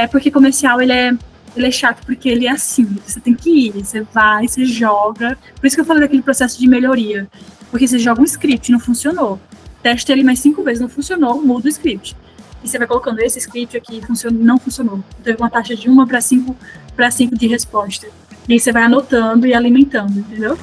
É porque comercial, ele é chato, porque ele é assim, você tem que ir, você vai, você joga. Por isso que eu falei daquele processo de melhoria. Porque você joga um script, não funcionou. Testa ele mais 5 vezes, não funcionou, muda o script. E você vai colocando esse script aqui, não funcionou. Teve uma taxa de 1 para 5 de resposta. E aí você vai anotando e alimentando, entendeu?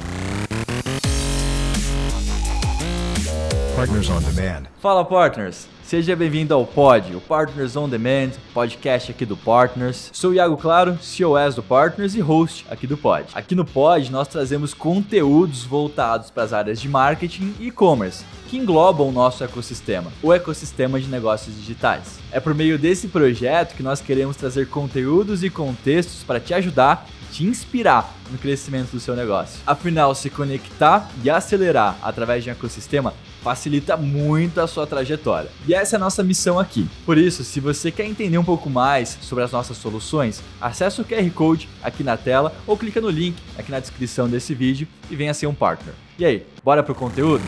Partners on Demand. Fala, Partners! Seja bem-vindo ao Pod, o Partners on Demand, podcast aqui do Partners. Sou o Iago Claro, COS do Partners e host aqui do Pod. Aqui no Pod, nós trazemos conteúdos voltados para as áreas de marketing e e-commerce, que englobam o nosso ecossistema, o ecossistema de negócios digitais. É por meio desse projeto que nós queremos trazer conteúdos e contextos para te ajudar, te inspirar no crescimento do seu negócio. Afinal, se conectar e acelerar através de um ecossistema facilita muito a sua trajetória. E essa é a nossa missão aqui. Por isso, se você quer entender um pouco mais sobre as nossas soluções, acesse o QR Code aqui na tela ou clica no link aqui na descrição desse vídeo e venha ser um partner. E aí, bora pro conteúdo?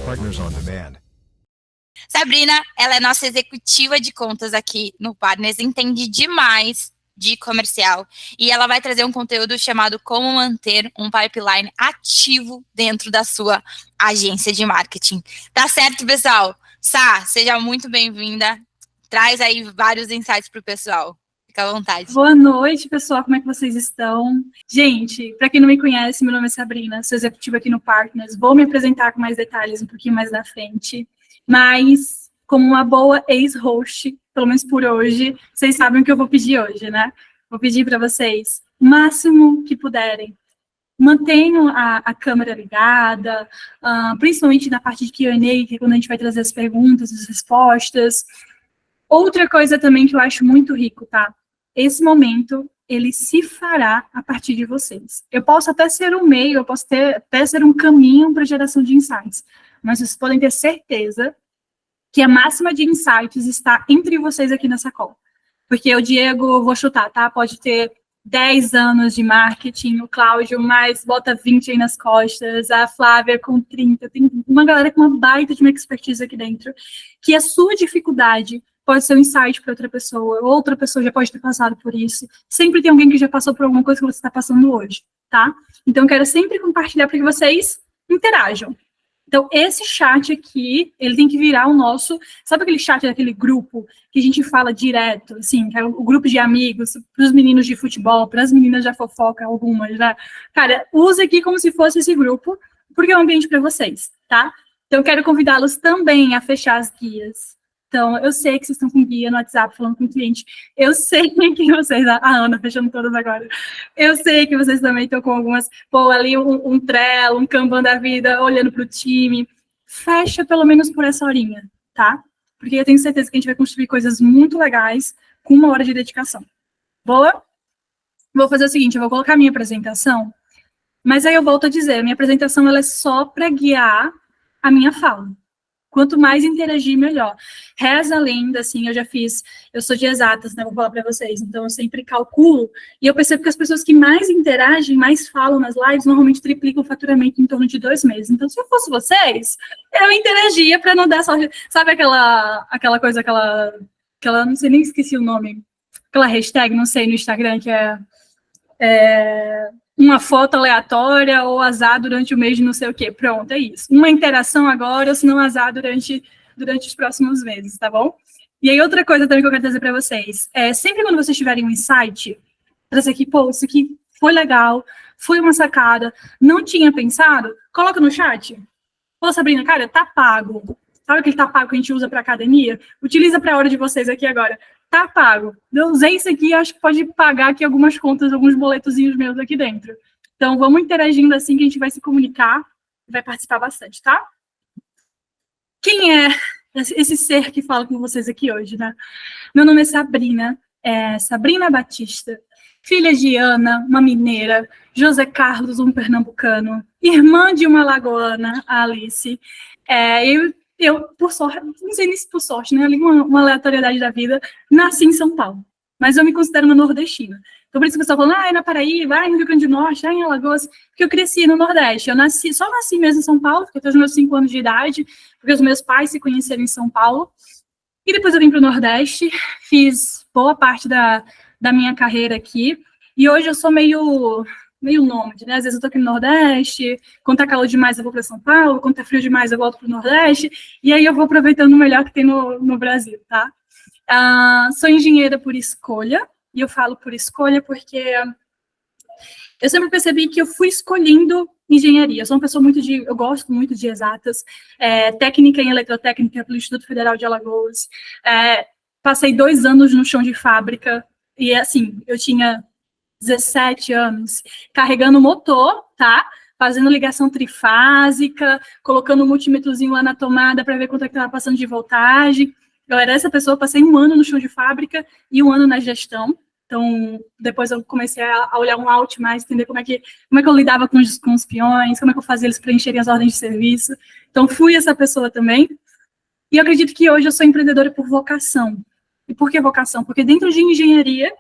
Partners on Demand. Sabrina, ela é nossa executiva de contas aqui no Partners, entende demais de comercial e ela vai trazer um conteúdo chamado Como Manter um Pipeline Ativo dentro da sua agência de marketing. Tá certo, pessoal? Sá, seja muito bem-vinda. Traz aí vários insights para o pessoal. Fica à vontade. Boa noite, pessoal. Como é que vocês estão? Gente, para quem não me conhece, meu nome é Sabrina, sou executiva aqui no Partners. Vou me apresentar com mais detalhes um pouquinho mais na frente. Mas, como uma boa ex-host, pelo menos por hoje, vocês sabem o que eu vou pedir hoje, né? Vou pedir para vocês o máximo que puderem. Mantenham a câmera ligada, principalmente na parte de Q&A, que é quando a gente vai trazer as perguntas, as respostas. Outra coisa também que eu acho muito rico, tá? Esse momento, ele se fará a partir de vocês. Eu posso até ser um meio, eu posso até ser um caminho para geração de insights, mas vocês podem ter certeza que a máxima de insights está entre vocês aqui nessa call. Porque o Diego, vou chutar, tá? Pode ter 10 anos de marketing, o Cláudio mais bota 20 aí nas costas, a Flávia com 30, tem uma galera com uma baita de uma expertise aqui dentro, que a sua dificuldade pode ser um insight para outra pessoa já pode ter passado por isso, sempre tem alguém que já passou por alguma coisa que você está passando hoje, tá? Então, eu quero sempre compartilhar para que vocês interajam. Então, esse chat aqui, ele tem que virar o nosso... Sabe aquele chat daquele grupo que a gente fala direto, assim, que é o grupo de amigos, para os meninos de futebol, para as meninas da fofoca, algumas, né? Cara, usa aqui como se fosse esse grupo, porque é um ambiente para vocês, tá? Então, eu quero convidá-los também a fechar as guias. Então, eu sei que vocês estão com guia no WhatsApp, falando com o cliente. Eu sei que vocês... A Ana fechando todas agora. Eu sei que vocês também estão com algumas... Pô, ali um Trello, um Kanban da vida, olhando para o time. Fecha pelo menos por essa horinha, tá? Porque eu tenho certeza que a gente vai construir coisas muito legais com 1 hora de dedicação. Boa? Vou fazer o seguinte, eu vou colocar a minha apresentação, mas aí eu volto a dizer, a minha apresentação ela é só para guiar a minha fala. Quanto mais interagir, melhor. Reza a lenda, assim, eu sou de exatas, né, vou falar para vocês, então eu sempre calculo, e eu percebo que as pessoas que mais interagem, mais falam nas lives, normalmente triplicam o faturamento em torno de 2 meses. Então, se eu fosse vocês, eu interagia para não dar sorte. Sabe aquela coisa, não sei nem esqueci o nome, aquela hashtag, não sei, no Instagram, que é uma foto aleatória ou azar durante o mês de não sei o quê. Pronto, é isso. Uma interação agora, ou se não azar durante os próximos meses, tá bom? E aí, outra coisa também que eu quero trazer para vocês. Sempre quando vocês tiverem um insight, trazer aqui, pô, isso aqui foi legal, foi uma sacada, não tinha pensado, coloca no chat. Pô, Sabrina, cara, tá pago. Sabe aquele tá pago que a gente usa para academia? Utiliza para a hora de vocês aqui agora. Tá pago. Eu usei isso aqui, acho que pode pagar aqui algumas contas, alguns boletozinhos meus aqui dentro. Então, vamos interagindo assim que a gente vai se comunicar e vai participar bastante, tá? Quem é esse ser que fala com vocês aqui hoje, né? Meu nome é Sabrina Batista, filha de Ana, uma mineira, José Carlos, um pernambucano, irmã de uma alagoana, a Alice. Eu, por sorte, não sei nem se por sorte, né? Uma aleatoriedade da vida, nasci em São Paulo, mas eu me considero uma nordestina. Então, por isso que o pessoal fala, é na Paraíba, no Rio Grande do Norte, em Alagoas, porque eu cresci no Nordeste. Só nasci mesmo em São Paulo, porque até os meus 5 anos de idade, porque os meus pais se conheceram em São Paulo. E depois eu vim para o Nordeste, fiz boa parte da minha carreira aqui, e hoje eu sou meio nômade, né? Às vezes eu tô aqui no Nordeste, quando tá calor demais eu vou para São Paulo, quando tá frio demais eu volto para o Nordeste, e aí eu vou aproveitando o melhor que tem no Brasil, tá? Sou engenheira por escolha, e eu falo por escolha porque eu sempre percebi que eu fui escolhendo engenharia. Eu sou uma pessoa eu gosto muito de exatas, técnica em eletrotécnica pelo Instituto Federal de Alagoas, passei 2 anos no chão de fábrica, e assim, eu tinha 17 anos, carregando motor, tá? Fazendo ligação trifásica, colocando um multímetrozinho lá na tomada para ver quanto é que estava passando de voltagem. Eu era essa pessoa, passei 1 ano no chão de fábrica e 1 ano na gestão. Então, depois eu comecei a olhar um out mais, entender como é que eu lidava com os peões, como é que eu fazia eles preencherem as ordens de serviço. Então, fui essa pessoa também. E eu acredito que hoje eu sou empreendedora por vocação. E por que vocação? Porque dentro de engenharia,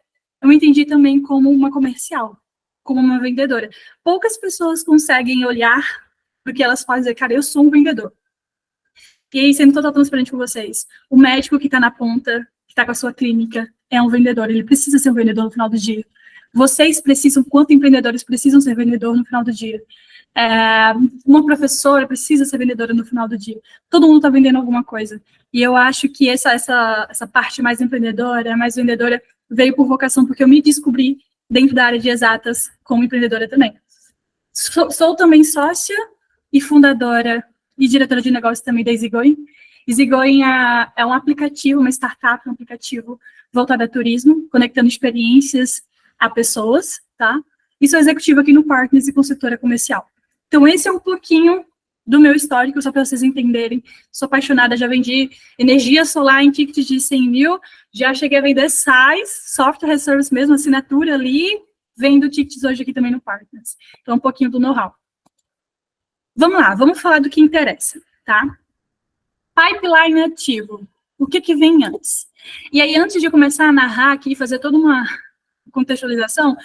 eu me entendi também como uma comercial, como uma vendedora. Poucas pessoas conseguem olhar porque elas fazem dizer, cara, eu sou um vendedor. E aí, sendo total transparente com vocês, o médico que está na ponta, que está com a sua clínica, é um vendedor, ele precisa ser um vendedor no final do dia. Vocês precisam, quanto empreendedores, precisam ser vendedor no final do dia. Uma professora precisa ser vendedora no final do dia. Todo mundo está vendendo alguma coisa. E eu acho que essa parte mais empreendedora, mais vendedora, veio por vocação, porque eu me descobri dentro da área de exatas como empreendedora também. Sou também sócia e fundadora e diretora de negócios também da EasyGoing. EasyGoing é um aplicativo, uma startup, um aplicativo voltado a turismo, conectando experiências a pessoas, tá? E sou executiva aqui no Partners e consultora comercial. Então, esse é um pouquinho do meu histórico, só para vocês entenderem. Sou apaixonada, já vendi energia solar em ticket de 100 mil, já cheguei a vender SaaS, Software as Service mesmo, assinatura ali, vendo tickets hoje aqui também no Partners. Então, um pouquinho do know-how. Vamos lá, vamos falar do que interessa, tá? Pipeline ativo. O que vem antes? E aí, antes de eu começar a narrar aqui, fazer toda uma contextualização,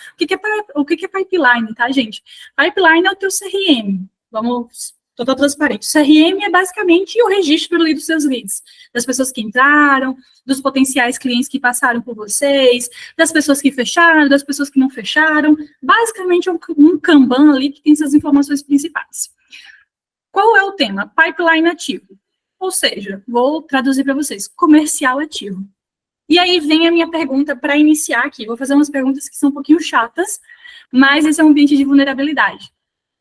o que é pipeline, tá, gente? Pipeline é o teu CRM. Vamos, total transparente. O CRM é basicamente o registro dos seus leads, das pessoas que entraram, dos potenciais clientes que passaram por vocês, das pessoas que fecharam, das pessoas que não fecharam. Basicamente, é um Kanban ali que tem essas informações principais. Qual é o tema? Pipeline ativo. Ou seja, vou traduzir para vocês, comercial ativo. E aí vem a minha pergunta para iniciar aqui. Vou fazer umas perguntas que são um pouquinho chatas, mas esse é um ambiente de vulnerabilidade.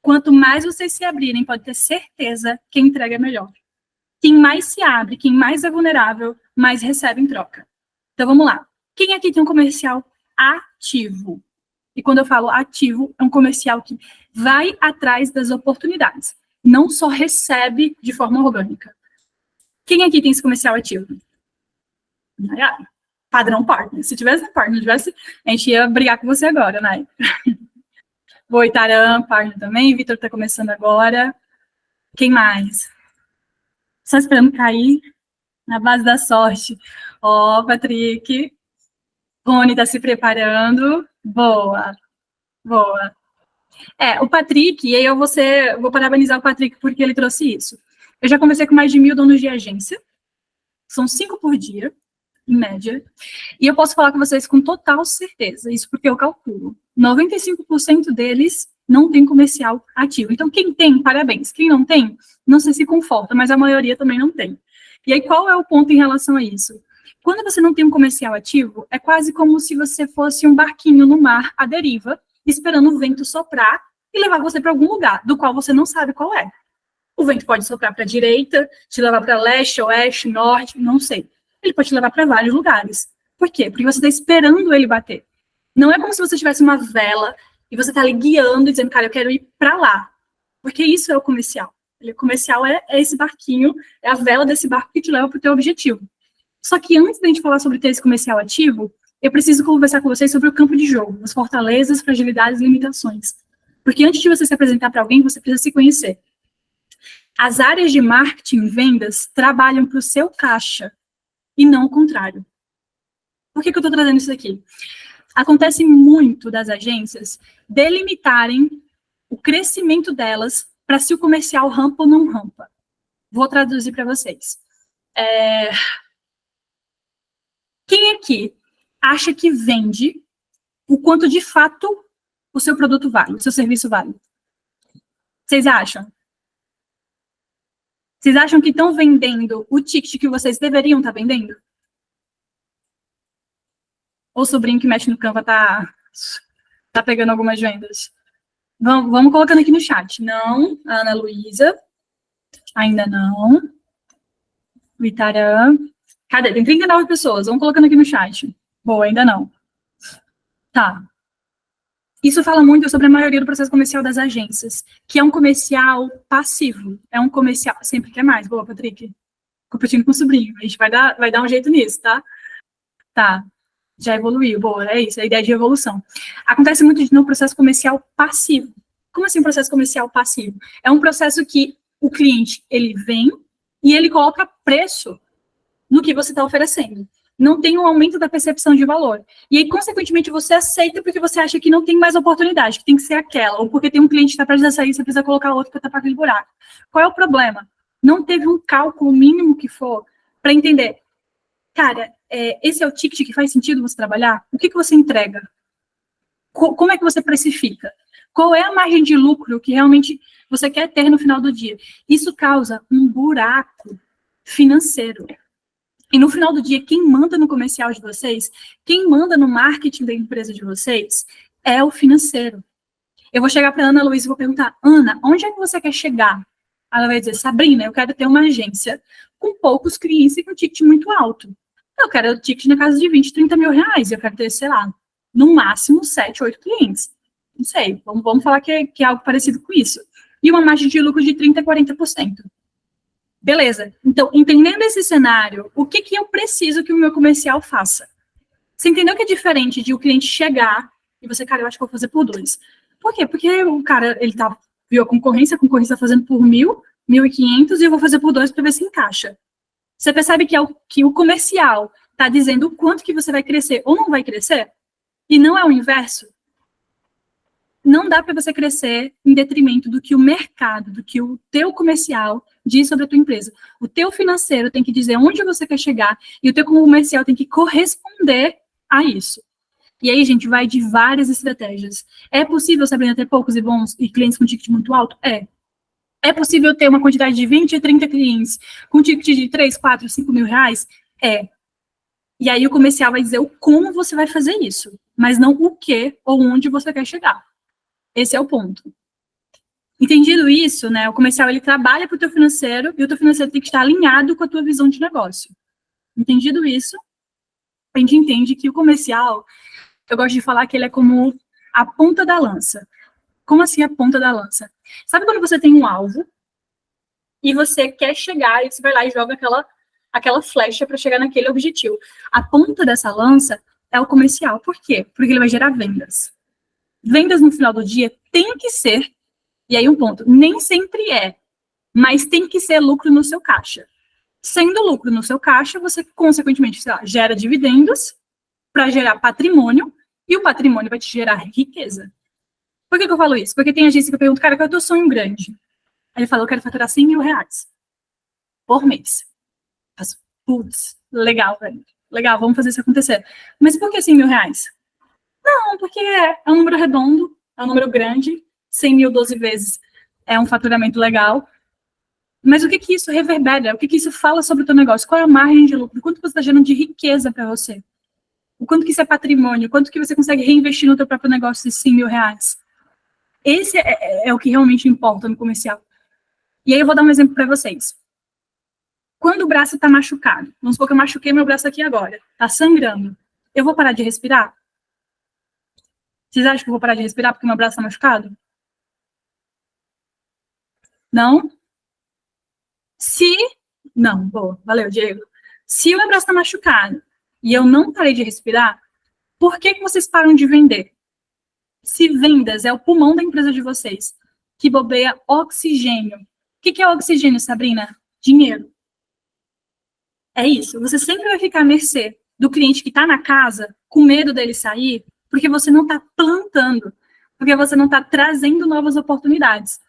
Quanto mais vocês se abrirem, pode ter certeza que a entrega é melhor. Quem mais se abre, quem mais é vulnerável, mais recebe em troca. Então, vamos lá. Quem aqui tem um comercial ativo? E quando eu falo ativo, é um comercial que vai atrás das oportunidades. Não só recebe de forma orgânica. Quem aqui tem esse comercial ativo? Padrão partner. Se tivesse partner, a gente ia brigar com você agora, né? Oi, Taran, partner também. Vitor está começando agora. Quem mais? Só esperando cair na base da sorte. Ó, Patrick. Rony está se preparando. Boa. Boa. O Patrick, e aí eu vou parabenizar o Patrick porque ele trouxe isso. Eu já conversei com mais de 1.000 donos de agência. São 5 por dia, em média. E eu posso falar com vocês com total certeza, isso porque eu calculo. 95% deles não tem comercial ativo. Então, quem tem, parabéns. Quem não tem, não sei se conforta, mas a maioria também não tem. E aí, qual é o ponto em relação a isso? Quando você não tem um comercial ativo, é quase como se você fosse um barquinho no mar à deriva, esperando o vento soprar e levar você para algum lugar, do qual você não sabe qual é. O vento pode soprar para a direita, te levar para leste, oeste, norte, não sei. Ele pode te levar para vários lugares. Por quê? Porque você está esperando ele bater. Não é como se você tivesse uma vela e você está ali guiando e dizendo, cara, eu quero ir para lá. Porque isso é o comercial. O comercial é esse barquinho, é a vela desse barco que te leva para o teu objetivo. Só que antes da gente falar sobre ter esse comercial ativo, eu preciso conversar com vocês sobre o campo de jogo, as fortalezas, fragilidades e limitações. Porque antes de você se apresentar para alguém, você precisa se conhecer. As áreas de marketing e vendas trabalham para o seu caixa e não o contrário. Por que eu estou trazendo isso aqui? Acontece muito das agências delimitarem o crescimento delas para se o comercial rampa ou não rampa. Vou traduzir para vocês. aqui acha que vende o quanto de fato o seu produto vale, o seu serviço vale? Vocês acham? Vocês acham que estão vendendo o ticket que vocês deveriam estar vendendo? Ou o sobrinho que mexe no Canva tá pegando algumas vendas? Vamos colocando aqui no chat. Não, a Ana Luísa. Ainda não. O Itarã. Cadê? Tem 39 pessoas. Vamos colocando aqui no chat. Boa, ainda não. Tá. Isso fala muito sobre a maioria do processo comercial das agências, que é um comercial passivo. É um comercial... Sempre quer mais. Boa, Patrick. Competindo com o sobrinho. A gente vai dar um jeito nisso, tá? Tá. Já evoluiu. Boa, é isso. É a ideia de evolução. Acontece muito no processo comercial passivo. Como assim um processo comercial passivo? É um processo que o cliente, ele vem e ele coloca preço no que você está oferecendo. Não tem um aumento da percepção de valor. E aí, consequentemente, você aceita porque você acha que não tem mais oportunidade, que tem que ser aquela, ou porque tem um cliente que está prestes a sair, você precisa colocar outro para tapar aquele buraco. Qual é o problema? Não teve um cálculo mínimo que for para entender, cara, esse é o ticket que faz sentido você trabalhar? O que você entrega? Como é que você precifica? Qual é a margem de lucro que realmente você quer ter no final do dia? Isso causa um buraco financeiro. E no final do dia, quem manda no comercial de vocês, quem manda no marketing da empresa de vocês, é o financeiro. Eu vou chegar para a Ana Luísa e vou perguntar, Ana, onde é que você quer chegar? Ela vai dizer, Sabrina, eu quero ter uma agência com poucos clientes e com ticket muito alto. Eu quero o ticket na casa de 20, 30 mil reais. Eu quero ter, sei lá, no máximo 7, 8 clientes. Não sei, vamos falar que é algo parecido com isso. E uma margem de lucro de 30% a 40%. Beleza. Então, entendendo esse cenário, o que eu preciso que o meu comercial faça? Você entendeu que é diferente de o cliente chegar e você, cara, eu acho que vou fazer por 2. Por quê? Porque o cara, ele viu a concorrência está fazendo por 1.000, 1.500 e eu vou fazer por 2 para ver se encaixa. Você percebe que o comercial está dizendo o quanto que você vai crescer ou não vai crescer? E não é o inverso? Não dá para você crescer em detrimento do que o mercado, do que o teu comercial diz sobre a tua empresa. O teu financeiro tem que dizer onde você quer chegar e o teu comercial tem que corresponder a isso. E aí, gente, vai de várias estratégias. É possível, Sabrina, ter poucos e bons e clientes com ticket muito alto? É. É possível ter uma quantidade de 20 a 30 clientes com ticket de 3, 4, 5 mil reais? É. E aí o comercial vai dizer o como você vai fazer isso, mas não o que ou onde você quer chegar. Esse é o ponto. Entendido isso, né, o comercial ele trabalha para o teu financeiro e o teu financeiro tem que estar alinhado com a tua visão de negócio. Entendido isso, a gente entende que o comercial, eu gosto de falar que ele é como a ponta da lança. Como assim a ponta da lança? Sabe quando você tem um alvo e você quer chegar e você vai lá e joga aquela flecha para chegar naquele objetivo? A ponta dessa lança é o comercial. Por quê? Porque ele vai gerar vendas. Vendas no final do dia tem que ser, e aí um ponto, nem sempre é, mas tem que ser lucro no seu caixa. Sendo lucro no seu caixa, você, consequentemente, sei lá, gera dividendos para gerar patrimônio, e o patrimônio vai te gerar riqueza. Por que eu falo isso? Porque tem agência que eu pergunto, cara, qual é o teu sonho grande? Aí ele fala, eu quero faturar 100 mil reais por mês. Putz, legal, velho. Legal, vamos fazer isso acontecer. Mas por que 100 mil reais? Não, porque é um número redondo, é um número grande, 100 mil 12 vezes é um faturamento legal. Mas o que isso reverbera? O que isso fala sobre o teu negócio? Qual é a margem de lucro? O quanto você está gerando de riqueza para você? O quanto que isso é patrimônio? O quanto que você consegue reinvestir no teu próprio negócio de 100 mil reais? Esse é o que realmente importa no comercial. E aí eu vou dar um exemplo para vocês. Quando o braço está machucado, vamos supor que eu machuquei meu braço aqui agora, está sangrando, eu vou parar de respirar? Vocês acham que eu vou parar de respirar porque meu braço está machucado? Não? Não, boa, valeu, Diego. Se o meu braço está machucado e eu não parei de respirar, por que vocês param de vender? Se vendas é o pulmão da empresa de vocês, que bobeia oxigênio. O que é oxigênio, Sabrina? Dinheiro. É isso. Você sempre vai ficar à mercê do cliente que está na casa, com medo dele sair, porque você não está plantando, porque você não está trazendo novas oportunidades.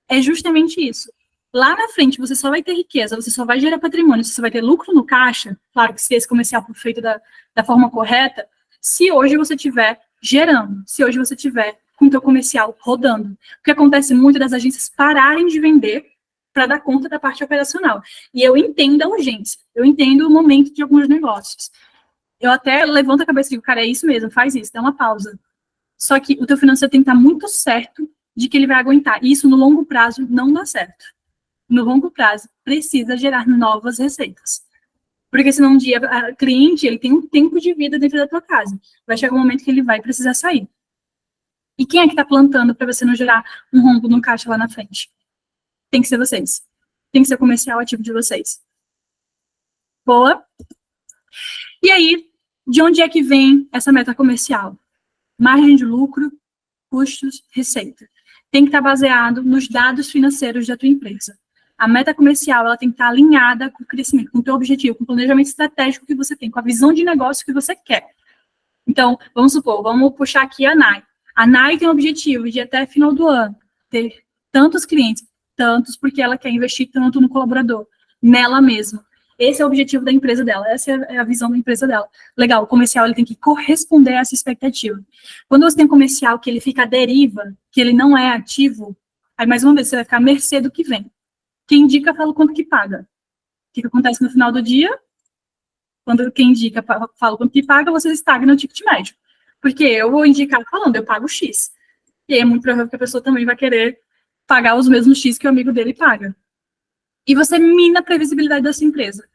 É justamente isso. lá na frente você só vai ter riqueza, você só vai gerar patrimônio, você vai ter lucro no caixa, claro que se esse comercial for feito da forma correta, se hoje você estiver gerando, se hoje você estiver com o teu comercial rodando. O que acontece muito das agências pararem de vender para dar conta da parte operacional. E eu entendo a urgência, eu entendo o momento de alguns negócios. Eu até levanto a cabeça e digo, cara, é isso mesmo, faz isso, dá uma pausa. Só que o teu financeiro tem que estar muito certo de que ele vai aguentar. E isso, no longo prazo, não dá certo. No longo prazo, precisa gerar novas receitas. Porque senão um dia, o cliente, ele tem um tempo de vida dentro da tua casa. Vai chegar um momento que ele vai precisar sair. E quem é que está plantando para você não gerar um rombo no caixa lá na frente? Tem que ser vocês. Tem que ser o comercial ativo de vocês. Boa? E aí, de onde é que vem essa meta comercial? Margem de lucro, custos, receita. Tem que estar baseado nos dados financeiros da tua empresa. A meta comercial, ela tem que estar alinhada com o crescimento, com o teu objetivo, com o planejamento estratégico que você tem, com a visão de negócio que você quer. Então, vamos supor, vamos puxar aqui a NAI. A NAI tem o objetivo de, até final do ano, ter tantos clientes, tantos porque ela quer investir tanto no colaborador, nela mesma. Esse é o objetivo da empresa dela, essa é a visão da empresa dela. Legal, o comercial ele tem que corresponder a essa expectativa. Quando você tem um comercial que ele fica à deriva, que ele não é ativo, aí mais uma vez você vai ficar à mercê do que vem. Quem indica fala o quanto que paga. O que acontece no final do dia? Quando quem indica fala o quanto que paga, você estagna no ticket médio. Porque eu vou indicar falando, eu pago X. E aí é muito provável que a pessoa também vai querer pagar os mesmos X que o amigo dele paga. E você mina a previsibilidade da sua empresa.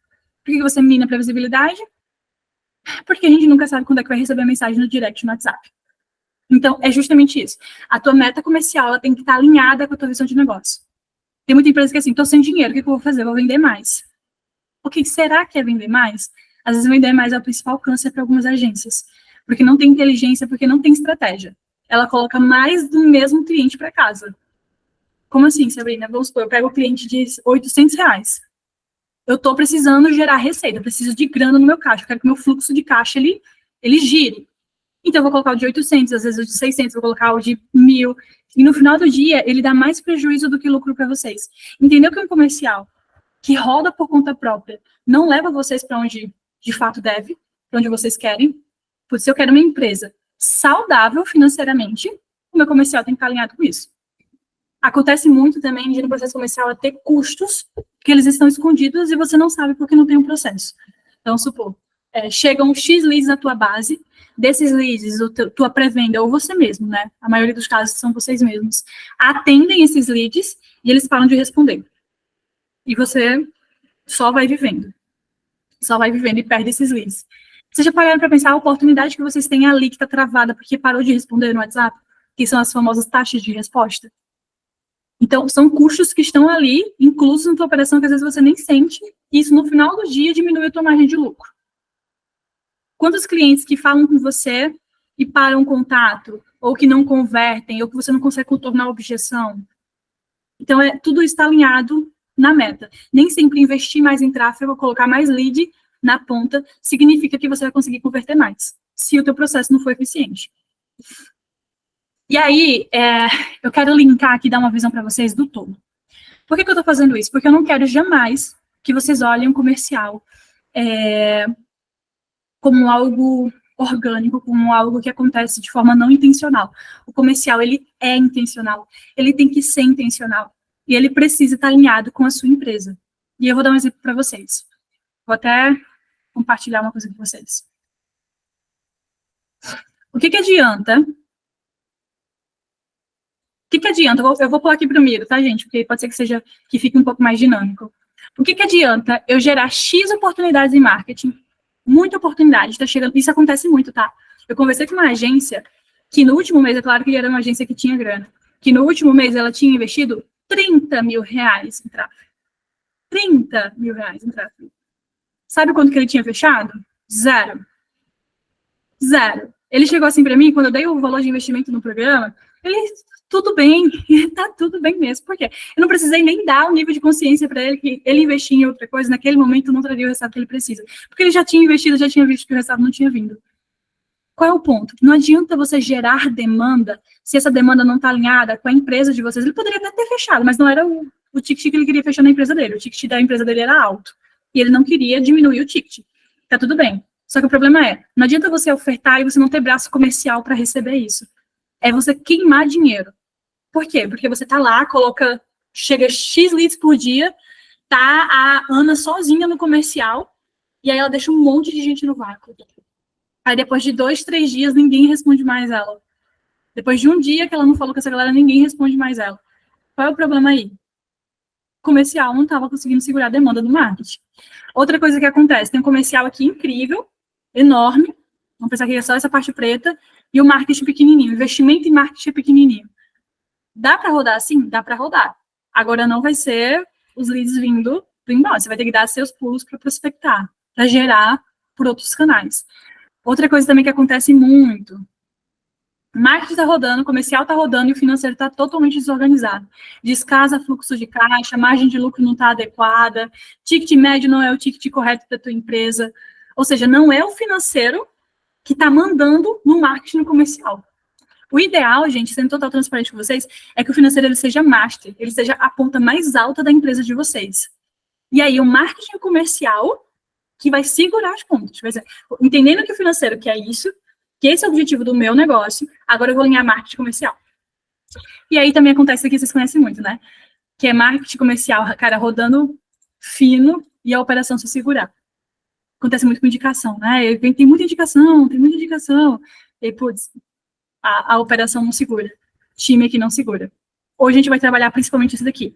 Por que você mina a previsibilidade? Porque a gente nunca sabe quando é que vai receber a mensagem no direct no WhatsApp. Então, é justamente isso. A tua meta comercial ela tem que estar alinhada com a tua visão de negócio. Tem muita empresa que é assim, estou sem dinheiro, o que eu vou fazer? Vou vender mais. O que será que é vender mais? Às vezes vender mais é o principal câncer para algumas agências. Porque não tem inteligência, porque não tem estratégia. Ela coloca mais do mesmo cliente para casa. Como assim, Sabrina? Vamos supor, eu pego o cliente de R$800. Eu estou precisando gerar receita, eu preciso de grana no meu caixa, eu quero que o meu fluxo de caixa ele gire. Então, eu vou colocar o de 800, às vezes o de 600, vou colocar o de 1.000. E no final do dia, ele dá mais prejuízo do que lucro para vocês. Entendeu que um comercial que roda por conta própria não leva vocês para onde de fato deve, para onde vocês querem? Porque se eu quero uma empresa saudável financeiramente, o meu comercial tem que estar alinhado com isso. Acontece muito também de no processo comercial ter custos que eles estão escondidos e você não sabe porque não tem um processo. Então, supor, chegam X leads na tua base, desses leads, tua pré-venda, ou você mesmo, né? A maioria dos casos são vocês mesmos. Atendem esses leads e eles param de responder. E você só vai vivendo. Só vai vivendo e perde esses leads. Vocês já pararam para pensar a oportunidade que vocês têm ali que está travada porque parou de responder no WhatsApp? Que são as famosas taxas de resposta. Então, são custos que estão ali, inclusos na tua operação, que às vezes você nem sente, e isso no final do dia diminui a tua margem de lucro. Quantos clientes que falam com você e param o contato, ou que não convertem, ou que você não consegue contornar a objeção? Então, tudo está alinhado na meta. Nem sempre investir mais em tráfego, colocar mais lead na ponta, significa que você vai conseguir converter mais, se o teu processo não for eficiente. E aí, eu quero linkar aqui, dar uma visão para vocês do todo. Por que eu estou fazendo isso? Porque eu não quero jamais que vocês olhem um comercial como algo orgânico, como algo que acontece de forma não intencional. O comercial, ele é intencional. Ele tem que ser intencional. E ele precisa estar alinhado com a sua empresa. E eu vou dar um exemplo para vocês. Vou até compartilhar uma coisa com vocês. O que adianta... O que adianta? Eu vou pular aqui primeiro, tá, gente? Porque pode ser que fique um pouco mais dinâmico. O que adianta eu gerar X oportunidades em marketing? Muita oportunidade, tá chegando. Isso acontece muito, tá? Eu conversei com uma agência que no último mês, é claro que era uma agência que tinha grana, que no último mês ela tinha investido R$30 mil em tráfego. R$30 mil em tráfego. Sabe quanto que ele tinha fechado? Zero. Ele chegou assim para mim, quando eu dei o valor de investimento no programa, tudo bem, tá tudo bem mesmo. Por quê? Eu não precisei nem dar um nível de consciência para ele que ele investir em outra coisa, naquele momento não traria o resultado que ele precisa. Porque ele já tinha investido, já tinha visto que o resultado não tinha vindo. Qual é o ponto? Não adianta você gerar demanda se essa demanda não está alinhada com a empresa de vocês. Ele poderia até ter fechado, mas não era o o ticket que ele queria fechar na empresa dele. O ticket da empresa dele era alto. E ele não queria diminuir o ticket. Tá tudo bem. Só que o problema é, não adianta você ofertar e você não ter braço comercial para receber isso. É você queimar dinheiro. Por quê? Porque você tá lá, chega X leads por dia, tá a Ana sozinha no comercial, e aí ela deixa um monte de gente no vácuo. Aí depois de 2, 3 dias, ninguém responde mais ela. Depois de um dia que ela não falou com essa galera, ninguém responde mais ela. Qual é o problema aí? O comercial não estava conseguindo segurar a demanda do marketing. Outra coisa que acontece, tem um comercial aqui incrível, enorme, vamos pensar que é só essa parte preta, e o marketing pequenininho, o investimento em marketing é pequenininho. Dá para rodar assim? Dá para rodar. Agora não vai ser os leads vindo do inbound, você vai ter que dar seus pulos para prospectar, para gerar por outros canais. Outra coisa também que acontece muito, marketing está rodando, comercial está rodando e o financeiro está totalmente desorganizado. Descasa fluxo de caixa, margem de lucro não está adequada, ticket médio não é o ticket correto da tua empresa. Ou seja, não é o financeiro que está mandando no marketing no comercial. O ideal, gente, sendo total transparente com vocês, é que o financeiro ele seja master, ele seja a ponta mais alta da empresa de vocês. E aí, o marketing comercial que vai segurar as pontas. Vai dizer, entendendo que o financeiro quer isso, que esse é o objetivo do meu negócio, agora eu vou alinhar marketing comercial. E aí também acontece aqui, vocês conhecem muito, né? Que é marketing comercial, cara, rodando fino e a operação se segurar. Acontece muito com indicação, né? Tem muita indicação. E, putz, a operação não segura. Time aqui não segura. Hoje a gente vai trabalhar principalmente isso daqui,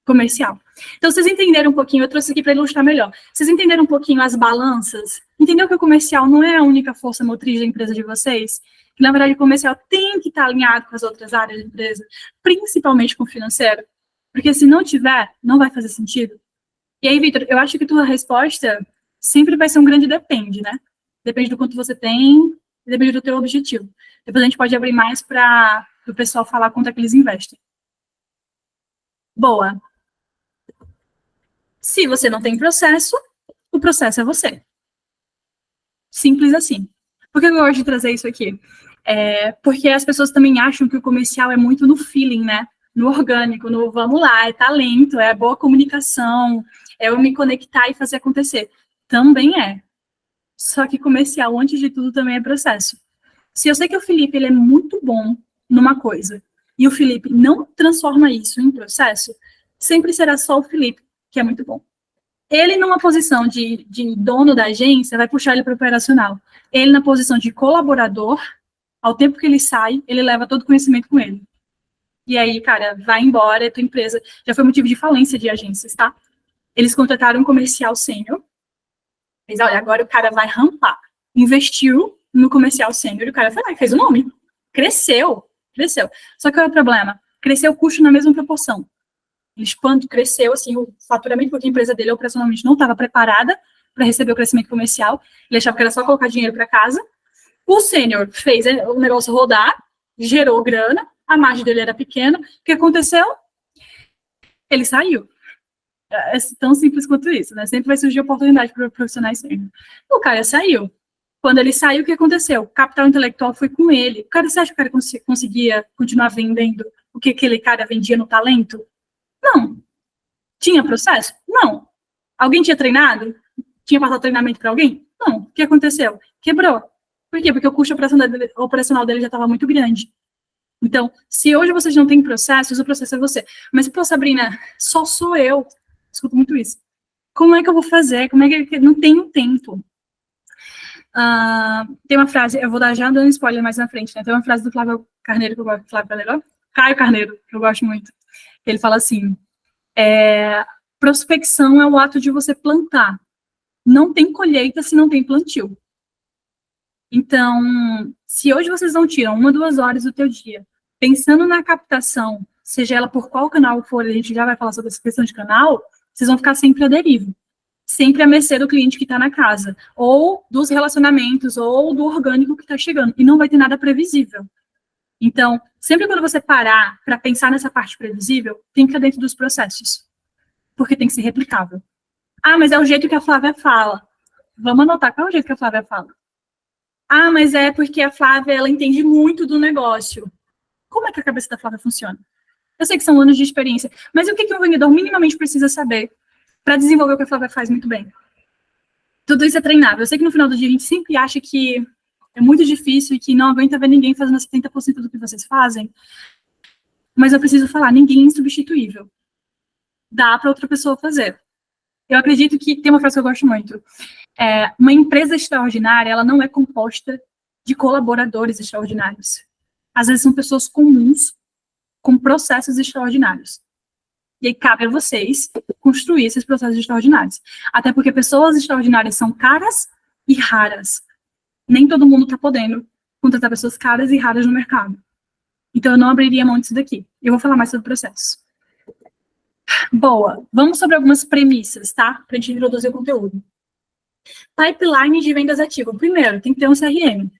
comercial. Então, vocês entenderam um pouquinho, eu trouxe aqui para ilustrar melhor. Vocês entenderam um pouquinho as balanças? Entendeu que o comercial não é a única força motriz da empresa de vocês? Que, na verdade, o comercial tem que estar alinhado com as outras áreas da empresa, principalmente com o financeiro. Porque se não tiver, não vai fazer sentido. E aí, Vitor, eu acho que tua resposta sempre vai ser um grande depende, né? Depende do quanto você tem, depende do teu objetivo. Depois a gente pode abrir mais para o pessoal falar quanto é que eles investem. Boa. Se você não tem processo, o processo é você. Simples assim. Por que eu gosto de trazer isso aqui? Porque as pessoas também acham que o comercial é muito no feeling, né? No orgânico, no vamos lá, é talento, é boa comunicação, é eu me conectar e fazer acontecer. Também é. Só que comercial, antes de tudo, também é processo. Se eu sei que o Felipe ele é muito bom numa coisa, e o Felipe não transforma isso em processo, sempre será só o Felipe, que é muito bom. Ele, numa posição de dono da agência, vai puxar ele para o operacional. Ele, na posição de colaborador, ao tempo que ele sai, ele leva todo o conhecimento com ele. E aí, cara, vai embora, tua empresa já foi motivo de falência de agências, tá? Eles contrataram um comercial sênior. Mas, olha, agora o cara vai rampar. Investiu no comercial sênior, e o cara foi lá e fez o nome. Cresceu. Só que qual é o problema? Cresceu o custo na mesma proporção. Ele cresceu, assim, o faturamento, porque a empresa dele operacionalmente não estava preparada para receber o crescimento comercial. Ele achava que era só colocar dinheiro para casa. O sênior fez o negócio rodar, gerou grana, a margem dele era pequena. O que aconteceu? Ele saiu. É tão simples quanto isso, né? Sempre vai surgir oportunidade para profissionais sênior. O cara saiu. Quando ele saiu, o que aconteceu? O capital intelectual foi com ele. O cara, você acha que o cara conseguia continuar vendendo o que aquele cara vendia no talento? Não. Tinha processo? Não. Alguém tinha treinado? Tinha passado treinamento para alguém? Não. O que aconteceu? Quebrou. Por quê? Porque o custo operacional dele já estava muito grande. Então, se hoje vocês não têm processos, o processo é você. Mas, pô, Sabrina, só sou eu. Escuto muito isso. Como é que eu vou fazer? Como é que não tenho tempo? Tem uma frase, eu vou dar já dando spoiler mais na frente, né? Tem uma frase do Caio Carneiro, que eu gosto muito. Ele fala assim, prospecção é o ato de você plantar. Não tem colheita se não tem plantio. Então, se hoje vocês não tiram 1, 2 horas do teu dia, pensando na captação, seja ela por qual canal for, a gente já vai falar sobre essa questão de canal, vocês vão ficar sempre à deriva. Sempre à mercê do cliente que está na casa, ou dos relacionamentos, ou do orgânico que está chegando, e não vai ter nada previsível. Então, sempre quando você parar para pensar nessa parte previsível, tem que estar dentro dos processos, porque tem que ser replicável. Mas é o jeito que a Flávia fala. Vamos anotar qual é o jeito que a Flávia fala. Mas é porque a Flávia, ela entende muito do negócio. Como é que a cabeça da Flávia funciona? Eu sei que são anos de experiência, mas o que um vendedor minimamente precisa saber para desenvolver o que a Flávia faz muito bem? Tudo isso é treinável. Eu sei que no final do dia a gente sempre acha que é muito difícil e que não aguenta ver ninguém fazendo 70% do que vocês fazem, mas eu preciso falar, ninguém é insubstituível. Dá para outra pessoa fazer. Eu acredito que, tem uma frase que eu gosto muito, uma empresa extraordinária, ela não é composta de colaboradores extraordinários. Às vezes são pessoas comuns, com processos extraordinários. E aí cabe a vocês construir esses processos extraordinários. Até porque pessoas extraordinárias são caras e raras. Nem todo mundo está podendo contratar pessoas caras e raras no mercado. Então eu não abriria mão disso daqui. Eu vou falar mais sobre o processo. Boa. Vamos sobre algumas premissas, tá? Para a gente introduzir o conteúdo. Pipeline de vendas ativo. Primeiro, tem que ter um CRM.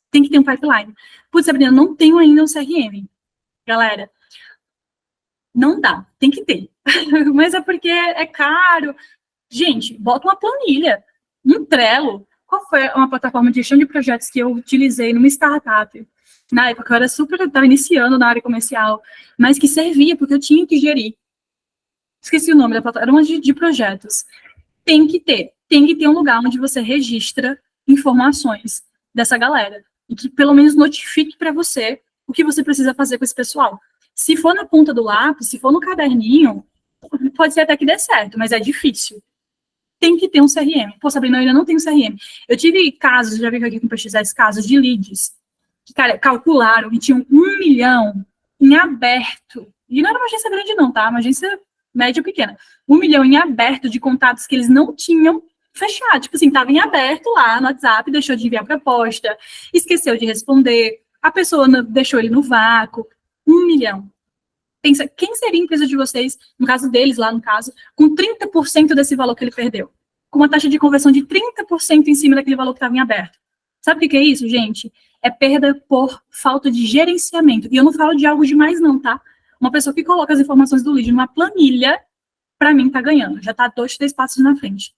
Tem que ter um pipeline. Putz, Sabrina, não tenho ainda um CRM. Galera, não dá. Tem que ter. Mas é porque é caro. Gente, bota uma planilha. Um Trello. Qual foi uma plataforma de gestão de projetos que eu utilizei numa startup? Na época, eu estava iniciando na área comercial, mas que servia, porque eu tinha que gerir. Esqueci o nome da plataforma, era uma de projetos. Tem que ter um lugar onde você registra informações dessa galera, e que pelo menos notifique para você o que você precisa fazer com esse pessoal. Se for na ponta do lápis, se for no caderninho, pode ser até que dê certo, mas é difícil. Tem que ter um CRM. Pô, Sabrina, eu ainda não tenho CRM. Eu tive casos, já vi aqui com pesquisar casos de leads, que, cara, calcularam e tinham 1 milhão em aberto. E não era uma agência grande não, tá? Uma agência média ou pequena. 1 milhão em aberto de contatos que eles não tinham fechado. Tipo assim, estava em aberto lá no WhatsApp, deixou de enviar proposta, esqueceu de responder, a pessoa deixou ele no vácuo. 1 milhão. Pensa, quem seria a empresa de vocês, no caso deles lá no caso, com 30% desse valor que ele perdeu? Com uma taxa de conversão de 30% em cima daquele valor que estava em aberto. Sabe o que é isso, gente? É perda por falta de gerenciamento. E eu não falo de algo demais não, tá? Uma pessoa que coloca as informações do lead numa planilha, para mim, tá ganhando. Já tá 2, 3 passos na frente.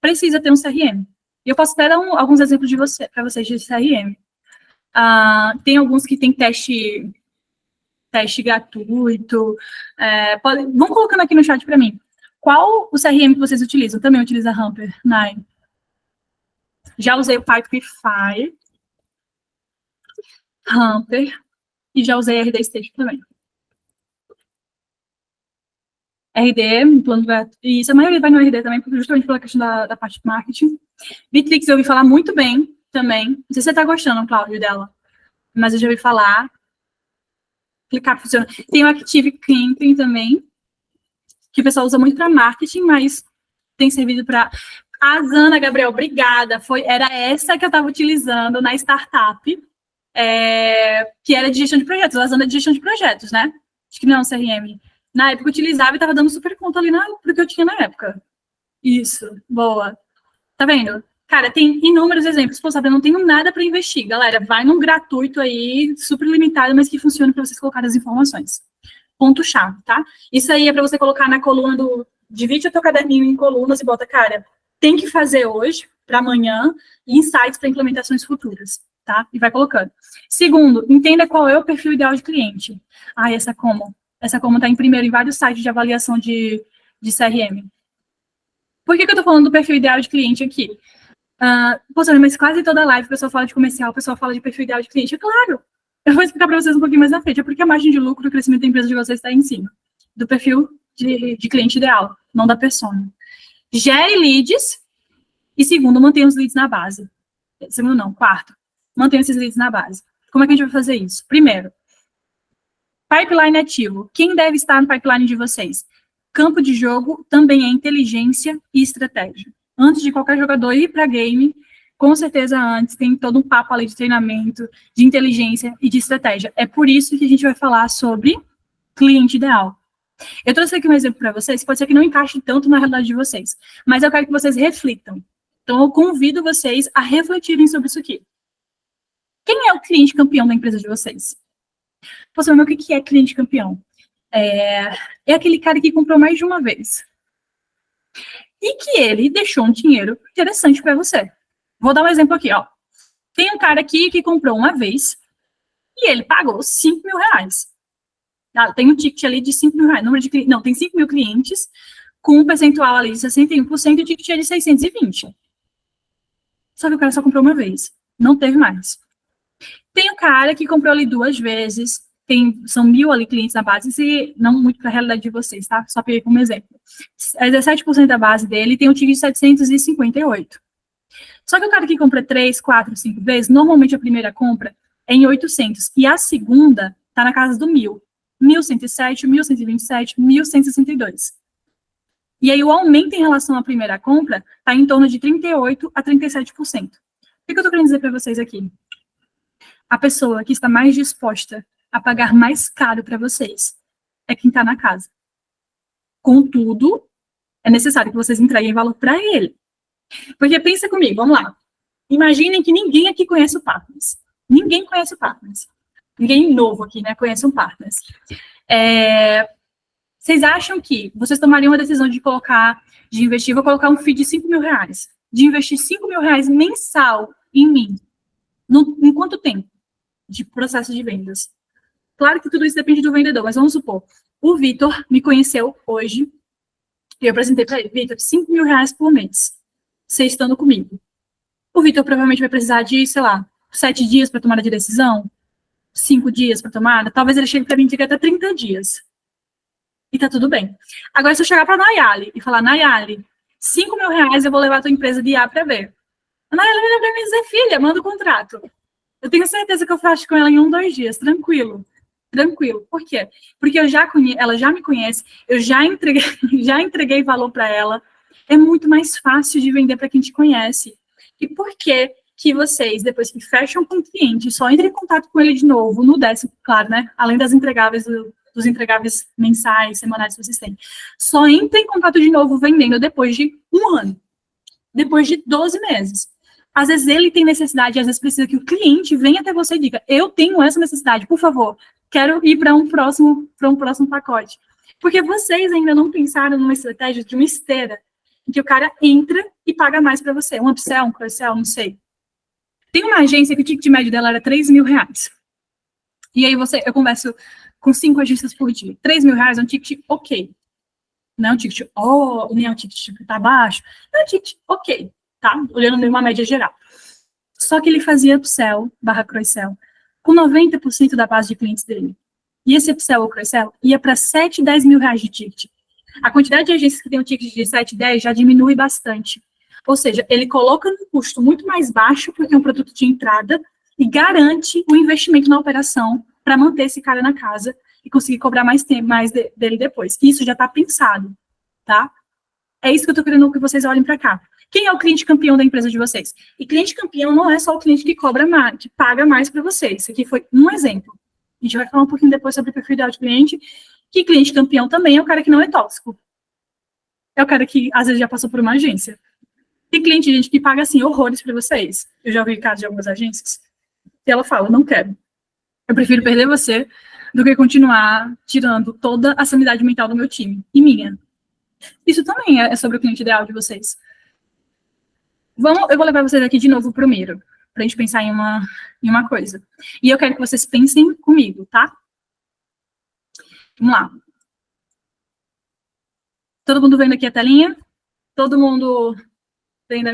Precisa ter um CRM. E eu posso até dar alguns exemplos para vocês de CRM. Tem alguns que tem teste gratuito. Vão colocando aqui no chat para mim. Qual o CRM que vocês utilizam? Também utiliza Hamper, Nine. Já usei o Pipefy, Hamper, e já usei RD Station também. RD, plano gratuito. E isso, a maioria vai no RD também, justamente pela questão da parte de marketing. Bitrix eu ouvi falar muito bem também. Não sei se você está gostando, Cláudio, dela. Mas eu já ouvi falar. Clicar funciona. Tem o Active Campaign também, que o pessoal usa muito para marketing, mas tem servido para... A Zana, Gabriel, obrigada. Era essa que eu estava utilizando na startup, que era de gestão de projetos. A Zana é de gestão de projetos, né? Acho que não, CRM. Na época eu utilizava e estava dando super conta ali pro que eu tinha na época. Isso, boa. Tá vendo? Cara, tem inúmeros exemplos. Pô, sabe, eu não tenho nada para investir. Galera, vai num gratuito aí, super limitado, mas que funciona para vocês colocarem as informações. Ponto-chave, tá? Isso aí é para você colocar na coluna divide o teu caderninho em colunas e bota, cara, tem que fazer hoje, para amanhã, e insights para implementações futuras, tá? E vai colocando. Segundo, entenda qual é o perfil ideal de cliente. Essa como está em primeiro em vários sites de avaliação de CRM. Por que eu estou falando do perfil ideal de cliente aqui? Mas quase toda live o pessoal fala de comercial, o pessoal fala de perfil ideal de cliente. É claro, eu vou explicar para vocês um pouquinho mais na frente. É porque a margem de lucro, o crescimento da empresa de vocês está em cima do perfil de cliente ideal, não da persona. Gere leads e segundo, mantenha os leads na base. Segundo não, quarto, mantenha esses leads na base. Como é que a gente vai fazer isso? Primeiro, pipeline ativo. Quem deve estar no pipeline de vocês? Campo de jogo também é inteligência e estratégia. Antes de qualquer jogador ir para game, com certeza antes tem todo um papo ali de treinamento, de inteligência e de estratégia. É por isso que a gente vai falar sobre cliente ideal. Eu trouxe aqui um exemplo para vocês, pode ser que não encaixe tanto na realidade de vocês, mas eu quero que vocês reflitam. Então, eu convido vocês a refletirem sobre isso aqui. Quem é o cliente campeão da empresa de vocês? Poxa, mas o que é cliente campeão? É aquele cara que comprou mais de uma vez. E que ele deixou um dinheiro interessante para você. Vou dar um exemplo aqui, ó. Tem um cara aqui que comprou uma vez e ele pagou 5 mil reais. Tem um ticket ali de 5 mil reais. Não, tem 5 mil clientes, com um percentual ali de 61%, e o ticket é de 620. Só que o cara só comprou uma vez. Não teve mais. Tem o cara que comprou ali 2 vezes, são 1.000 ali clientes na base, e não muito para a realidade de vocês, tá? Só peguei como exemplo. 17% da base dele tem um ticket de 758. Só que o cara que compra 3, 4, 5 vezes, normalmente a primeira compra é em 800, e a segunda está na casa do 1.000. 1.107, 1.127, 1.162. E aí o aumento em relação à primeira compra está em torno de 38% a 37%. O que eu estou querendo dizer para vocês aqui? A pessoa que está mais disposta a pagar mais caro para vocês é quem está na casa. Contudo, é necessário que vocês entreguem valor para ele. Porque pensa comigo, vamos lá. Imaginem que ninguém aqui conhece o Partners. Ninguém conhece o Partners. Ninguém novo aqui, né, conhece um Partners. Vocês acham que vocês tomariam uma decisão de investir, vou colocar um FII de 5 mil reais, de investir 5 mil reais mensal em mim, em quanto tempo de processo de vendas? Claro que tudo isso depende do vendedor, mas vamos supor, o Vitor me conheceu hoje, e eu apresentei para ele, Vitor, 5 mil reais por mês, você estando comigo. O Vitor provavelmente vai precisar de, 7 dias para tomar a decisão, 5 dias para tomar, talvez ele chegue para mim e diga até 30 dias. E tá tudo bem. Agora, se eu chegar para a Nayali e falar, Nayali, 5 mil reais eu vou levar a tua empresa de A para B. A Nayali vai para mim e dizer, filha, manda o contrato. Eu tenho certeza que eu faço com ela em 1, 2 dias, tranquilo. Tranquilo. Por quê? Porque ela já me conhece, eu já entreguei valor para ela. É muito mais fácil de vender para quem te conhece. E por que vocês, depois que fecham com o cliente, só entrem em contato com ele de novo, no 10º, claro, né? Além das entregáveis, dos entregáveis mensais, semanais que vocês têm. Só entrem em contato de novo vendendo depois de 1 ano. Depois de 12 meses. Às vezes ele tem necessidade, às vezes precisa que o cliente venha até você e diga, eu tenho essa necessidade, por favor, quero ir para um próximo pacote. Porque vocês ainda não pensaram numa estratégia de uma esteira, em que o cara entra e paga mais para você. Um upsell, um cross-sell, não sei. Tem uma agência que o ticket médio dela era 3 mil reais. E aí eu converso com 5 agências por dia. 3 mil reais é um ticket ok. Não é um ticket, nem é um ticket que tá baixo. É um ticket ok, tá? Olhando em uma média geral. Só que ele fazia upsell, /cross-sell, com 90% da base de clientes dele. E esse upsell ou cross-sell ia para 7, 10 mil reais de ticket. A quantidade de agências que tem um ticket de 7, 10 já diminui bastante. Ou seja, ele coloca um custo muito mais baixo, porque é um produto de entrada, e garante o investimento na operação para manter esse cara na casa e conseguir cobrar mais tempo, dele depois. Isso já está pensado, tá? É isso que eu estou querendo que vocês olhem para cá. Quem é o cliente campeão da empresa de vocês? E cliente campeão não é só o cliente que cobra mais, que paga mais para vocês. Isso aqui foi um exemplo. A gente vai falar um pouquinho depois sobre o perfil ideal de cliente, que cliente campeão também é o cara que não é tóxico. É o cara que, às vezes, já passou por uma agência. Tem cliente, gente, que paga, assim, horrores para vocês. Eu já ouvi casos de algumas agências. E ela fala, não quero. Eu prefiro perder você do que continuar tirando toda a sanidade mental do meu time. E minha. Isso também é sobre o cliente ideal de vocês. Eu vou levar vocês aqui de novo para o Miro, para a gente pensar em uma coisa. E eu quero que vocês pensem comigo, tá? Vamos lá. Todo mundo vendo aqui a telinha? Todo mundo vendo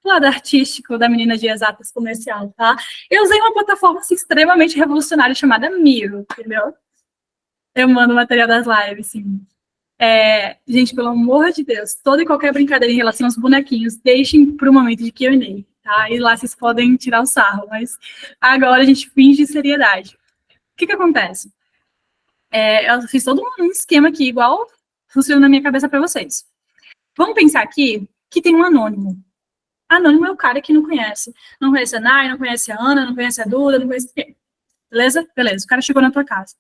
o lado artístico da menina de exatas comercial, tá? Eu usei uma plataforma assim, extremamente revolucionária chamada Miro, entendeu? Eu mando o material das lives, assim. Gente, pelo amor de Deus, toda e qualquer brincadeira em relação aos bonequinhos, deixem para o momento de Q&A, tá? E lá vocês podem tirar o sarro, mas agora a gente finge seriedade. O que acontece? Eu fiz todo um esquema aqui, igual funciona na minha cabeça para vocês. Vamos pensar aqui que tem um anônimo. Anônimo é o cara que não conhece. Não conhece a Nay, não conhece a Ana, não conhece a Duda, não conhece quem. Beleza? Beleza. O cara chegou na tua casa.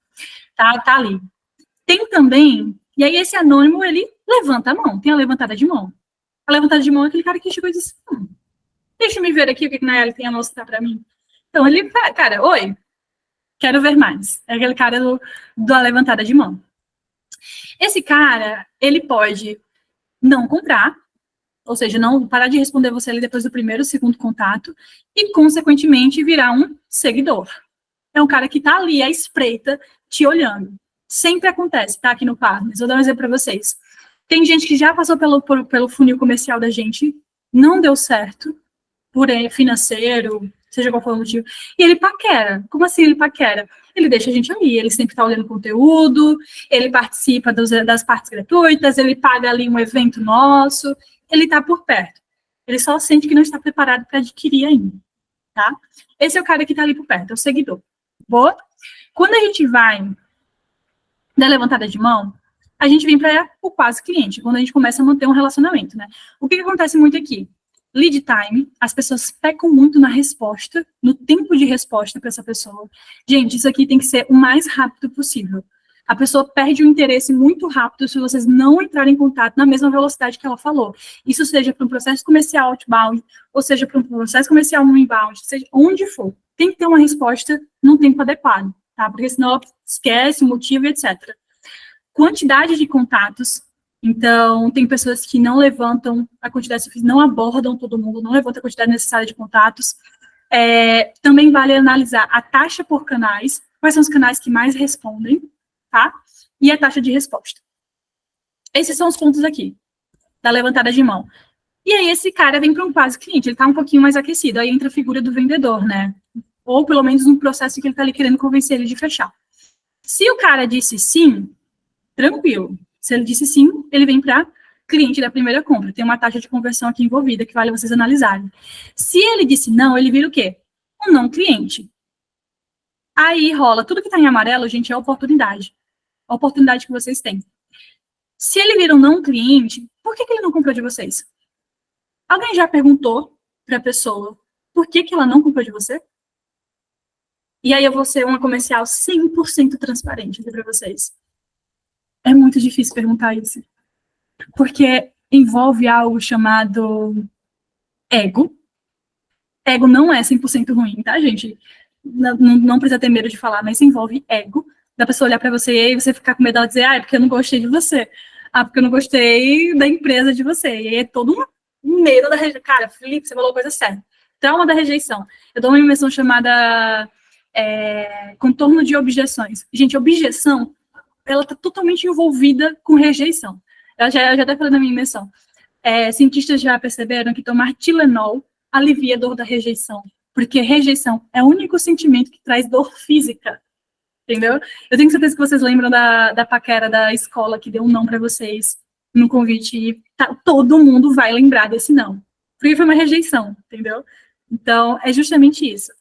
Tá ali. Tem também... E aí esse anônimo, ele levanta a mão. Tem a levantada de mão. A levantada de mão é aquele cara que chegou e disse, deixa eu me ver aqui o que a Nayeli tem a mostrar para mim. Então ele, cara, oi, quero ver mais. É aquele cara da levantada de mão. Esse cara, ele pode não comprar, ou seja, não parar de responder você ali depois do primeiro, segundo contato, e, consequentemente, virar um seguidor. é um cara que tá ali à espreita, te olhando. Sempre acontece, tá? Aqui no Partners. Vou dar um exemplo para vocês. Tem gente que já passou pelo funil comercial da gente, não deu certo, por financeiro, seja qual for o motivo, e ele paquera. Como assim ele paquera? Ele deixa a gente ali, ele sempre está olhando conteúdo, ele participa das partes gratuitas, ele paga ali um evento nosso, ele está por perto. Ele só sente que não está preparado para adquirir ainda, tá? Esse é o cara que está ali por perto, é o seguidor. Boa? Quando a gente vai da levantada de mão, a gente vem para o quase cliente, quando a gente começa a manter um relacionamento, né? O que acontece muito aqui? Lead time, as pessoas pecam muito na resposta, no tempo de resposta para essa pessoa. Gente, isso aqui tem que ser o mais rápido possível. A pessoa perde o interesse muito rápido se vocês não entrarem em contato na mesma velocidade que ela falou. Isso seja para um processo comercial outbound, ou seja para um processo comercial no inbound, seja onde for. Tem que ter uma resposta num tempo adequado, tá? Porque senão esquece o motivo, etc. Quantidade de contatos. Então, tem pessoas que não levantam a quantidade suficiente, não abordam todo mundo, não levantam a quantidade necessária de contatos. Também vale analisar a taxa por canais, quais são os canais que mais respondem, tá? E a taxa de resposta. Esses são os pontos aqui, da levantada de mão. E aí, esse cara vem para um quase cliente, ele está um pouquinho mais aquecido, aí entra a figura do vendedor, né? Ou pelo menos no processo que ele está ali querendo convencer ele de fechar. Se o cara disse sim, tranquilo. Se ele disse sim, ele vem para cliente da primeira compra. Tem uma taxa de conversão aqui envolvida que vale vocês analisarem. Se ele disse não, ele vira o quê? Um não cliente. Aí rola, tudo que está em amarelo, gente, é oportunidade. A oportunidade que vocês têm. Se ele vira um não cliente, por que ele não comprou de vocês? Alguém já perguntou para a pessoa por que ela não comprou de você? E aí eu vou ser uma comercial 100% transparente para vocês. É muito difícil perguntar isso. Porque envolve algo chamado ego. Ego não é 100% ruim, tá, gente? Não precisa ter medo de falar, mas envolve ego. Da pessoa olhar para você e você ficar com medo dela dizer, é porque eu não gostei de você. Porque eu não gostei da empresa de você. E aí é todo um medo da rejeição. Cara, Felipe, você falou a coisa certa. Trauma da rejeição. Eu dou uma imersão chamada contorno de objeções. Gente, objeção, ela está totalmente envolvida com rejeição. Eu já até falei na minha imersão. Cientistas já perceberam que tomar Tylenol alivia a dor da rejeição, porque rejeição é o único sentimento que traz dor física, entendeu? Eu tenho certeza que vocês lembram da paquera da escola que deu um não para vocês no convite, e todo mundo vai lembrar desse não, porque foi uma rejeição, entendeu? Então, é justamente isso,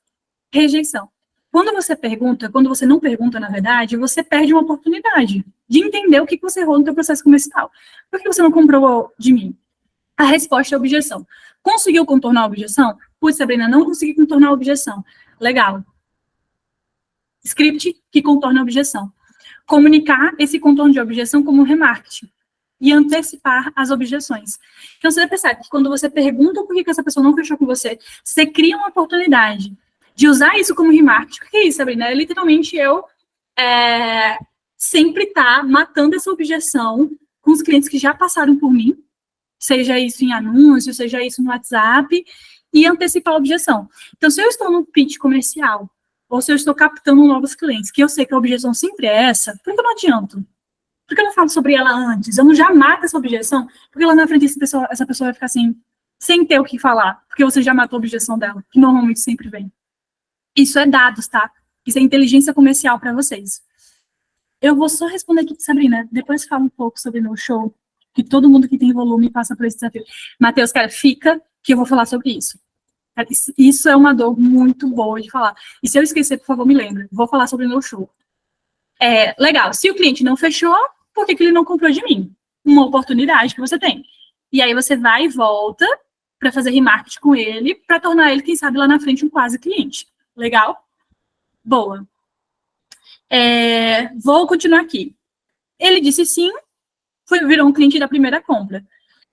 rejeição. Quando você pergunta, quando você não pergunta, na verdade, você perde uma oportunidade de entender o que você errou no seu processo comercial. Por que você não comprou de mim? A resposta é objeção. Conseguiu contornar a objeção? Putz, Sabrina, não consegui contornar a objeção. Legal. Script que contorna a objeção. Comunicar esse contorno de objeção como remarketing e antecipar as objeções. Então, você vai pensar que quando você pergunta por que essa pessoa não fechou com você, você cria uma oportunidade de usar isso como remarketing. O que é isso, Sabrina? É literalmente eu sempre estar matando essa objeção com os clientes que já passaram por mim, seja isso em anúncio, seja isso no WhatsApp, e antecipar a objeção. Então, se eu estou num pitch comercial, ou se eu estou captando novos clientes, que eu sei que a objeção sempre é essa, por que eu não adianto? Por que eu não falo sobre ela antes? Eu não já mato essa objeção, porque lá na frente essa pessoa vai ficar assim, sem ter o que falar, porque você já matou a objeção dela, que normalmente sempre vem. Isso é dados, tá? Isso é inteligência comercial para vocês. Eu vou só responder aqui, Sabrina, depois fala um pouco sobre meu show, que todo mundo que tem volume passa por esse desafio. Matheus, cara, fica que eu vou falar sobre isso. Isso é uma dor muito boa de falar. E se eu esquecer, por favor, me lembre. Vou falar sobre o meu show. Legal. Se o cliente não fechou, por que ele não comprou de mim? Uma oportunidade que você tem. E aí você vai e volta para fazer remarketing com ele, para tornar ele, quem sabe, lá na frente um quase cliente. Legal? Boa. Vou continuar aqui. Ele disse sim, virou um cliente da primeira compra.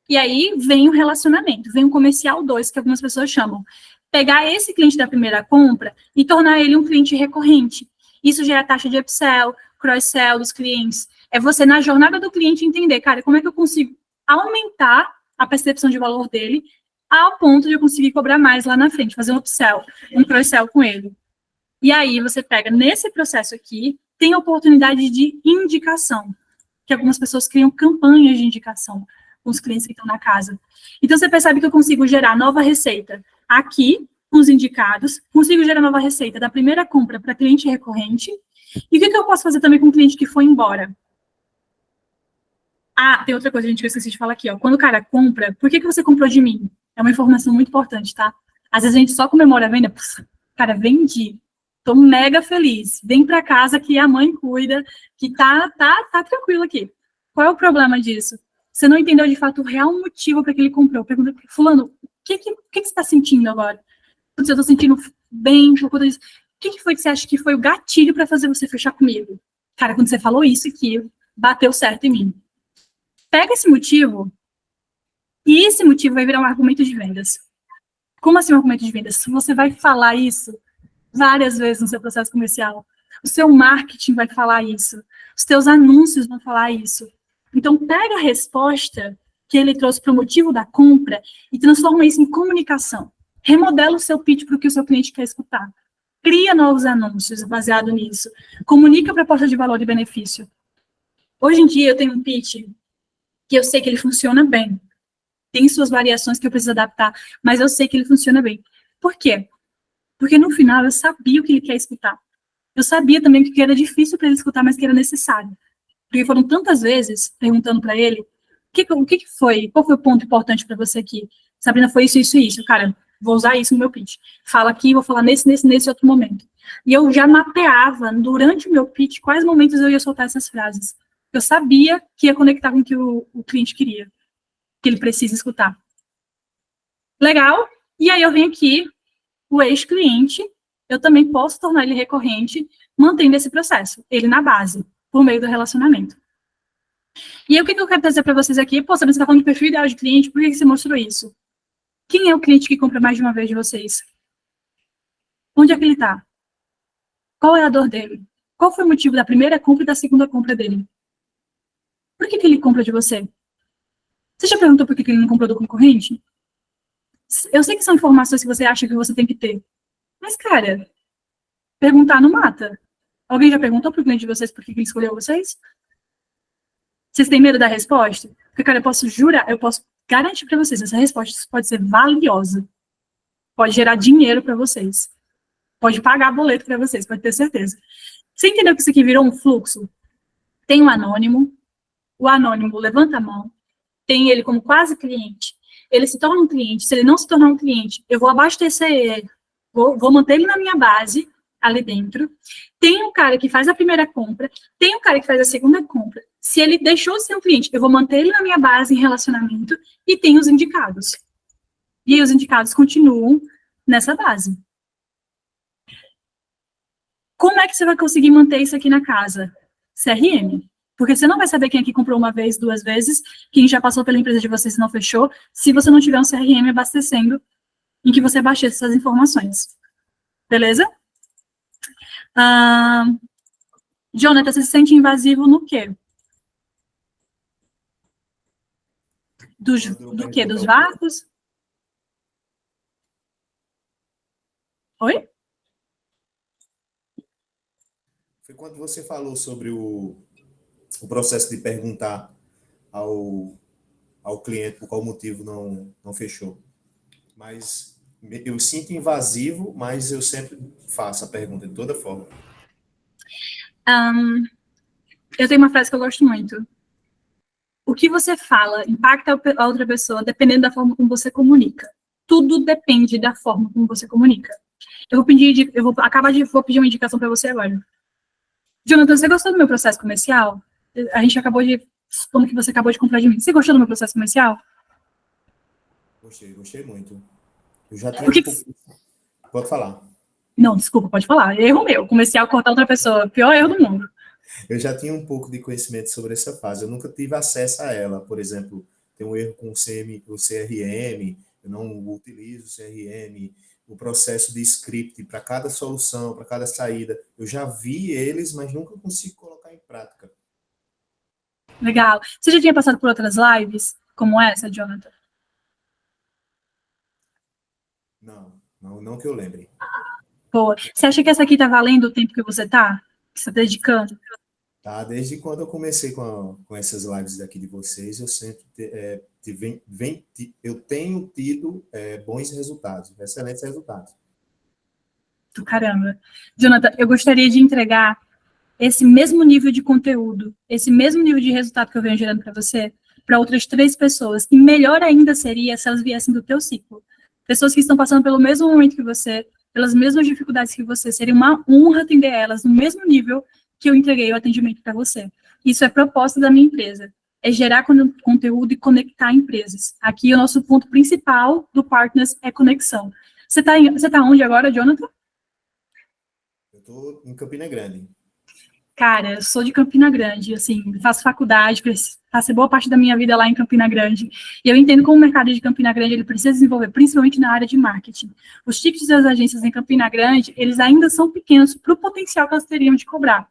E aí vem o relacionamento, vem o comercial 2, que algumas pessoas chamam. Pegar esse cliente da primeira compra e tornar ele um cliente recorrente. Isso gera a taxa de upsell, cross-sell dos clientes. É você, na jornada do cliente, entender, cara, como é que eu consigo aumentar a percepção de valor dele ao ponto de eu conseguir cobrar mais lá na frente, fazer um upsell, um cross-sell com ele. E aí você pega nesse processo aqui, tem a oportunidade de indicação, que algumas pessoas criam campanhas de indicação com os clientes que estão na casa. Então você percebe que eu consigo gerar nova receita aqui, com os indicados, consigo gerar nova receita da primeira compra para cliente recorrente. E o que eu posso fazer também com o cliente que foi embora? Ah, tem outra coisa, gente, que eu esqueci de falar aqui, ó. Quando o cara compra, por que você comprou de mim? É uma informação muito importante, tá? Às vezes a gente só comemora a venda, cara, vendi. Tô mega feliz. Vem para casa que a mãe cuida, que tá tranquilo aqui. Qual é o problema disso? Você não entendeu de fato o real motivo para que ele comprou. Pergunta, fulano, o que você está sentindo agora? Putz, eu tô sentindo bem por conta disso. O que foi que você acha que foi o gatilho para fazer você fechar comigo? Cara, quando você falou isso aqui, bateu certo em mim. Pega esse motivo e esse motivo vai virar um argumento de vendas. Como assim um argumento de vendas? Você vai falar isso várias vezes no seu processo comercial. O seu marketing vai falar isso. Os teus anúncios vão falar isso. Então, pega a resposta que ele trouxe para o motivo da compra e transforma isso em comunicação. Remodela o seu pitch para o que o seu cliente quer escutar. Cria novos anúncios baseado nisso. Comunica a proposta de valor e benefício. Hoje em dia, eu tenho um pitch que eu sei que ele funciona bem. Tem suas variações que eu preciso adaptar, mas eu sei que ele funciona bem. Por quê? Porque no final eu sabia o que ele quer escutar. Eu sabia também que era difícil para ele escutar, mas que era necessário. Porque foram tantas vezes perguntando para ele, o que foi? Qual foi o ponto importante para você aqui? Sabrina, foi isso, isso e isso. Cara, vou usar isso no meu pitch. Fala aqui, vou falar nesse outro momento. E eu já mapeava, durante o meu pitch, quais momentos eu ia soltar essas frases. Eu sabia que ia conectar com o que o cliente queria, que ele precisa escutar. Legal? E aí eu venho aqui, o ex-cliente, eu também posso tornar ele recorrente, mantendo esse processo, ele na base, por meio do relacionamento. E aí, o que eu quero trazer para vocês aqui? Pô, você está falando de perfil ideal de cliente, por que você mostrou isso? Quem é o cliente que compra mais de uma vez de vocês? Onde é que ele está? Qual é a dor dele? Qual foi o motivo da primeira compra e da segunda compra dele? Por que ele compra de você? Você já perguntou por que ele não comprou do concorrente? Eu sei que são informações que você acha que você tem que ter. Mas, cara, perguntar não mata. Alguém já perguntou pro cliente de vocês por que ele escolheu vocês? Vocês têm medo da resposta? Porque, cara, eu posso jurar, eu posso garantir para vocês, essa resposta pode ser valiosa. Pode gerar dinheiro para vocês. Pode pagar boleto para vocês, pode ter certeza. Você entendeu que isso aqui virou um fluxo? Tem um anônimo, o anônimo levanta a mão, tem ele como quase cliente, ele se torna um cliente, se ele não se tornar um cliente, eu vou abastecer ele, vou manter ele na minha base, ali dentro, tem um cara que faz a primeira compra, tem um cara que faz a segunda compra, se ele deixou de ser um cliente, eu vou manter ele na minha base em relacionamento, e tem os indicados. E aí os indicados continuam nessa base. Como é que você vai conseguir manter isso aqui na casa? CRM. Porque você não vai saber quem aqui comprou uma vez, duas vezes, quem já passou pela empresa de vocês e não fechou, se você não tiver um CRM abastecendo em que você abasteça essas informações. Beleza? Jonathan, você se sente invasivo no quê? Do quê? Dos vácuos? Oi? Foi quando você falou sobre o processo de perguntar ao cliente por qual motivo não fechou. Mas eu sinto invasivo, mas eu sempre faço a pergunta de toda forma. Eu tenho uma frase que eu gosto muito. O que você fala impacta a outra pessoa dependendo da forma como você comunica. Tudo depende da forma como você comunica. Vou pedir uma indicação para você agora. Jonathan, você gostou do meu processo comercial? A gente acabou de... Como que você acabou de comprar de mim? Você gostou do meu processo comercial? Gostei muito. Eu já tenho Pode falar. Não, desculpa, pode falar. Erro meu. Comercial cortar outra pessoa. Pior erro do mundo. Eu já tinha um pouco de conhecimento sobre essa fase. Eu nunca tive acesso a ela. Por exemplo, tem um erro com o CRM, eu não utilizo o CRM, o processo de script para cada solução, para cada saída. Eu já vi eles, mas nunca consigo colocar em prática. Legal. Você já tinha passado por outras lives como essa, Jonathan? Não que eu lembre. Boa. Você acha que essa aqui tá valendo o tempo que você tá dedicando? Tá? Desde quando eu comecei com essas lives daqui de vocês, eu sempre eu tenho tido bons resultados, excelentes resultados. Do caramba. Jonathan, eu gostaria de entregar esse mesmo nível de conteúdo, esse mesmo nível de resultado que eu venho gerando para você, para outras 3 pessoas. E melhor ainda seria se elas viessem do teu ciclo. Pessoas que estão passando pelo mesmo momento que você, pelas mesmas dificuldades que você. Seria uma honra atender elas no mesmo nível que eu entreguei o atendimento para você. Isso é propósito da minha empresa. É gerar conteúdo e conectar empresas. Aqui o nosso ponto principal do Partners é conexão. Você tá onde agora, Jonathan? Eu estou em Campina Grande. Cara, eu sou de Campina Grande, assim, faço faculdade, passei boa parte da minha vida lá em Campina Grande, e eu entendo como o mercado de Campina Grande, ele precisa desenvolver, principalmente na área de marketing. Os tickets das agências em Campina Grande, eles ainda são pequenos para o potencial que elas teriam de cobrar.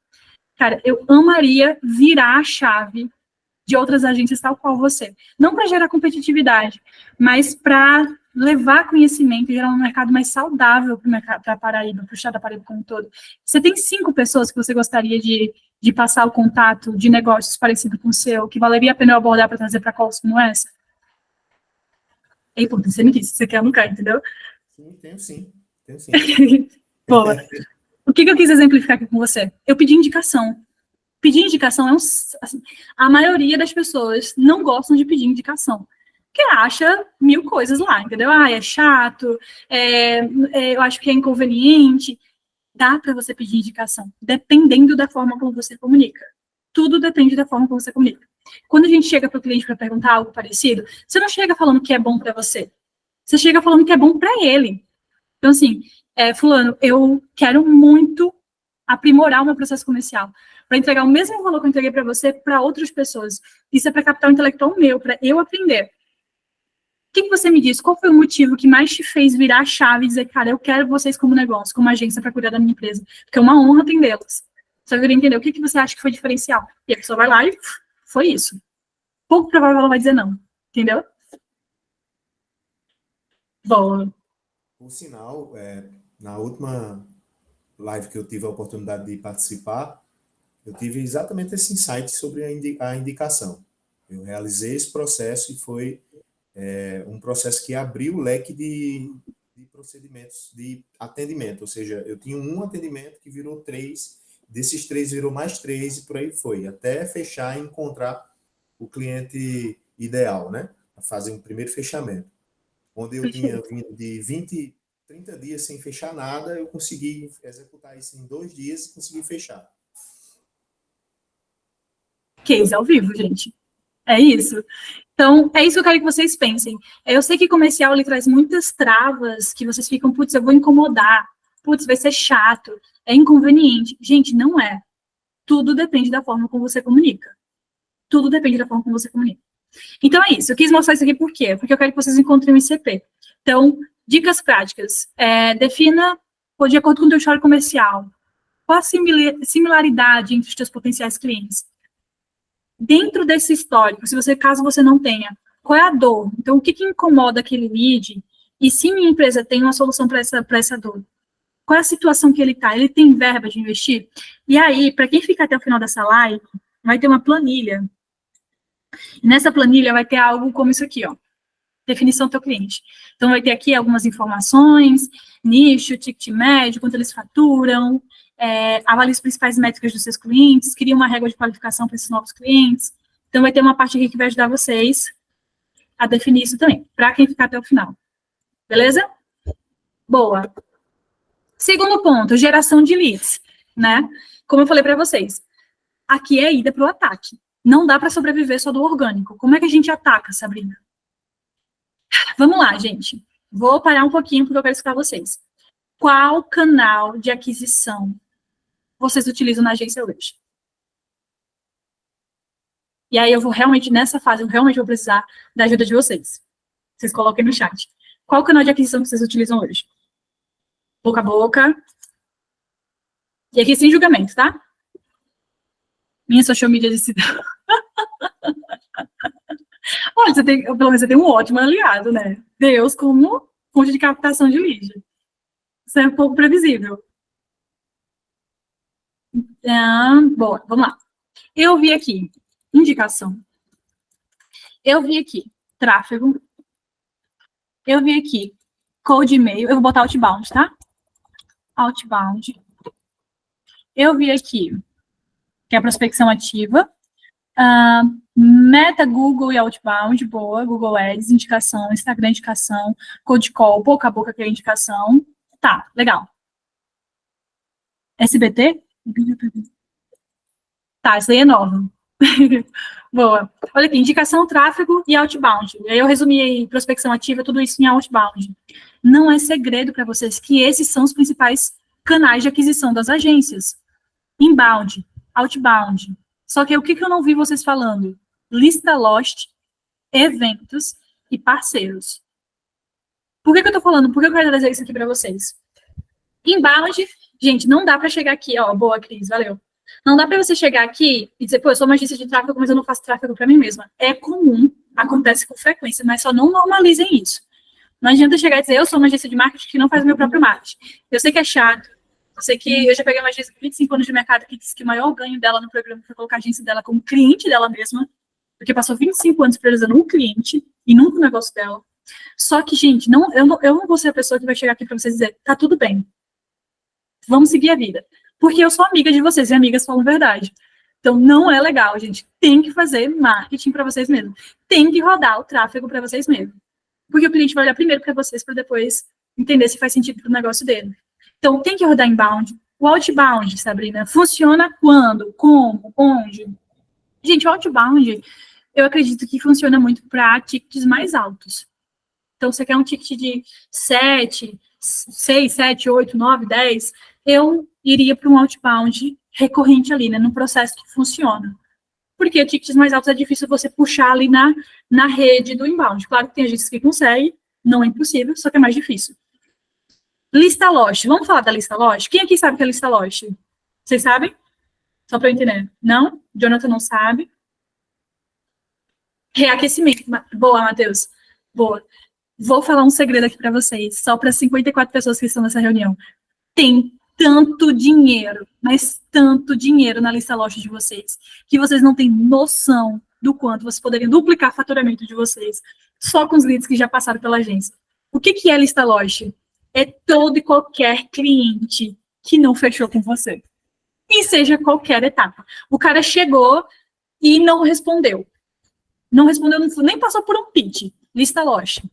Cara, eu amaria virar a chave de outras agências tal qual você. Não para gerar competitividade, mas para levar conhecimento e gerar um mercado mais saudável para a Paraíba, para o estado da Paraíba como um todo. Você tem 5 pessoas que você gostaria de passar o contato de negócios parecido com o seu, que valeria a pena eu abordar para trazer para calls como essa? É importante, você me disse, você quer ou não quer, entendeu? Sim, tenho sim. Tenho sim. Boa. O que eu quis exemplificar aqui com você? Eu pedi indicação. Pedir indicação é assim, a maioria das pessoas não gostam de pedir indicação, porque acha 1000 coisas lá, entendeu? É chato, eu acho que é inconveniente. Dá para você pedir indicação, dependendo da forma como você comunica. Tudo depende da forma como você comunica. Quando a gente chega para o cliente para perguntar algo parecido, você não chega falando que é bom para você. Você chega falando que é bom para ele. Então, assim, fulano, eu quero muito aprimorar o meu processo comercial, para entregar o mesmo valor que eu entreguei para você para outras pessoas. Isso é para capital intelectual meu, para eu aprender. O que você me diz? Qual foi o motivo que mais te fez virar a chave e dizer, cara, eu quero vocês como negócio, como agência para cuidar da minha empresa? Porque é uma honra atendê-los. Só queria entender o que você acha que foi diferencial. E a pessoa vai lá e foi isso. Pouco provável ela vai dizer não. Entendeu? Boa. Por sinal, na última live que eu tive a oportunidade de participar, eu tive exatamente esse insight sobre a indicação. Eu realizei esse processo e foi um processo que abriu o leque de procedimentos de atendimento, ou seja, eu tinha um atendimento que virou 3, desses 3 virou mais 3 e por aí foi, até fechar e encontrar o cliente ideal, né? A fazer um primeiro fechamento. Onde eu tinha vindo de 20, 30 dias sem fechar nada, eu consegui executar isso em 2 dias e consegui fechar. Case ao vivo, gente. É isso. Então, é isso que eu quero que vocês pensem. Eu sei que comercial, ele traz muitas travas, que vocês ficam, putz, eu vou incomodar, putz, vai ser chato, é inconveniente. Gente, não é. Tudo depende da forma como você comunica. Tudo depende da forma como você comunica. Então, é isso. Eu quis mostrar isso aqui por quê? Porque eu quero que vocês encontrem um ICP. Então, dicas práticas. Defina, de acordo com o teu histórico comercial, qual a similaridade entre os teus potenciais clientes. Dentro desse histórico, caso você não tenha, qual é a dor? Então, o que incomoda aquele lead? E se minha empresa tem uma solução para essa dor? Qual é a situação que ele está? Ele tem verba de investir? E aí, para quem fica até o final dessa live, vai ter uma planilha. E nessa planilha vai ter algo como isso aqui, ó. Definição do teu cliente. Então, vai ter aqui algumas informações, nicho, ticket médio, quanto eles faturam, avalie as principais métricas dos seus clientes, cria uma régua de qualificação para esses novos clientes. Então, vai ter uma parte aqui que vai ajudar vocês a definir isso também, para quem ficar até o final. Beleza? Boa. Segundo ponto, geração de leads, né? Como eu falei para vocês, aqui é a ida para o ataque. Não dá para sobreviver só do orgânico. Como é que a gente ataca, Sabrina? Vamos lá, gente. Vou parar um pouquinho porque eu quero explicar vocês. Qual canal de aquisição vocês utilizam na agência hoje? E aí eu vou realmente, nessa fase, eu realmente vou precisar da ajuda de vocês. Vocês coloquem no chat. Qual canal de aquisição que vocês utilizam hoje? Boca a boca. E aqui sem julgamento, tá? Minha social media disse... Olha, pelo menos você tem um ótimo aliado, né? Deus como fonte de captação de lead. Isso é um pouco previsível. Boa, vamos lá. Eu vi aqui, indicação. Eu vi aqui, tráfego. Eu vi aqui, cold e-mail. Eu vou botar outbound, tá? Outbound. Eu vi aqui, que é a prospecção ativa. Meta, Google e outbound, boa. Google Ads, indicação. Instagram, indicação. Cold call, boca a boca, que é indicação. Tá, legal. SBT? Tá, isso aí é nova. Boa. Olha aqui, indicação, tráfego e outbound. Aí eu resumi aí, prospecção ativa, tudo isso em outbound. Não é segredo para vocês que esses são os principais canais de aquisição das agências. Inbound, outbound. Só que o que eu não vi vocês falando? Lista Lost, eventos e parceiros. Por que eu tô falando? Por que eu quero trazer isso aqui para vocês? Inbound, gente, não dá para chegar aqui, ó, boa, Cris, valeu. Não dá para você chegar aqui e dizer, pô, eu sou uma agência de tráfego, mas eu não faço tráfego para mim mesma. É comum, acontece com frequência, mas só não normalizem isso. Não adianta chegar e dizer, eu sou uma agência de marketing que não faz meu próprio marketing. Eu sei que é chato, eu sei que eu já peguei uma agência com 25 anos de mercado que disse que o maior ganho dela no programa foi colocar a agência dela como cliente dela mesma, porque passou 25 anos priorizando um cliente e nunca o negócio dela. Só que, gente, eu não vou ser a pessoa que vai chegar aqui para vocês dizer, tá tudo bem, vamos seguir a vida. Porque eu sou amiga de vocês e amigas falam verdade. Então, não é legal, gente. Tem que fazer marketing para vocês mesmos. Tem que rodar o tráfego para vocês mesmos. Porque o cliente vai olhar primeiro para vocês, para depois entender se faz sentido para o negócio dele. Então, tem que rodar inbound. O outbound, Sabrina, funciona quando? Como? Onde? Gente, o outbound, eu acredito que funciona muito para tickets mais altos. Então, você quer um ticket de 6, 7, 8, 9, 10, eu iria para um outbound recorrente ali, né, num processo que funciona. Porque tickets mais altos é difícil você puxar ali na rede do inbound. Claro que tem agências que conseguem, não é impossível, só que é mais difícil. Lista Lost, vamos falar da lista Lost? Quem aqui sabe o que é lista Lost? Vocês sabem? Só para eu entender. Não? Jonathan não sabe. Reaquecimento. Boa, Matheus. Boa. Vou falar um segredo aqui para vocês, só para 54 pessoas que estão nessa reunião. Tem tanto dinheiro, mas tanto dinheiro na lista Lost de vocês, que vocês não têm noção do quanto vocês poderiam duplicar o faturamento de vocês, só com os leads que já passaram pela agência. O que é lista Lost? É todo e qualquer cliente que não fechou com você. E seja qualquer etapa. O cara chegou e não respondeu. Não respondeu, nem passou por um pitch. Lista Lost.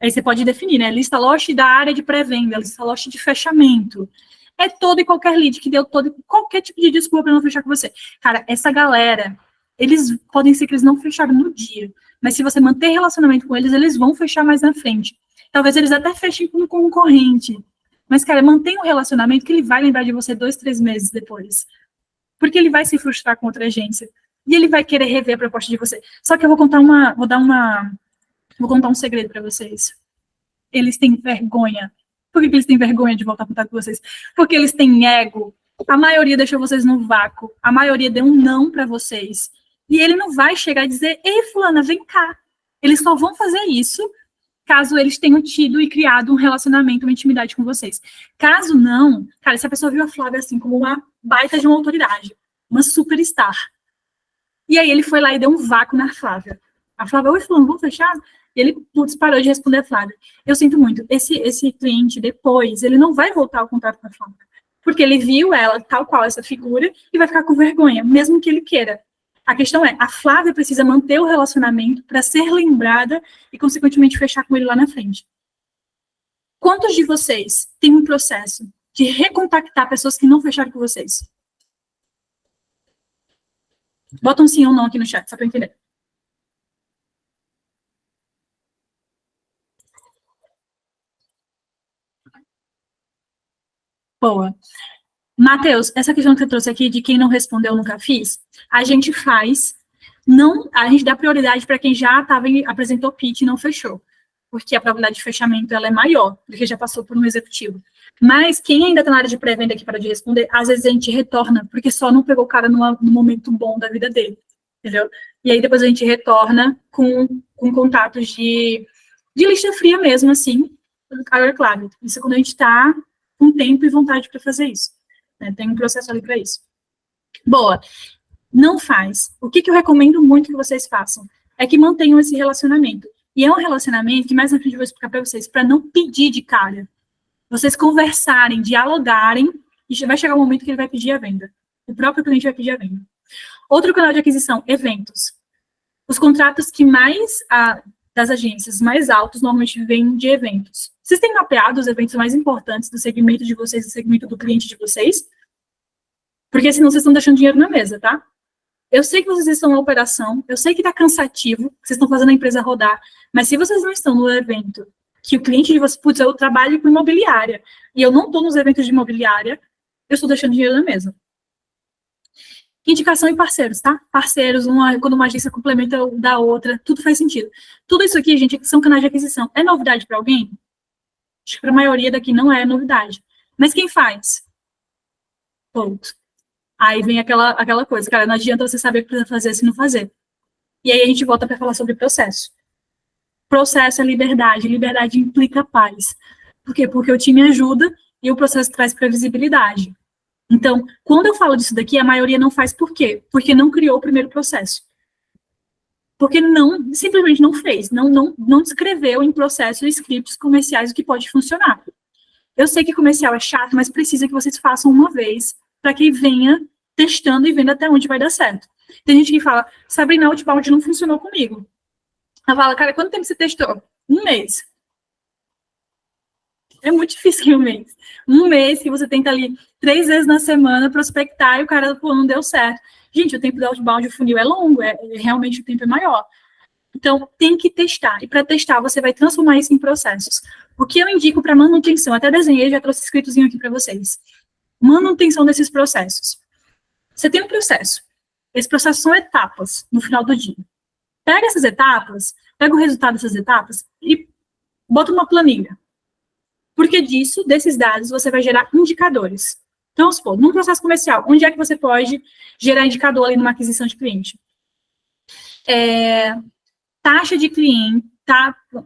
Aí você pode definir, né? Lista Lost da área de pré-venda, lista Lost de fechamento. É todo e qualquer lead que deu qualquer tipo de desculpa para não fechar com você. Cara, essa galera, eles podem ser que eles não fecharam no dia, mas se você manter relacionamento com eles, eles vão fechar mais na frente. Talvez eles até fechem com um concorrente. Mas, cara, mantenha um relacionamento que ele vai lembrar de você 2, 3 meses depois. Porque ele vai se frustrar com outra agência. E ele vai querer rever a proposta de você. Só que eu vou contar um segredo para vocês. Eles têm vergonha. Por que eles têm vergonha de voltar a contar com vocês? Porque eles têm ego. A maioria deixou vocês no vácuo. A maioria deu um não para vocês. E ele não vai chegar e dizer, ei, fulana, vem cá. Eles só vão fazer isso caso eles tenham tido e criado um relacionamento, uma intimidade com vocês. Caso não, cara, se a pessoa viu a Flávia assim como uma baita de uma autoridade, uma superstar. E aí ele foi lá e deu um vácuo na Flávia. A Flávia, oi, fulano, vamos fechar? E ele, putz, parou de responder a Flávia. Eu sinto muito, esse cliente depois, ele não vai voltar ao contato com a Flávia. Porque ele viu ela tal qual essa figura e vai ficar com vergonha, mesmo que ele queira. A questão é, a Flávia precisa manter o relacionamento para ser lembrada e, consequentemente, fechar com ele lá na frente. Quantos de vocês têm um processo de recontactar pessoas que não fecharam com vocês? Bota um sim ou não aqui no chat, só para entender. Boa. Matheus, essa questão que você trouxe aqui de quem não respondeu, eu nunca fiz, a gente faz, a gente dá prioridade para quem já apresentou pitch e não fechou, porque a probabilidade de fechamento ela é maior do que já passou por um executivo. Mas quem ainda está na área de pré-venda aqui para de responder, às vezes a gente retorna, porque só não pegou o cara no momento bom da vida dele, entendeu? E aí depois a gente retorna com contatos de lista fria mesmo, assim. Agora, claro, isso é quando a gente está com tempo e vontade para fazer isso. Né? Tem um processo ali para isso. Boa. Não faz. O que eu recomendo muito que vocês façam é que mantenham esse relacionamento. E é um relacionamento que mais na frente eu vou explicar para vocês, para não pedir de cara. Vocês conversarem, dialogarem, e vai chegar um momento que ele vai pedir a venda. O próprio cliente vai pedir a venda. Outro canal de aquisição, eventos. Os contratos que das agências mais altos normalmente vêm de eventos. Vocês têm mapeado os eventos mais importantes do segmento de vocês, do segmento do cliente de vocês? Porque senão vocês estão deixando dinheiro na mesa, tá? Eu sei que vocês estão na operação, eu sei que está cansativo, que vocês estão fazendo a empresa rodar, mas se vocês não estão no evento, que o cliente de vocês, putz, eu trabalho com imobiliária, e eu não estou nos eventos de imobiliária, eu estou deixando dinheiro na mesa. Indicação e parceiros, tá? Parceiros, quando uma agência complementa da outra, tudo faz sentido. Tudo isso aqui, gente, são canais de aquisição. É novidade para alguém? Acho que para a maioria daqui não é novidade. Mas quem faz? Ponto. Aí vem aquela coisa, cara, não adianta você saber o que precisa fazer se não fazer. E aí a gente volta para falar sobre processo. Processo é liberdade, liberdade implica paz. Por quê? Porque o time ajuda e o processo traz previsibilidade. Então, quando eu falo disso daqui, a maioria não faz por quê? Porque não criou o primeiro processo. Porque simplesmente não fez, não descreveu em processos e scripts comerciais o que pode funcionar. Eu sei que comercial é chato, mas precisa que vocês façam uma vez para que venha testando e vendo até onde vai dar certo. Tem gente que fala, Sabrina, outbound não funcionou comigo. Ela fala, cara, quanto tempo você testou? 1 mês. É muito difícil 1 mês. 1 mês que você tenta ali 3 vezes na semana prospectar e o cara, pô, não deu certo. Gente, o tempo do outbound, o funil é longo, realmente o tempo é maior. Então, tem que testar. E para testar, você vai transformar isso em processos. O que eu indico para manutenção, até desenhei, já trouxe escritozinho aqui para vocês. Manutenção desses processos. Você tem um processo. Esse processo são etapas no final do dia. Pega essas etapas, pega o resultado dessas etapas e bota uma planilha. Porque desses dados, você vai gerar indicadores. Então, vamos supor, num processo comercial, onde é que você pode gerar indicador ali numa aquisição de cliente? Taxa de cliente,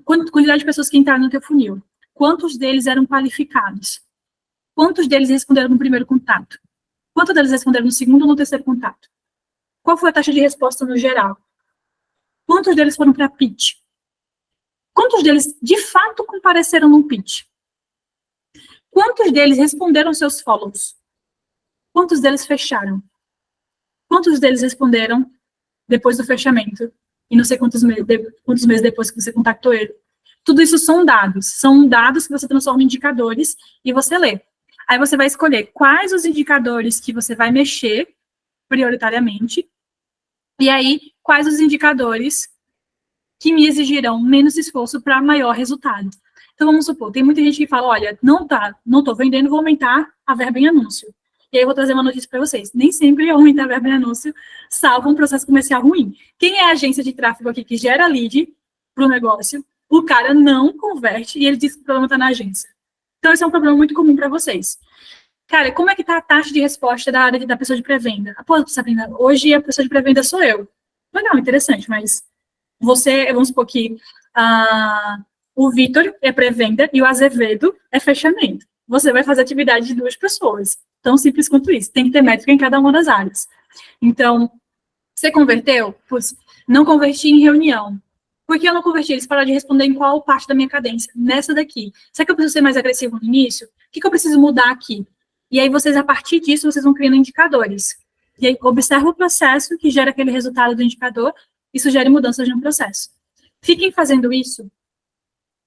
quantidade de pessoas que entraram no teu funil. Quantos deles eram qualificados? Quantos deles responderam no primeiro contato? Quantos deles responderam no segundo ou no terceiro contato? Qual foi a taxa de resposta no geral? Quantos deles foram para pitch? Quantos deles, de fato, compareceram num pitch? Quantos deles responderam seus follows? Quantos deles fecharam? Quantos deles responderam depois do fechamento? E não sei quantos meses depois que você contactou ele. Tudo isso são dados que você transforma em indicadores e você lê. Aí você vai escolher quais os indicadores que você vai mexer prioritariamente, e aí quais os indicadores que me exigirão menos esforço para maior resultado. Então, vamos supor, tem muita gente que fala, olha, não estou vendendo, vou aumentar a verba em anúncio. E aí eu vou trazer uma notícia para vocês. Nem sempre aumentar a verba em anúncio salva um processo comercial ruim. Quem é a agência de tráfego aqui que gera lead para o negócio, o cara não converte e ele diz que o problema está na agência. Então, esse é um problema muito comum para vocês. Cara, como é que está a taxa de resposta da área da pessoa de pré-venda? Pô, Sabrina, hoje a pessoa de pré-venda sou eu. Legal, interessante, mas vamos supor que o Vitor é pré-venda e o Azevedo é fechamento. Você vai fazer atividade de 2 pessoas. Tão simples quanto isso. Tem que ter métrica em cada uma das áreas. Então, você converteu? Putz, não converti em reunião. Por que eu não converti? Eles pararam de responder em qual parte da minha cadência? Nessa daqui. Será que eu preciso ser mais agressivo no início? O que eu preciso mudar aqui? E aí, vocês, a partir disso, vocês vão criando indicadores. E aí, observa o processo que gera aquele resultado do indicador e sugere mudanças no processo. Fiquem fazendo isso.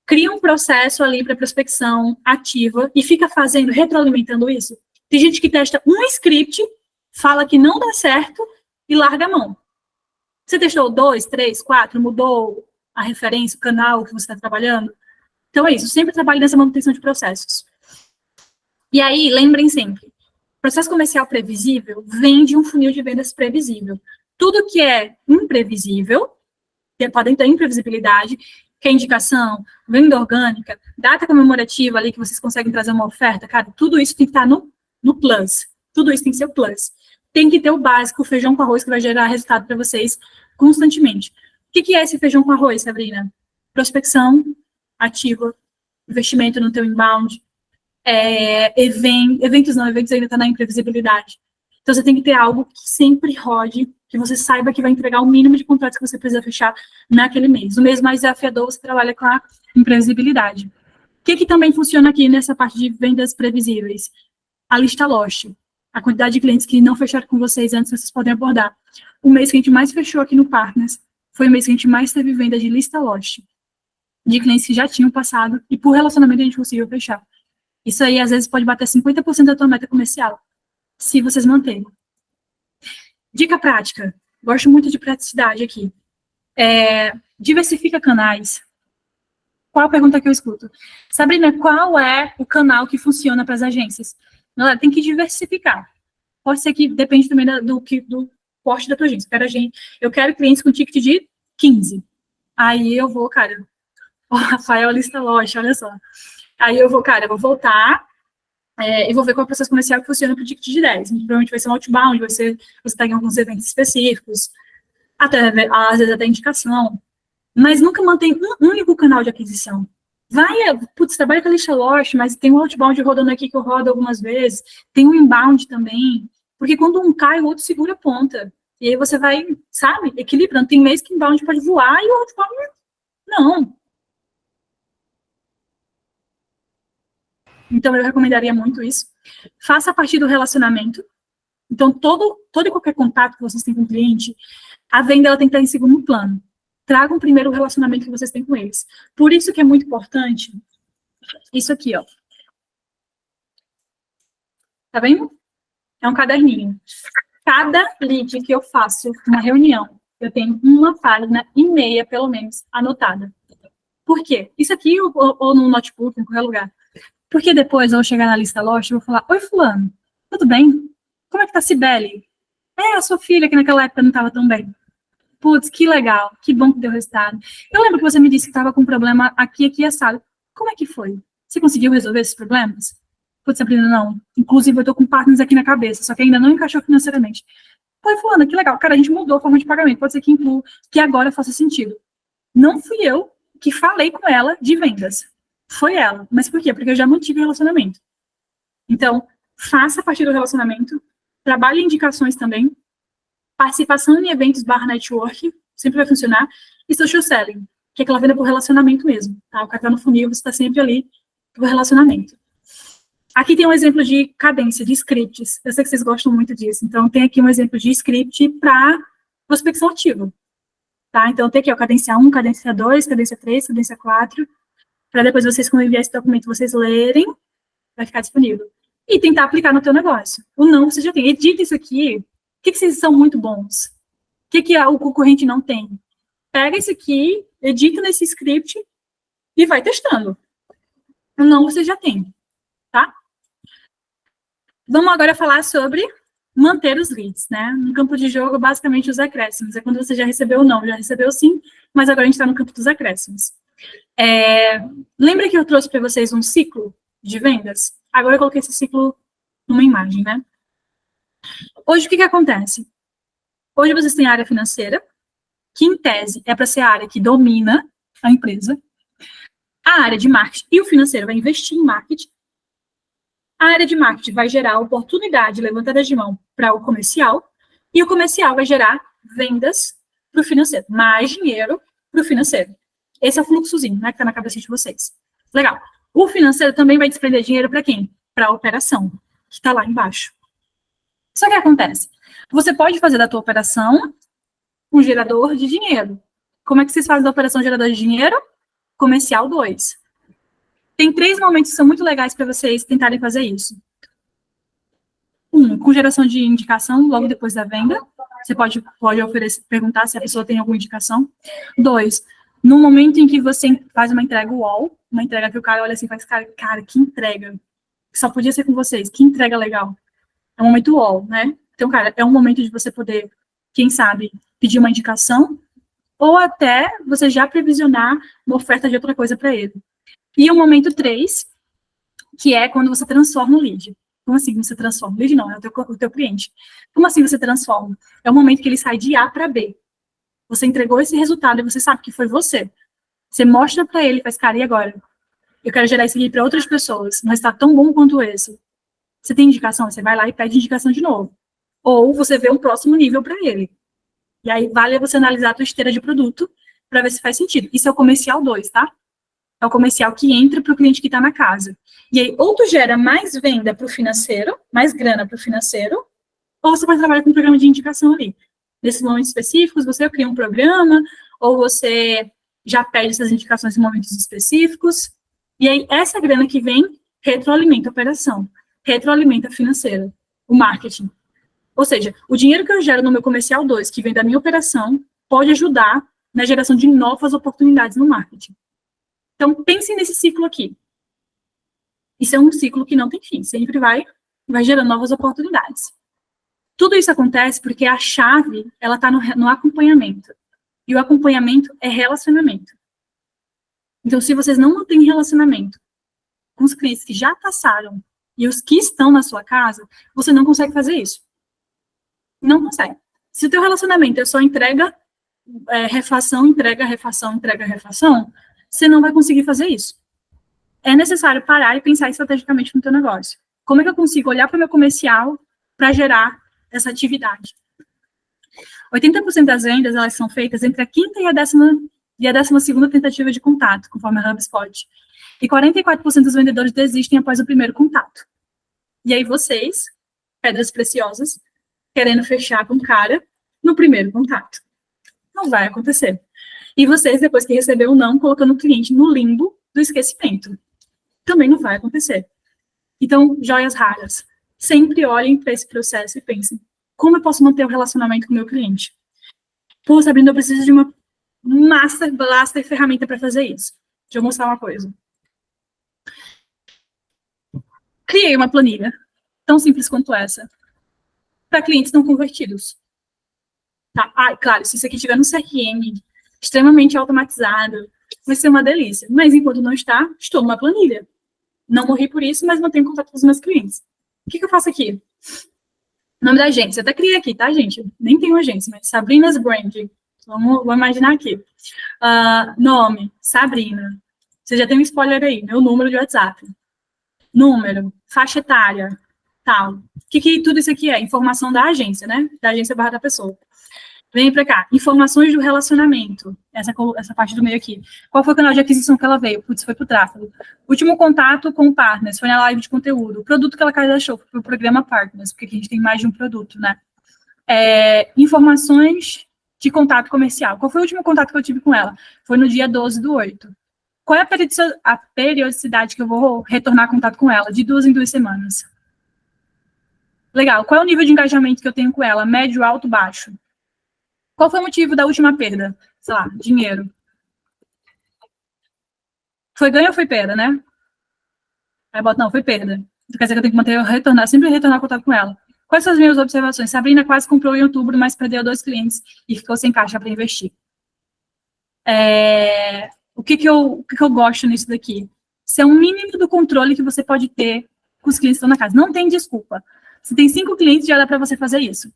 Cria um processo ali para prospecção ativa e fica retroalimentando isso. Tem gente que testa um script, fala que não dá certo e larga a mão. Você testou 2, 3, 4, mudou a referência, o canal que você está trabalhando? Então é isso, sempre trabalhe nessa manutenção de processos. E aí, lembrem sempre, processo comercial previsível vem de um funil de vendas previsível. Tudo que é imprevisível, que pode ter imprevisibilidade, que é indicação, venda orgânica, data comemorativa ali que vocês conseguem trazer uma oferta, cara, tudo isso tem que estar no plus. Tudo isso tem que ser o plus. Tem que ter o básico, o feijão com arroz, que vai gerar resultado para vocês constantemente. O que é esse feijão com arroz, Sabrina? Prospecção ativa, investimento no teu inbound, Eventos ainda está na imprevisibilidade. Então, você tem que ter algo que sempre rode, que você saiba que vai entregar o mínimo de contratos que você precisa fechar naquele mês. No mês mais desafiador, você trabalha com a imprevisibilidade. O que também funciona aqui nessa parte de vendas previsíveis? A lista lost. A quantidade de clientes que não fecharam com vocês antes, vocês podem abordar. O mês que a gente mais fechou aqui no Partners foi o mês que a gente mais teve venda de lista lost, de clientes que já tinham passado e por relacionamento a gente conseguiu fechar. Isso aí, às vezes, pode bater 50% da tua meta comercial, se vocês manterem. Dica prática. Gosto muito de praticidade aqui. Diversifica canais. Qual a pergunta que eu escuto? Sabrina, qual é o canal que funciona para as agências? Galera, tem que diversificar. Pode ser que depende também do porte da tua agência. Eu quero clientes com ticket de 15. Aí eu vou, cara, o Rafael lista loja, olha só. Aí eu vou voltar e vou ver qual é o processo comercial que funciona para o ticket de 10. Provavelmente vai ser um outbound, você está em alguns eventos específicos, às vezes até indicação. Mas nunca mantém um único canal de aquisição. Trabalha com a lista loja, mas tem um outbound rodando aqui que eu rodo algumas vezes, tem um inbound também, porque quando um cai, o outro segura a ponta. E aí você vai, sabe, equilibrando. Tem mês que inbound pode voar e o outbound não. Então, eu recomendaria muito isso. Faça a partir do relacionamento. Então, todo e qualquer contato que vocês têm com o cliente, a venda ela tem que estar em segundo plano. Tragam primeiro o relacionamento que vocês têm com eles. Por isso que é muito importante isso aqui, ó. Tá vendo? É um caderninho. Cada lead que eu faço uma reunião, eu tenho 1,5 página, pelo menos, anotada. Por quê? Isso aqui ou no notebook, em qualquer lugar. Porque depois eu vou chegar na lista loja e vou falar, oi, fulano, tudo bem? Como é que tá a Cibele? A sua filha, que naquela época não estava tão bem. Putz, que legal, que bom que deu resultado. Eu lembro que você me disse que estava com um problema aqui assado. Como é que foi? Você conseguiu resolver esses problemas? Putz, Sabrina, não. Inclusive, eu tô com partners aqui na cabeça, só que ainda não encaixou financeiramente. Oi, fulano, que legal. Cara, a gente mudou a forma de pagamento. Pode ser que agora faça sentido. Não fui eu que falei com ela de vendas. Foi ela. Mas por quê? Porque eu já mantive o relacionamento. Então, faça a partir do relacionamento. Trabalhe em indicações também. Participação em eventos /network, sempre vai funcionar. E social selling, que é aquela venda por relacionamento mesmo. Tá? O cara tá no funil, você está sempre ali por relacionamento. Aqui tem um exemplo de cadência, de scripts. Eu sei que vocês gostam muito disso. Então, tem aqui um exemplo de script para prospecção ativa. Tá? Então, tem aqui, ó, cadência 1, cadência 2, cadência 3, cadência 4. Para depois vocês, quando enviar esse documento, vocês lerem, vai ficar disponível. E tentar aplicar no teu negócio. O não, você já tem. Edita isso aqui. O que vocês são muito bons? O que o concorrente não tem? Pega isso aqui, edita nesse script e vai testando. O não, você já tem. Tá? Vamos agora falar sobre manter os leads, né? No campo de jogo, basicamente, os acréscimos. É quando você já recebeu o não, já recebeu o sim, mas agora a gente está no campo dos acréscimos. Lembra que eu trouxe para vocês um ciclo de vendas? Agora eu coloquei esse ciclo numa imagem, né? Hoje, o que acontece? Hoje vocês têm a área financeira, que em tese é para ser a área que domina a empresa. A área de marketing e o financeiro vai investir em marketing. A área de marketing vai gerar oportunidade levantada de mão para o comercial. E o comercial vai gerar vendas para o financeiro. Mais dinheiro para o financeiro. Esse é o fluxozinho, né, que está na cabeça de vocês. Legal. O financeiro também vai desprender dinheiro para quem? Para a operação, que está lá embaixo. Só que acontece? Você pode fazer da tua operação um gerador de dinheiro. Como é que vocês fazem da operação gerador de dinheiro? Comercial 2. Tem 3 momentos que são muito legais para vocês tentarem fazer isso. 1, com geração de indicação logo depois da venda. Você pode perguntar se a pessoa tem alguma indicação. 2, no momento em que você faz uma entrega wall, uma entrega que o cara olha assim e faz, cara, que entrega. Só podia ser com vocês, que entrega legal. É um momento wall, né? Então, cara, é um momento de você poder, quem sabe, pedir uma indicação ou até você já previsionar uma oferta de outra coisa para ele. E o momento 3, que é quando você transforma o lead. Como assim você transforma? O lead não, é o teu cliente. Como assim você transforma? É o momento que ele sai de A para B. Você entregou esse resultado e você sabe que foi você. Você mostra para ele, faz, cara, e agora? eu quero gerar isso aqui para outras pessoas, mas está tão bom quanto esse. Você tem indicação? Você vai lá e pede indicação de novo. Ou você vê um próximo nível para ele. E aí vale você analisar a tua esteira de produto para ver se faz sentido. Isso é o comercial 2, tá? É o comercial que entra para o cliente que está na casa. E aí, ou tu gera mais venda para o financeiro, mais grana para o financeiro, ou você vai trabalhar com um programa de indicação ali. Nesses momentos específicos, você cria um programa, ou você já pede essas indicações em momentos específicos. E aí, essa grana que vem, retroalimenta a operação, retroalimenta a financeira, o marketing. Ou seja, o dinheiro que eu gero no meu comercial 2, que vem da minha operação, pode ajudar na geração de novas oportunidades no marketing. Então, pensem nesse ciclo aqui. Isso é um ciclo que não tem fim, sempre vai gerando novas oportunidades. Tudo isso acontece porque a chave, ela está no acompanhamento. E o acompanhamento é relacionamento. Então, se vocês não mantêm relacionamento com os clientes que já passaram e os que estão na sua casa, você não consegue fazer isso. Não consegue. Se o teu relacionamento é só entrega, refação, entrega, refação, entrega, refação, você não vai conseguir fazer isso. É necessário parar e pensar estrategicamente no teu negócio. Como é que eu consigo olhar para o meu comercial para gerar essa atividade? 80% das vendas, elas são feitas entre a quinta e a 12ª tentativa de contato, conforme a HubSpot. E 44% dos vendedores desistem após o primeiro contato. E aí vocês, pedras preciosas, querendo fechar com o cara no primeiro contato. Não vai acontecer. E vocês, depois que receber o não, colocando o cliente no limbo do esquecimento. Também não vai acontecer. Então, joias raras. Sempre olhem para esse processo e pensem, como eu posso manter o relacionamento com o meu cliente? Pô, Sabrina, eu preciso de uma master blaster ferramenta para fazer isso. Deixa eu mostrar uma coisa. Criei uma planilha, tão simples quanto essa, para clientes não convertidos. Tá? Claro, se isso aqui estiver no CRM, extremamente automatizado, vai ser uma delícia. Mas enquanto não está, estou numa planilha. Não morri por isso, mas mantenho contato com os meus clientes. O que eu faço aqui? Nome da agência. Eu até criei aqui, tá, gente? Nem tenho agência, mas Sabrina's Brand. Vamos imaginar aqui. Nome, Sabrina. Você já tem um spoiler aí, meu número de WhatsApp. Número, faixa etária, tal. O que tudo isso aqui é? Informação da agência, né? Da agência barra da pessoa. Vem pra cá. Informações do relacionamento. Essa parte do meio aqui. Qual foi o canal de aquisição que ela veio? Putz, foi pro tráfego. Último contato com o Partners. Foi na live de conteúdo. O produto que ela cadastrar foi pro programa Partners, porque aqui a gente tem mais de um produto, né? Informações de contato comercial. Qual foi o último contato que eu tive com ela? Foi no dia 12/8. Qual é a periodicidade que eu vou retornar contato com ela? De 2 em 2 semanas. Legal. Qual é o nível de engajamento que eu tenho com ela? Médio, alto, baixo? Qual foi o motivo da última perda? Sei lá, dinheiro. Foi ganho ou foi perda, né? Aí bota, não, foi perda. Quer dizer que eu tenho que manter, sempre retornar contato com ela. Quais são as minhas observações? Sabrina quase comprou em outubro, mas perdeu 2 clientes e ficou sem caixa para investir. O que eu gosto nisso daqui? Isso é um mínimo do controle que você pode ter com os clientes que estão na casa. Não tem desculpa. Se tem 5 clientes, já dá para você fazer isso.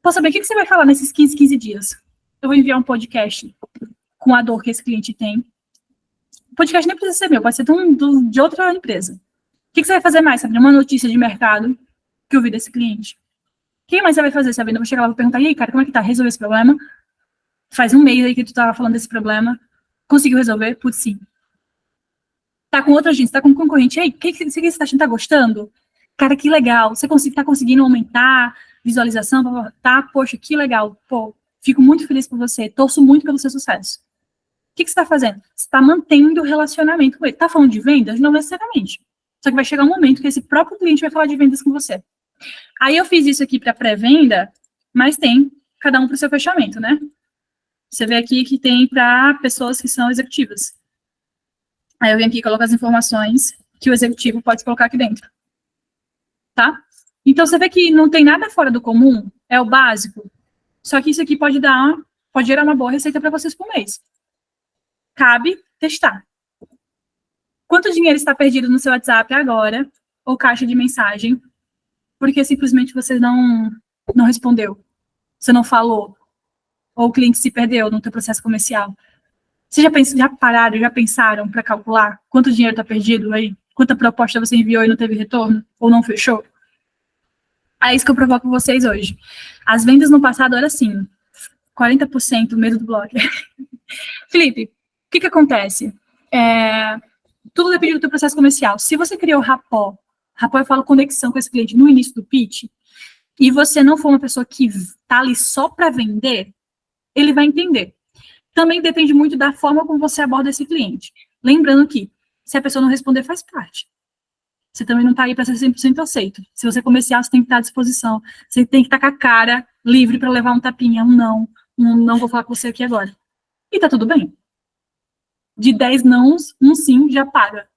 Posso saber o que você vai falar nesses 15 dias? Eu vou enviar um podcast com a dor que esse cliente tem. O podcast nem precisa ser meu, pode ser de outra empresa. O que você vai fazer mais, Sabrina? Uma notícia de mercado que eu vi desse cliente. O que mais você vai fazer, Sabrina? Eu vou chegar lá e vou perguntar, e aí, cara, como é que tá? Resolveu esse problema? Faz um mês aí que tu tava falando desse problema. Conseguiu resolver? Putz, sim. Tá com outra gente, tá com um concorrente. E aí, o que você tá achando? Tá gostando? Cara, que legal. Você tá conseguindo aumentar visualização? Tá, poxa, que legal. Pô, fico muito feliz por você. Torço muito pelo seu sucesso. O que você tá fazendo? Você tá mantendo o relacionamento com ele. Tá falando de vendas? Não necessariamente. Só que vai chegar um momento que esse próprio cliente vai falar de vendas com você. Aí eu fiz isso aqui para pré-venda, mas tem cada um para o seu fechamento, né? Você vê aqui que tem para pessoas que são executivas. Aí eu venho aqui e coloco as informações que o executivo pode colocar aqui dentro. Tá? Então, você vê que não tem nada fora do comum, é o básico. Só que isso aqui pode gerar uma boa receita para vocês por mês. Cabe testar. Quanto dinheiro está perdido no seu WhatsApp agora, ou caixa de mensagem, porque simplesmente você não respondeu, você não falou, ou o cliente se perdeu no teu processo comercial? Vocês já pensaram para calcular quanto dinheiro está perdido aí? Quanta proposta você enviou e não teve retorno? Ou não fechou? É isso que eu provoco vocês hoje. As vendas no passado era assim, 40% medo do blog. Felipe, o que acontece? Tudo depende do teu processo comercial. Se você criou rapport eu falo conexão com esse cliente no início do pitch, e você não for uma pessoa que está ali só para vender, ele vai entender. Também depende muito da forma como você aborda esse cliente. Lembrando que, se a pessoa não responder, faz parte. Você também não está aí para ser 100% aceito. Se você é comercial, você tem que estar à disposição. Você tem que estar com a cara livre para levar um tapinha, não vou falar com você aqui agora. E tá tudo bem. De 10 nãos, um sim já paga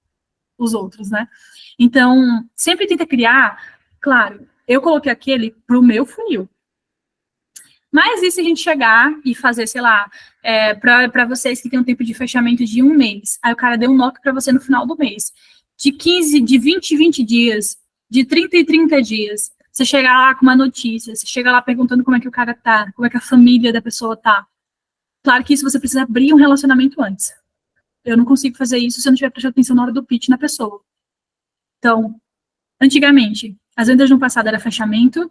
os outros, né? Então, sempre tenta criar, claro, eu coloquei aquele pro meu funil. Mas e se a gente chegar e fazer, sei lá, para vocês que tem um tempo de fechamento de 1 mês, aí o cara deu um knock para você no final do mês, de 15, de 20 em 20 dias, de 30 em 30 dias, você chega lá com uma notícia, você chega lá perguntando como é que o cara tá, como é que a família da pessoa tá. Claro que isso você precisa abrir um relacionamento antes. Eu não consigo fazer isso se eu não tiver prestado atenção na hora do pitch na pessoa. Então, antigamente, as vendas no passado era fechamento,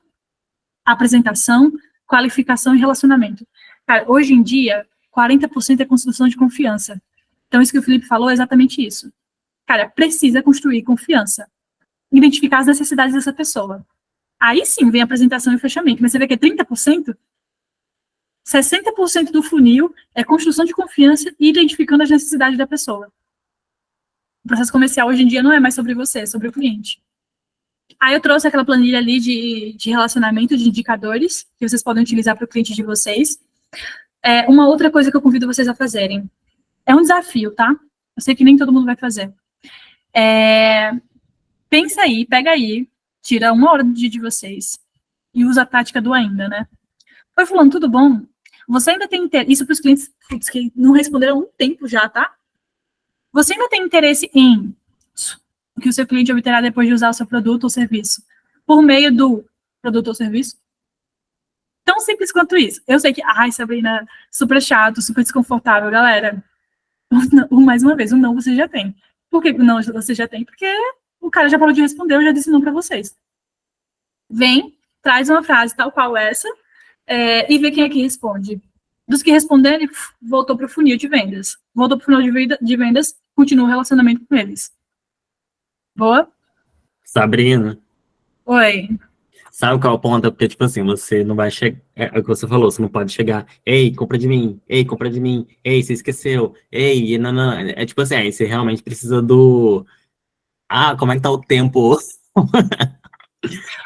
apresentação, qualificação e relacionamento. Cara, hoje em dia, 40% é construção de confiança. Então, isso que o Felipe falou é exatamente isso. Cara, precisa construir confiança. Identificar as necessidades dessa pessoa. Aí sim vem a apresentação e o fechamento. Mas você vê que é 30%? 60% do funil é construção de confiança e identificando as necessidades da pessoa. O processo comercial hoje em dia não é mais sobre você, é sobre o cliente. Aí eu trouxe aquela planilha ali de relacionamento, de indicadores, que vocês podem utilizar para o cliente de vocês. Uma outra coisa que eu convido vocês a fazerem. É um desafio, tá? Eu sei que nem todo mundo vai fazer. Pensa aí, pega aí, tira 1 hora do dia de vocês e usa a tática do ainda, né? Oi, fulano, tudo bom? Você ainda tem interesse... Isso para os clientes que não responderam há um tempo já, tá? Você ainda tem interesse em o que o seu cliente obterá depois de usar o seu produto ou serviço por meio do produto ou serviço? Tão simples quanto isso. Eu sei que, Sabrina, super chato, super desconfortável, galera. Mais uma vez, o não você já tem. Por que o não você já tem? Porque o cara já parou de responder, eu já disse não para vocês. Vem, traz uma frase tal qual essa, e vê quem é que responde. Dos que responderem, voltou para o funil de vendas. Voltou para o funil de vendas, continua o relacionamento com eles. Boa? Sabrina, Oi. sabe qual é o ponto? Porque, tipo assim, você não vai chegar... É o que você falou, você não pode chegar. Ei, compra de mim. Ei, compra de mim. Ei, você esqueceu. Ei, não. É tipo assim, aí você realmente precisa do... como é que tá o tempo?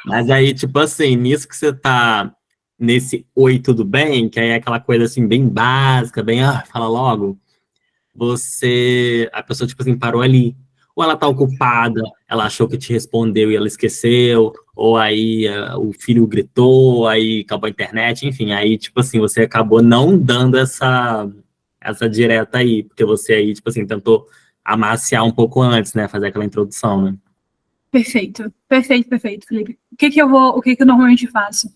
Mas aí, tipo assim, nisso que você tá... Nesse oi, tudo bem? Que aí é aquela coisa, assim, bem básica, bem... fala logo. A pessoa, tipo assim, parou ali. Ou ela tá ocupada, ela achou que te respondeu e ela esqueceu, ou aí o filho gritou, aí acabou a internet, enfim, aí, tipo assim, você acabou não dando essa direta aí, porque você aí, tipo assim, tentou amaciar um pouco antes, né, fazer aquela introdução, né? Perfeito, Felipe. O que eu normalmente faço?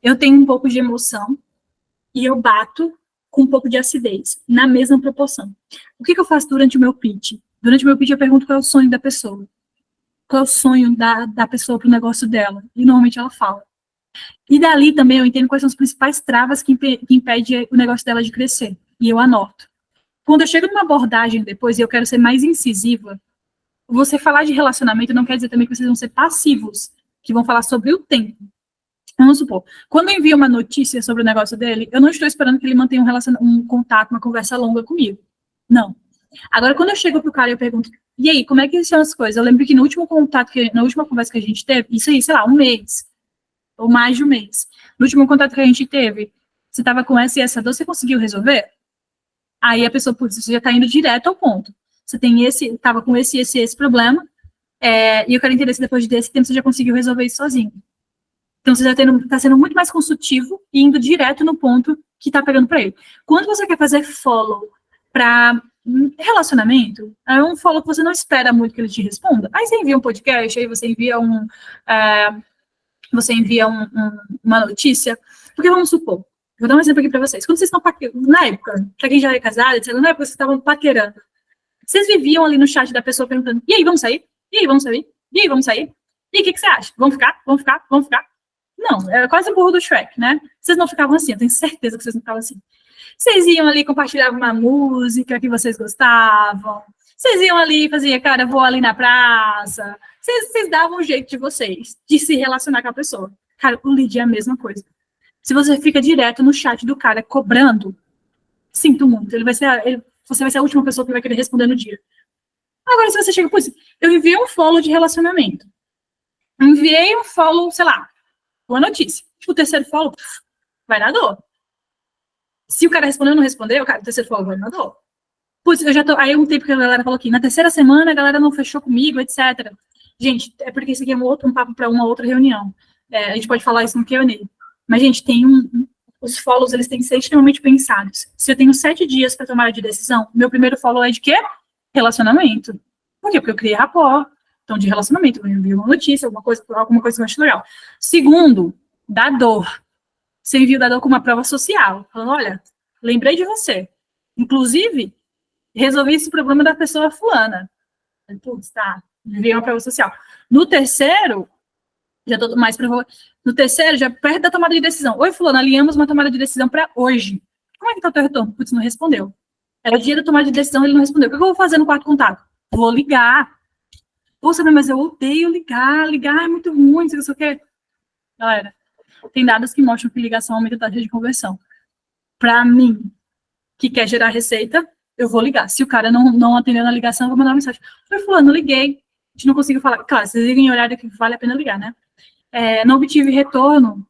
Eu tenho um pouco de emoção e eu bato com um pouco de acidez, na mesma proporção. O que eu faço durante o meu pitch? Durante o meu pitch, eu pergunto qual é o sonho da pessoa. Qual é o sonho da pessoa para o negócio dela? E normalmente ela fala. E dali também eu entendo quais são as principais travas que impedem o negócio dela de crescer. E eu anoto. Quando eu chego numa abordagem depois e eu quero ser mais incisiva, você falar de relacionamento não quer dizer também que vocês vão ser passivos, que vão falar sobre o tempo. Vamos supor, quando eu envio uma notícia sobre o negócio dele, eu não estou esperando que ele mantenha um contato, uma conversa longa comigo. Não. Agora, quando eu chego pro cara e eu pergunto, e aí, como é que são as coisas? Eu lembro que no último contato, na última conversa que a gente teve, isso aí, sei lá, 1 mês, ou mais de 1 mês. No último contato que a gente teve, você estava com essa e essa dor, você conseguiu resolver? Aí a pessoa, putz, você já está indo direto ao ponto. Você estava com esse problema, e eu quero entender se depois desse tempo você já conseguiu resolver isso sozinho. Então, você já está sendo muito mais consultivo e indo direto no ponto que está pegando para ele. Quando você quer fazer follow para relacionamento, é um follow que você não espera muito que ele te responda. Aí você envia um podcast, aí você envia uma notícia. Porque vamos supor, Vou dar um exemplo aqui para vocês. Quando vocês estão paquerando, na época, para quem já é casado, etc., na época vocês estavam paquerando, vocês viviam ali no chat da pessoa perguntando, e aí, vamos sair? E aí, vamos sair? E aí, vamos sair? E o que você acha? Vamos ficar? Vamos ficar? Vamos ficar? Não, é quase o burro do Shrek, né? Vocês não ficavam assim, eu tenho certeza que vocês não ficavam assim. Vocês iam ali, compartilhavam uma música que vocês gostavam. Vocês iam ali e faziam, cara, vou ali na praça. Vocês davam um jeito de vocês, de se relacionar com a pessoa. Cara, o lead é a mesma coisa. Se você fica direto no chat do cara cobrando, sinto muito, você vai ser a última pessoa que vai querer responder no dia. Agora, se você chega, putz, eu enviei um follow de relacionamento. Enviei um follow, sei lá, boa notícia. O terceiro follow, vai na dor. Se o cara respondeu ou não respondeu, o terceiro follow vai na dor. Putz, eu já tô. Aí um tempo que a galera falou aqui, na terceira semana a galera não fechou comigo, etc. Gente, é porque isso aqui é um papo para uma outra reunião. A gente pode falar isso no Q&A. Mas, gente, os follows, eles têm que ser extremamente pensados. Se eu tenho 7 dias para tomar de decisão, meu primeiro follow é de quê? Relacionamento. Por quê? Porque eu criei rapport. Então, de relacionamento, eu envio uma notícia, alguma coisa que eu acho legal. Segundo, da dor. Você envia da dor com uma prova social. Falando, olha, lembrei de você. Inclusive, resolvi esse problema da pessoa fulana. Putz, tá. Enviei uma prova social. No terceiro, já tô mais no terceiro, já perto da tomada de decisão. Oi, fulano, alinhamos uma tomada de decisão para hoje. Como é que tá o teu retorno? Putz, não respondeu. Era o dia da tomada de decisão, ele não respondeu. O que eu vou fazer no quarto contato? Vou ligar. Pô, sabe, mas eu odeio ligar. Ligar é muito ruim, não sei o que. Galera, tem dados que mostram que ligação aumenta a taxa de conversão. Para mim, que quer gerar receita, eu vou ligar. Se o cara não atender na ligação, eu vou mandar uma mensagem. Oi, fulano, liguei. A gente não conseguiu falar. Claro, vocês ligam em horário que vale a pena ligar, né? Não obtive retorno.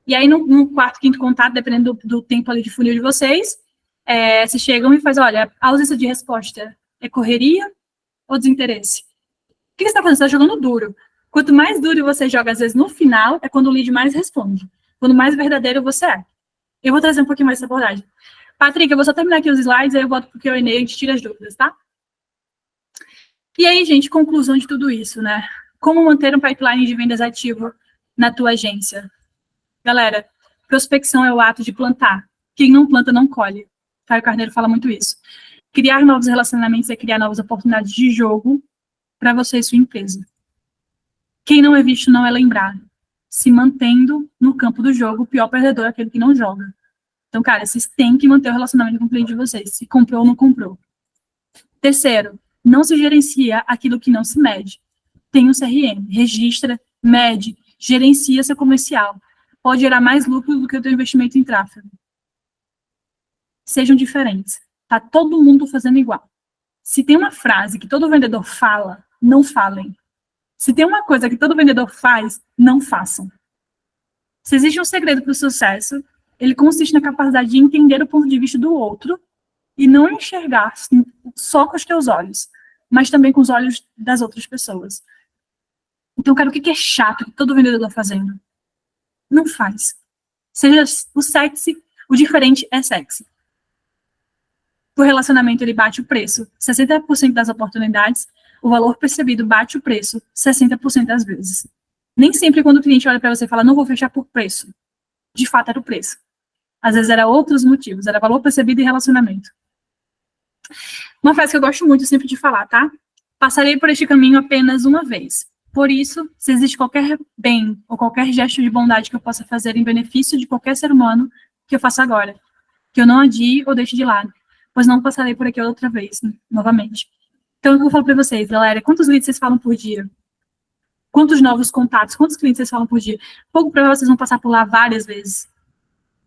E aí, no quarto, quinto contato, dependendo do tempo ali de funil de vocês, vocês chegam e fazem, olha, a ausência de resposta é correria ou desinteresse? O que você está fazendo? Você está jogando duro. Quanto mais duro você joga, às vezes, no final, é quando o lead mais responde. Quando mais verdadeiro você é. Eu vou trazer um pouquinho mais essa abordagem. Patrick, eu vou só terminar aqui os slides, aí eu boto pro Q&A e a gente tira as dúvidas, tá? E aí, gente, conclusão de tudo isso, né? Como manter um pipeline de vendas ativo na tua agência? Galera, prospecção é o ato de plantar. Quem não planta, não colhe. Caio Carneiro fala muito isso. Criar novos relacionamentos é criar novas oportunidades de jogo para você e sua empresa. Quem não é visto não é lembrado. Se mantendo no campo do jogo, o pior perdedor é aquele que não joga. Então, cara, vocês têm que manter o relacionamento com o cliente de vocês. Se comprou ou não comprou. Terceiro, não se gerencia aquilo que não se mede. Tem um CRM, registra, mede, gerencia seu comercial. Pode gerar mais lucro do que o teu investimento em tráfego. Sejam diferentes. Tá todo mundo fazendo igual. Se tem uma frase que todo vendedor fala, não falem. Se tem uma coisa que todo vendedor faz, não façam. Se existe um segredo para o sucesso, ele consiste na capacidade de entender o ponto de vista do outro e não enxergar só com os teus olhos, mas também com os olhos das outras pessoas. Então, cara, o que é chato que todo vendedor está fazendo? Não faz. Seja o sexy, o diferente é sexy. O relacionamento, ele bate o preço 60% das oportunidades, o valor percebido bate o preço 60% das vezes. Nem sempre quando o cliente olha para você e fala, não vou fechar por preço. De fato, era o preço. Às vezes era outros motivos, era valor percebido e relacionamento. Uma frase que eu gosto muito sempre de falar, tá? Passarei por este caminho apenas uma vez. Por isso, se existe qualquer bem ou qualquer gesto de bondade que eu possa fazer em benefício de qualquer ser humano, que eu faça agora. Que eu não adie ou deixe de lado, pois não passarei por aqui outra vez, novamente. Então, eu vou falar para vocês, galera, quantos leads vocês falam por dia? Quantos novos contatos, quantos clientes vocês falam por dia? Pouco provável vocês vão passar por lá várias vezes.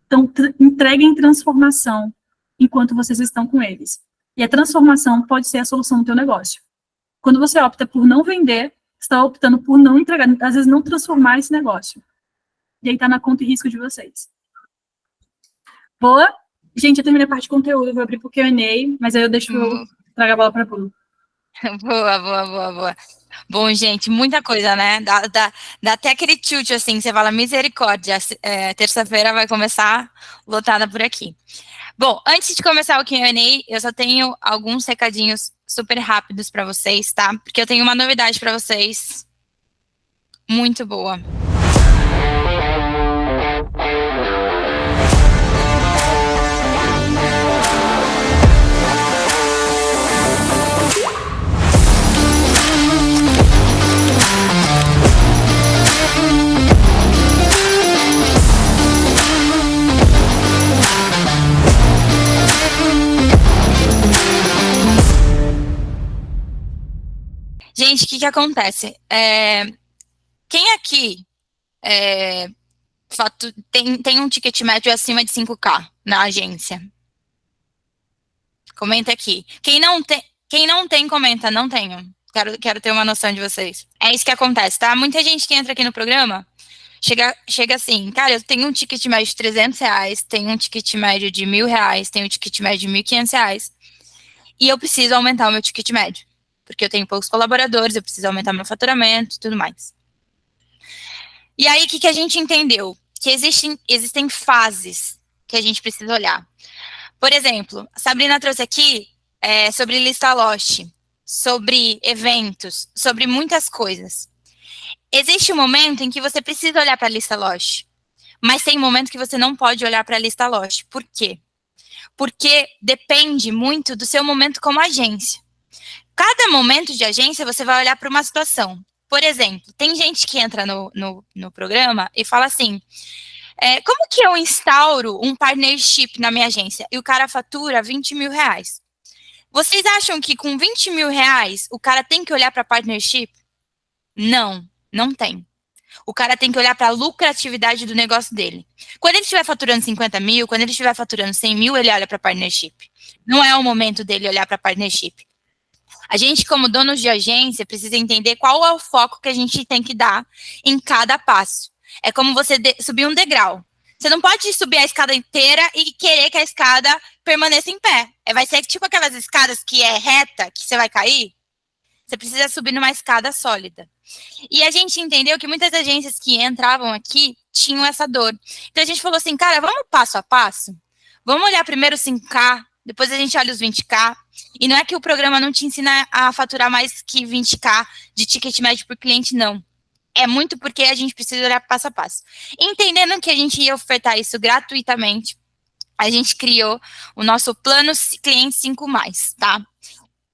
Então, entreguem transformação enquanto vocês estão com eles. E a transformação pode ser a solução do teu negócio. Quando você opta por não vender, você está optando por não entregar, às vezes não transformar esse negócio. E aí está na conta e risco de vocês. Boa? Gente, eu terminei a parte de conteúdo, eu vou abrir para o Q&A, mas aí eu deixo eu tragar a bola para a Bru. Boa. Bom, gente, muita coisa, né? Dá até aquele tilt, assim, você fala, misericórdia, terça-feira vai começar lotada por aqui. Bom, antes de começar o Q&A, eu só tenho alguns recadinhos super rápidos para vocês, tá? Porque eu tenho uma novidade para vocês muito boa. gente, o que acontece? Quem aqui tem um ticket médio acima de 5K na agência? Comenta aqui. Quem não tem, comenta, não tenho. Quero ter uma noção de vocês. É isso que acontece, tá? Muita gente que entra aqui no programa chega assim, cara, eu tenho um ticket médio de R$300, tenho um ticket médio de R$1.000, tenho um ticket médio de R$1.500 e eu preciso aumentar o meu ticket médio, porque eu tenho poucos colaboradores, eu preciso aumentar meu faturamento e tudo mais. E aí, o que a gente entendeu? Que existem fases que a gente precisa olhar. Por exemplo, a Sabrina trouxe aqui sobre lista Lost, sobre eventos, sobre muitas coisas. Existe um momento em que você precisa olhar para a lista Lost, mas tem um momento que você não pode olhar para a lista Lost. Por quê? Porque depende muito do seu momento como agência. Cada momento de agência, você vai olhar para uma situação. Por exemplo, tem gente que entra no programa e fala assim, como que eu instauro um partnership na minha agência? E o cara fatura R$20.000. Vocês acham que com R$20.000 o cara tem que olhar para partnership? Não tem. O cara tem que olhar para a lucratividade do negócio dele. Quando ele estiver faturando 50 mil, quando ele estiver faturando 100 mil, ele olha para partnership. Não é o momento dele olhar para partnership. A gente, como donos de agência, precisa entender qual é o foco que a gente tem que dar em cada passo. É como você subir um degrau. Você não pode subir a escada inteira e querer que a escada permaneça em pé. Vai ser tipo aquelas escadas que é reta, que você vai cair. Você precisa subir numa escada sólida. E a gente entendeu que muitas agências que entravam aqui tinham essa dor. Então a gente falou assim, cara, vamos passo a passo? Vamos olhar primeiro 5K, depois a gente olha os 20K. E não é que o programa não te ensina a faturar mais que 20K de ticket médio por cliente, não. É muito porque a gente precisa olhar passo a passo. Entendendo que a gente ia ofertar isso gratuitamente, a gente criou o nosso plano cliente 5+, tá?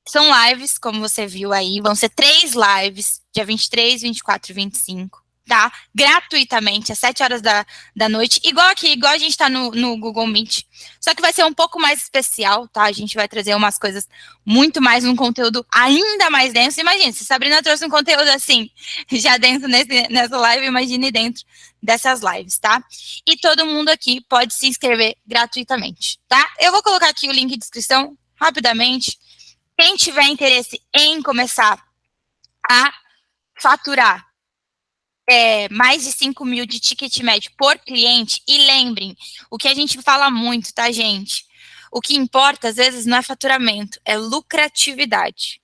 São lives, como você viu aí, vão ser 3 lives, dia 23, 24 e 25, tá? Gratuitamente, às 7 horas da noite, igual aqui, igual a gente tá no Google Meet, só que vai ser um pouco mais especial, tá? A gente vai trazer umas coisas muito mais, um conteúdo ainda mais denso. Imagina, se Sabrina trouxe um conteúdo assim, já dentro nessa live, imagine dentro dessas lives, tá? E todo mundo aqui pode se inscrever gratuitamente, tá? Eu vou colocar aqui o link de inscrição, rapidamente. Quem tiver interesse em começar a faturar mais de 5 mil de ticket médio por cliente, e lembrem, o que a gente fala muito, tá, gente? O que importa, às vezes, não é faturamento, é lucratividade.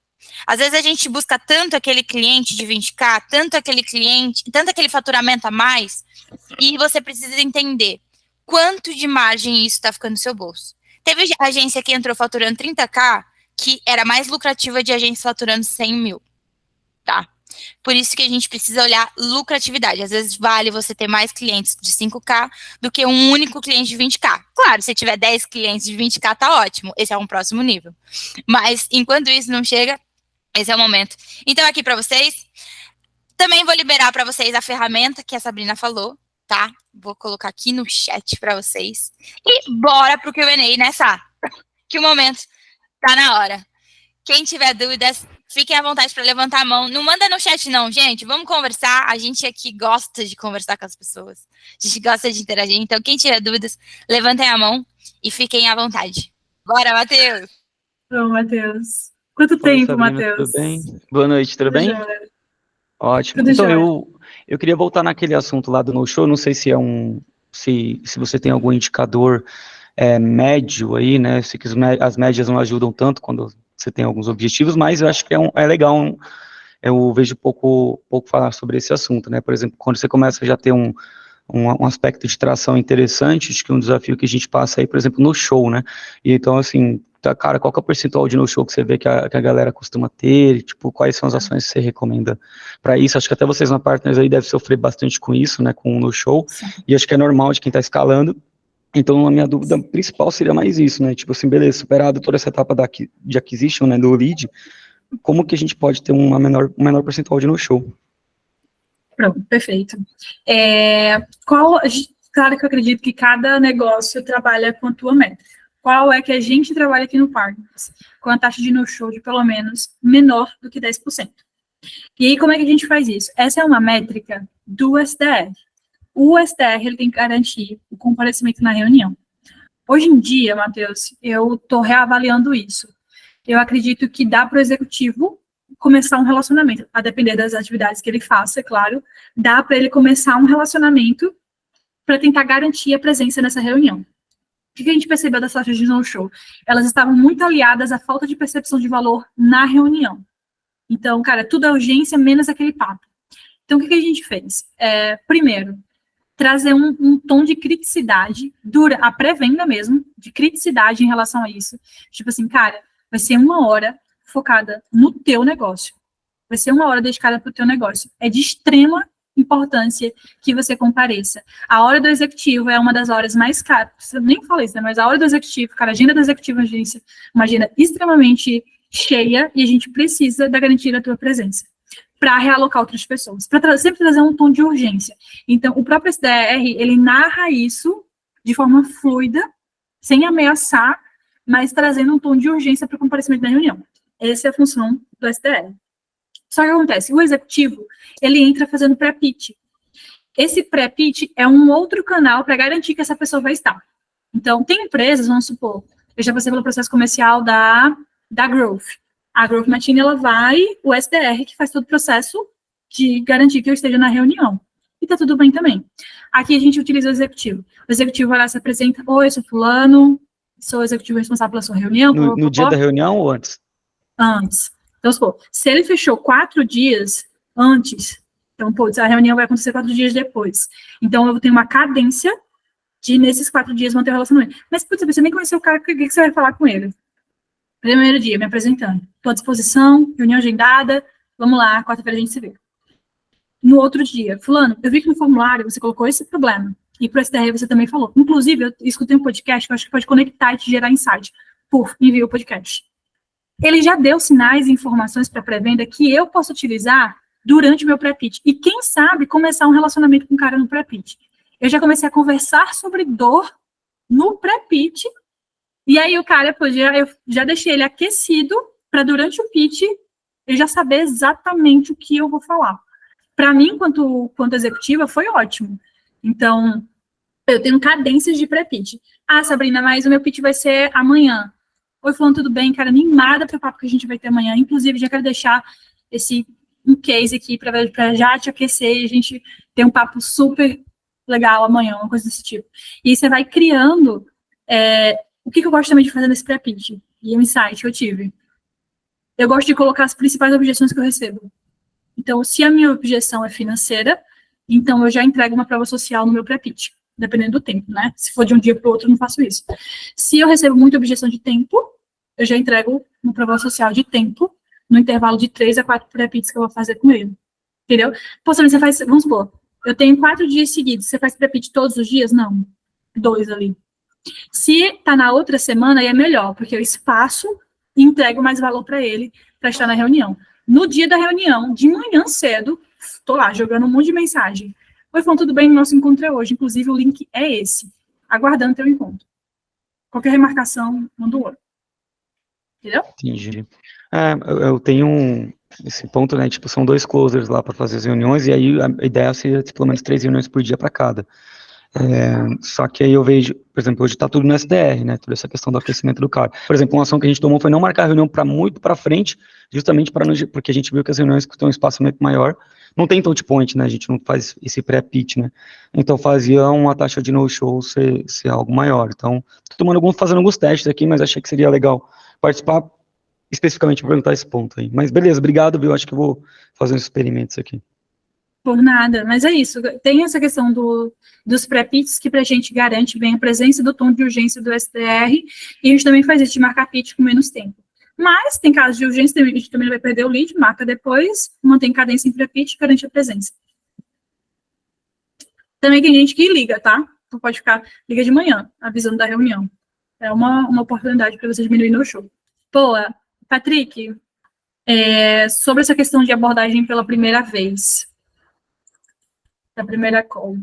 Às vezes a gente busca tanto aquele cliente de 20K, tanto aquele faturamento a mais, e você precisa entender quanto de margem isso está ficando no seu bolso. Teve agência que entrou faturando 30K, que era mais lucrativa de agência faturando 100 mil, tá? Por isso que a gente precisa olhar lucratividade. Às vezes vale você ter mais clientes de 5K do que um único cliente de 20K. Claro, se tiver 10 clientes de 20K, tá ótimo. Esse é um próximo nível. Mas, enquanto isso não chega, esse é o momento. Então, aqui para vocês, também vou liberar para vocês a ferramenta que a Sabrina falou, tá? Vou colocar aqui no chat para vocês. E bora pro Q&A, né, Sá? Que o momento tá na hora. Quem tiver dúvidas, fiquem à vontade para levantar a mão. Não manda no chat não, gente. Vamos conversar. A gente aqui gosta de conversar com as pessoas. A gente gosta de interagir. Então, quem tiver dúvidas, levantem a mão e fiquem à vontade. Bora, Matheus. Bom, Matheus. Quanto tempo, Matheus? Tudo bem? Boa noite, tudo bem? Jóia. Ótimo. Tudo Então, jóia. eu queria voltar naquele assunto lá do no-show. Não sei se se você tem algum indicador médio aí, né? Sei que as médias não ajudam tanto quando você tem alguns objetivos, mas eu acho que é legal. Eu vejo pouco falar sobre esse assunto, né? Por exemplo, quando você começa a já ter um aspecto de tração interessante, acho que um desafio que a gente passa aí, por exemplo, no show, né? E então, assim, cara, qual que é o percentual de no-show que você vê que a galera costuma ter? Tipo, quais são as ações que você recomenda para isso? Acho que até vocês na Partners aí devem sofrer bastante com isso, né? Com o no-show. E acho que é normal de quem está escalando. Então, a minha dúvida principal seria mais isso, né? Tipo assim, beleza, superado toda essa etapa de acquisition, né, do lead, como que a gente pode ter um menor percentual de no-show? Pronto, perfeito. Claro que eu acredito que cada negócio trabalha com a tua métrica. Qual é que a gente trabalha aqui no Partners? Com a taxa de no-show de pelo menos menor do que 10%. E aí, como é que a gente faz isso? Essa é uma métrica do SDR. O SDR, ele tem que garantir o comparecimento na reunião. Hoje em dia, Matheus, eu estou reavaliando isso. Eu acredito que dá para o executivo começar um relacionamento, a depender das atividades que ele faça, é claro, dá para ele começar um relacionamento para tentar garantir a presença nessa reunião. O que a gente percebeu das taxas de no-show? Elas estavam muito aliadas à falta de percepção de valor na reunião. Então, cara, tudo é urgência, menos aquele papo. Então, o que a gente fez? Primeiro, trazer um tom de criticidade, a pré-venda mesmo, de criticidade em relação a isso. Tipo assim, cara, vai ser 1 hora focada no teu negócio. Vai ser 1 hora dedicada para o teu negócio. É de extrema importância que você compareça. A hora do executivo é uma das horas mais caras. Eu nem falei isso, né? Mas a hora do executivo, cara, a agenda do executivo, agência, uma agenda extremamente cheia e a gente precisa da garantia da tua presença para realocar outras pessoas, para sempre trazer um tom de urgência. Então, o próprio SDR, ele narra isso de forma fluida, sem ameaçar, mas trazendo um tom de urgência para o comparecimento da reunião. Essa é a função do SDR. Só que acontece, o executivo, ele entra fazendo pré-pitch. Esse pré-pitch é um outro canal para garantir que essa pessoa vai estar. Então, tem empresas, vamos supor, eu já passei pelo processo comercial da Growth. A Growth Machine, ela o SDR, que faz todo o processo de garantir que eu esteja na reunião. E tá tudo bem também. Aqui a gente utiliza o executivo. O executivo vai lá, se apresenta, oi, eu sou fulano, sou o executivo responsável pela sua reunião. No dia da reunião ou antes? Antes. Então, se ele fechou 4 dias antes, então, a reunião vai acontecer 4 dias depois. Então, eu tenho uma cadência de, nesses 4 dias, manter o relacionamento. Mas, putz, você nem conheceu o cara, o que você vai falar com ele? Primeiro dia, me apresentando. Estou à disposição, reunião agendada, vamos lá, quarta-feira a gente se vê. No outro dia, fulano, eu vi que no formulário você colocou esse problema. E para o SDR você também falou. Inclusive, eu escutei um podcast que eu acho que pode conectar e te gerar insight. Envia o podcast. Ele já deu sinais e informações para a pré-venda que eu posso utilizar durante o meu pré-pitch. E quem sabe começar um relacionamento com o cara no pré-pitch. Eu já comecei a conversar sobre dor no pré-pitch. E aí o cara, eu já deixei ele aquecido para durante o pitch eu já saber exatamente o que eu vou falar. Para mim, quanto executiva, foi ótimo. Então, eu tenho cadências de pré-pitch. Ah, Sabrina, mas o meu pitch vai ser amanhã. Oi, falando tudo bem, cara, animada para o papo que a gente vai ter amanhã. Inclusive, já quero deixar um case aqui para já te aquecer e a gente ter um papo super legal amanhã, uma coisa desse tipo. E aí você vai criando o que eu gosto também de fazer nesse pré-pitch e o insight que eu tive. Eu gosto de colocar as principais objeções que eu recebo. Então, se a minha objeção é financeira, então eu já entrego uma prova social no meu pré-pitch, dependendo do tempo, né? Se for de um dia para o outro, eu não faço isso. Se eu recebo muita objeção de tempo, eu já entrego uma prova social de tempo no intervalo de 3 a 4 pré-pitches que eu vou fazer com ele. Entendeu? Pô, você faz, vamos supor, eu tenho 4 dias seguidos, você faz pré-pitch todos os dias? Não. 2 ali. Se tá na outra semana, aí é melhor, porque eu espaço e entrego mais valor para ele, para estar na reunião. No dia da reunião, de manhã cedo, tô lá, jogando um monte de mensagem. Oi, Fão, tudo bem? Nosso encontro é hoje. Inclusive, o link é esse. Aguardando teu encontro. Qualquer remarcação, manda o outro. Entendeu? Entendi. Eu tenho esse ponto, né? Tipo, são 2 closers lá para fazer as reuniões, e aí a ideia seria ter pelo menos 3 reuniões por dia para cada. Só que aí eu vejo, por exemplo, hoje tá tudo no SDR, né? Toda essa questão do aquecimento do cara. Por exemplo, uma ação que a gente tomou foi não marcar a reunião para muito para frente, justamente porque a gente viu que as reuniões que têm um espaçamento maior não tem touch point, né? A gente não faz esse pré-pitch, né? Então fazia uma taxa de no-show ser algo maior. Então, tô fazendo alguns testes aqui, mas achei que seria legal participar especificamente para perguntar esse ponto aí. Mas beleza, obrigado, viu? Acho que eu vou fazer uns experimentos aqui. Por nada, mas é isso. Tem essa questão dos pré-pitches que pra gente garante bem a presença do tom de urgência do SDR, e a gente também faz isso de marcar pitch com menos tempo. Mas tem casos de urgência, a gente também vai perder o lead, marca depois, mantém cadência em pré-pitch e garante a presença. Também tem gente que liga, tá? Então pode liga de manhã, avisando da reunião. É uma oportunidade para você diminuir no show. Pô, Patrick, sobre essa questão de abordagem pela primeira vez. Da primeira call.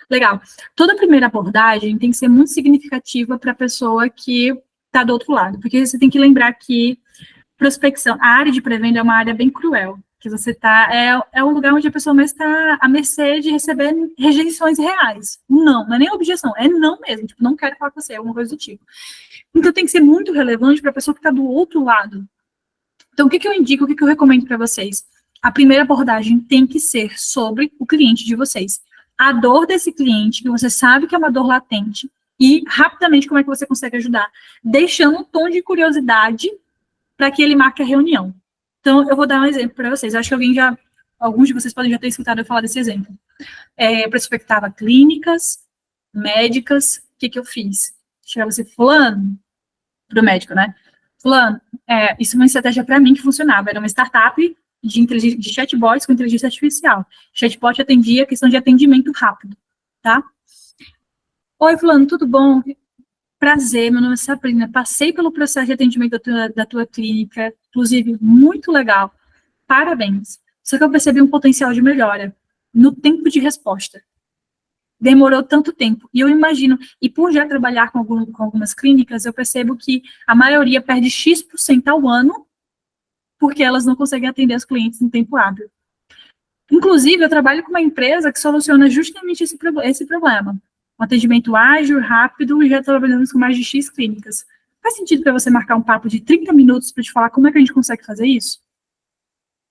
Legal. Toda primeira abordagem tem que ser muito significativa para a pessoa que está do outro lado, porque você tem que lembrar que prospecção, a área de pré-venda é uma área bem cruel, que você tá, é um lugar onde a pessoa mesmo está à mercê de receber rejeições reais. Não é nem objeção, é não mesmo, tipo, não quero falar com você, alguma coisa do tipo. Então tem que ser muito relevante para a pessoa que está do outro lado. Então o que eu indico, o que eu recomendo para vocês? A primeira abordagem tem que ser sobre o cliente de vocês. A dor desse cliente, que você sabe que é uma dor latente, e rapidamente como é que você consegue ajudar? Deixando um tom de curiosidade para que ele marque a reunião. Então, eu vou dar um exemplo para vocês. Acho que alguns de vocês podem já ter escutado eu falar desse exemplo. Prospectava clínicas, médicas, o que eu fiz? Chegava você, fulano, para o médico, né? Fulano, isso é uma estratégia para mim que funcionava. Era uma startup de chatbots com inteligência artificial. Chatbot atendia a questão de atendimento rápido, tá? Oi, fulano, tudo bom? Prazer, meu nome é Sabrina, passei pelo processo de atendimento da tua clínica, inclusive, muito legal, parabéns. Só que eu percebi um potencial de melhora no tempo de resposta. Demorou tanto tempo, e eu imagino, e por já trabalhar com algumas clínicas, eu percebo que a maioria perde X% ao ano, porque elas não conseguem atender os clientes no tempo hábil. Inclusive, eu trabalho com uma empresa que soluciona justamente esse problema. Um atendimento ágil, rápido, e já trabalhamos com mais de X clínicas. Faz sentido para você marcar um papo de 30 minutos para te falar como é que a gente consegue fazer isso?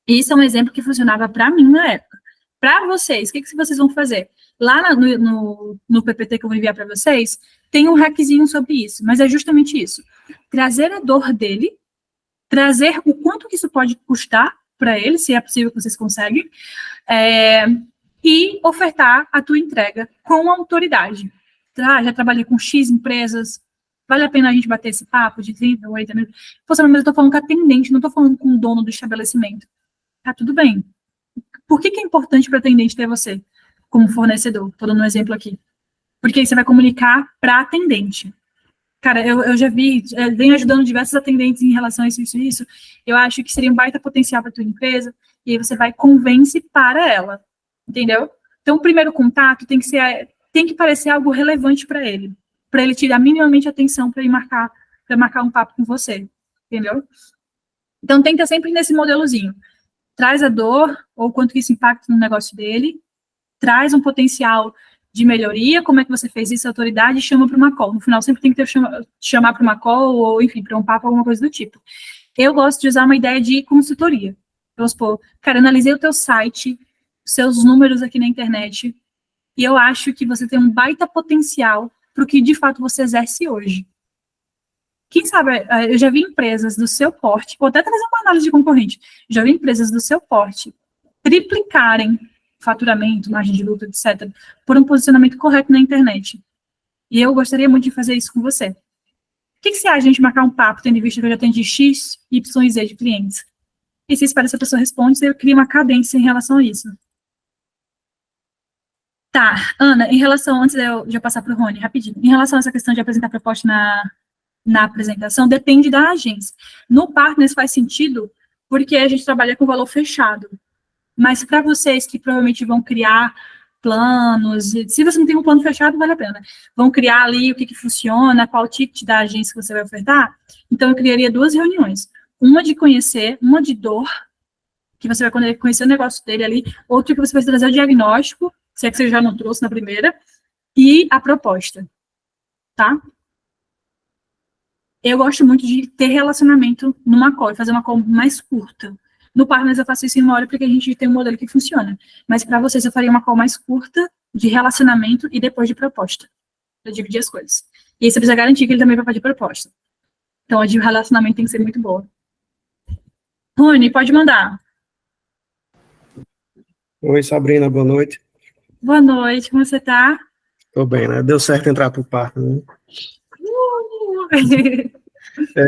Isso é um exemplo que funcionava para mim na época. Para vocês, o que vocês vão fazer? Lá no PPT que eu vou enviar para vocês, tem um hackzinho sobre isso, mas é justamente isso. Trazer a dor dele, trazer o quanto que isso pode custar para ele, se é possível que vocês conseguem, e ofertar a tua entrega com autoridade. Já trabalhei com X empresas, vale a pena a gente bater esse papo de 30, 80 minutos? Mas eu estou falando com a atendente, não estou falando com o dono do estabelecimento. Tá tudo bem. Por que é importante para a atendente ter você como fornecedor? Estou dando um exemplo aqui. Porque aí você vai comunicar para a atendente. Cara, eu já venho ajudando diversos atendentes em relação a isso. Eu acho que seria um baita potencial para a tua empresa, e aí você vai convence para ela. Entendeu? Então, o primeiro contato tem que parecer algo relevante para ele te dar minimamente atenção para marcar um papo com você, entendeu? Então, tenta sempre nesse modelozinho. Traz a dor, ou quanto que isso impacta no negócio dele, traz um potencial de melhoria, como é que você fez isso, a autoridade, e chama para uma call. No final, sempre tem que chamar para uma call, ou, enfim, para um papo, alguma coisa do tipo. Eu gosto de usar uma ideia de consultoria. Vamos supor, cara, analisei o teu site, seus números aqui na internet, e eu acho que você tem um baita potencial para o que, de fato, você exerce hoje. Quem sabe, eu já vi empresas do seu porte, vou até trazer uma análise de concorrente, já vi empresas do seu porte triplicarem faturamento, margem de lucro, etc., por um posicionamento correto na internet. E eu gostaria muito de fazer isso com você. O que você acha de a gente marcar um papo, tendo em vista que eu já atendi X, Y e Z de clientes? E se espera essa pessoa responde, eu crio uma cadência em relação a isso. Tá, Ana, antes de eu passar para o Rony, rapidinho, em relação a essa questão de apresentar proposta na apresentação, depende da agência. No Partners faz sentido, porque a gente trabalha com valor fechado. Mas para vocês que provavelmente vão criar planos, se você não tem um plano fechado, vale a pena. Vão criar ali o que funciona, qual ticket da agência que você vai ofertar. Então, eu criaria 2 reuniões. Uma de conhecer, uma de dor, que você vai conhecer o negócio dele ali, outra que você vai trazer o diagnóstico, se é que você já não trouxe na primeira, e a proposta, tá? Eu gosto muito de ter relacionamento numa call, fazer uma call mais curta. No Partners eu faço isso em 1 hora porque a gente tem um modelo que funciona. Mas para vocês eu faria uma call mais curta, de relacionamento e depois de proposta. Eu dividir as coisas. E aí você precisa garantir que ele também vai fazer proposta. Então a de relacionamento tem que ser muito boa. Rony, pode mandar. Oi, Sabrina, boa noite. Boa noite, como você tá? Tô bem, né? Deu certo entrar pro parque, né?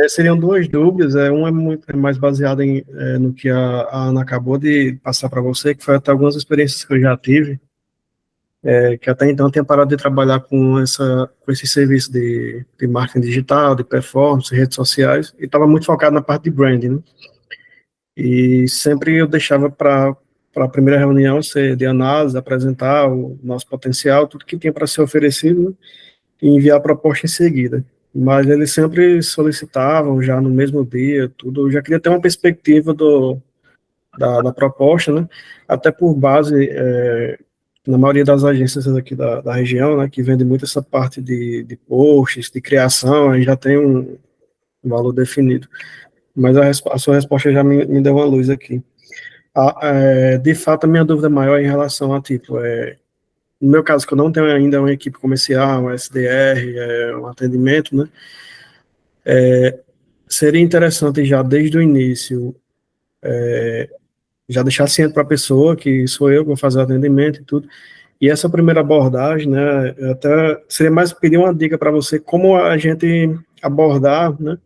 Seriam 2 dúvidas, uma é mais baseada no que a Ana acabou de passar para você, que foi até algumas experiências que eu já tive, que até então eu tinha parado de trabalhar com esse serviço de marketing digital, de performance, redes sociais, e estava muito focado na parte de branding, né? E sempre eu deixava para a primeira reunião ser de análise, apresentar o nosso potencial, tudo que tinha para ser oferecido, né? E enviar a proposta em seguida. mas eles sempre solicitavam já no mesmo dia, tudo. Eu já queria ter uma perspectiva da proposta, né? Até por base, na maioria das agências aqui da região, né, que vende muito essa parte de posts, de criação, aí já tem um valor definido. Mas a sua resposta já me deu uma luz aqui. De fato, a minha dúvida maior é em relação a, tipo, no meu caso, que eu não tenho ainda uma equipe comercial, um SDR, um atendimento, né? Seria interessante já desde o início já deixar ciente para a pessoa que sou eu que vou fazer o atendimento e tudo. E essa primeira abordagem, né, até seria mais pedir uma dica para você como a gente abordar, né,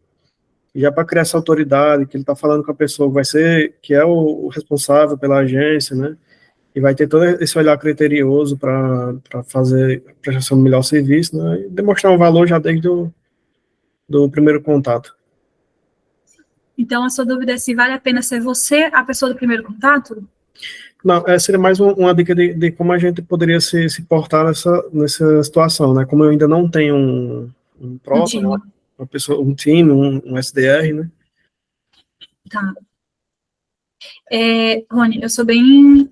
já para criar essa autoridade, que ele está falando com a pessoa que vai ser, que é o responsável pela agência, né, e vai ter todo esse olhar criterioso para fazer a prestação do melhor serviço, né, e demonstrar um valor já desde do primeiro contato. Então, a sua dúvida é se vale a pena ser você a pessoa do primeiro contato? Não, seria mais uma dica de como a gente poderia se portar nessa situação, né? Como eu ainda não tenho um Um prota, time. uma pessoa, um time, um SDR, né? Tá. Rony, eu sou bem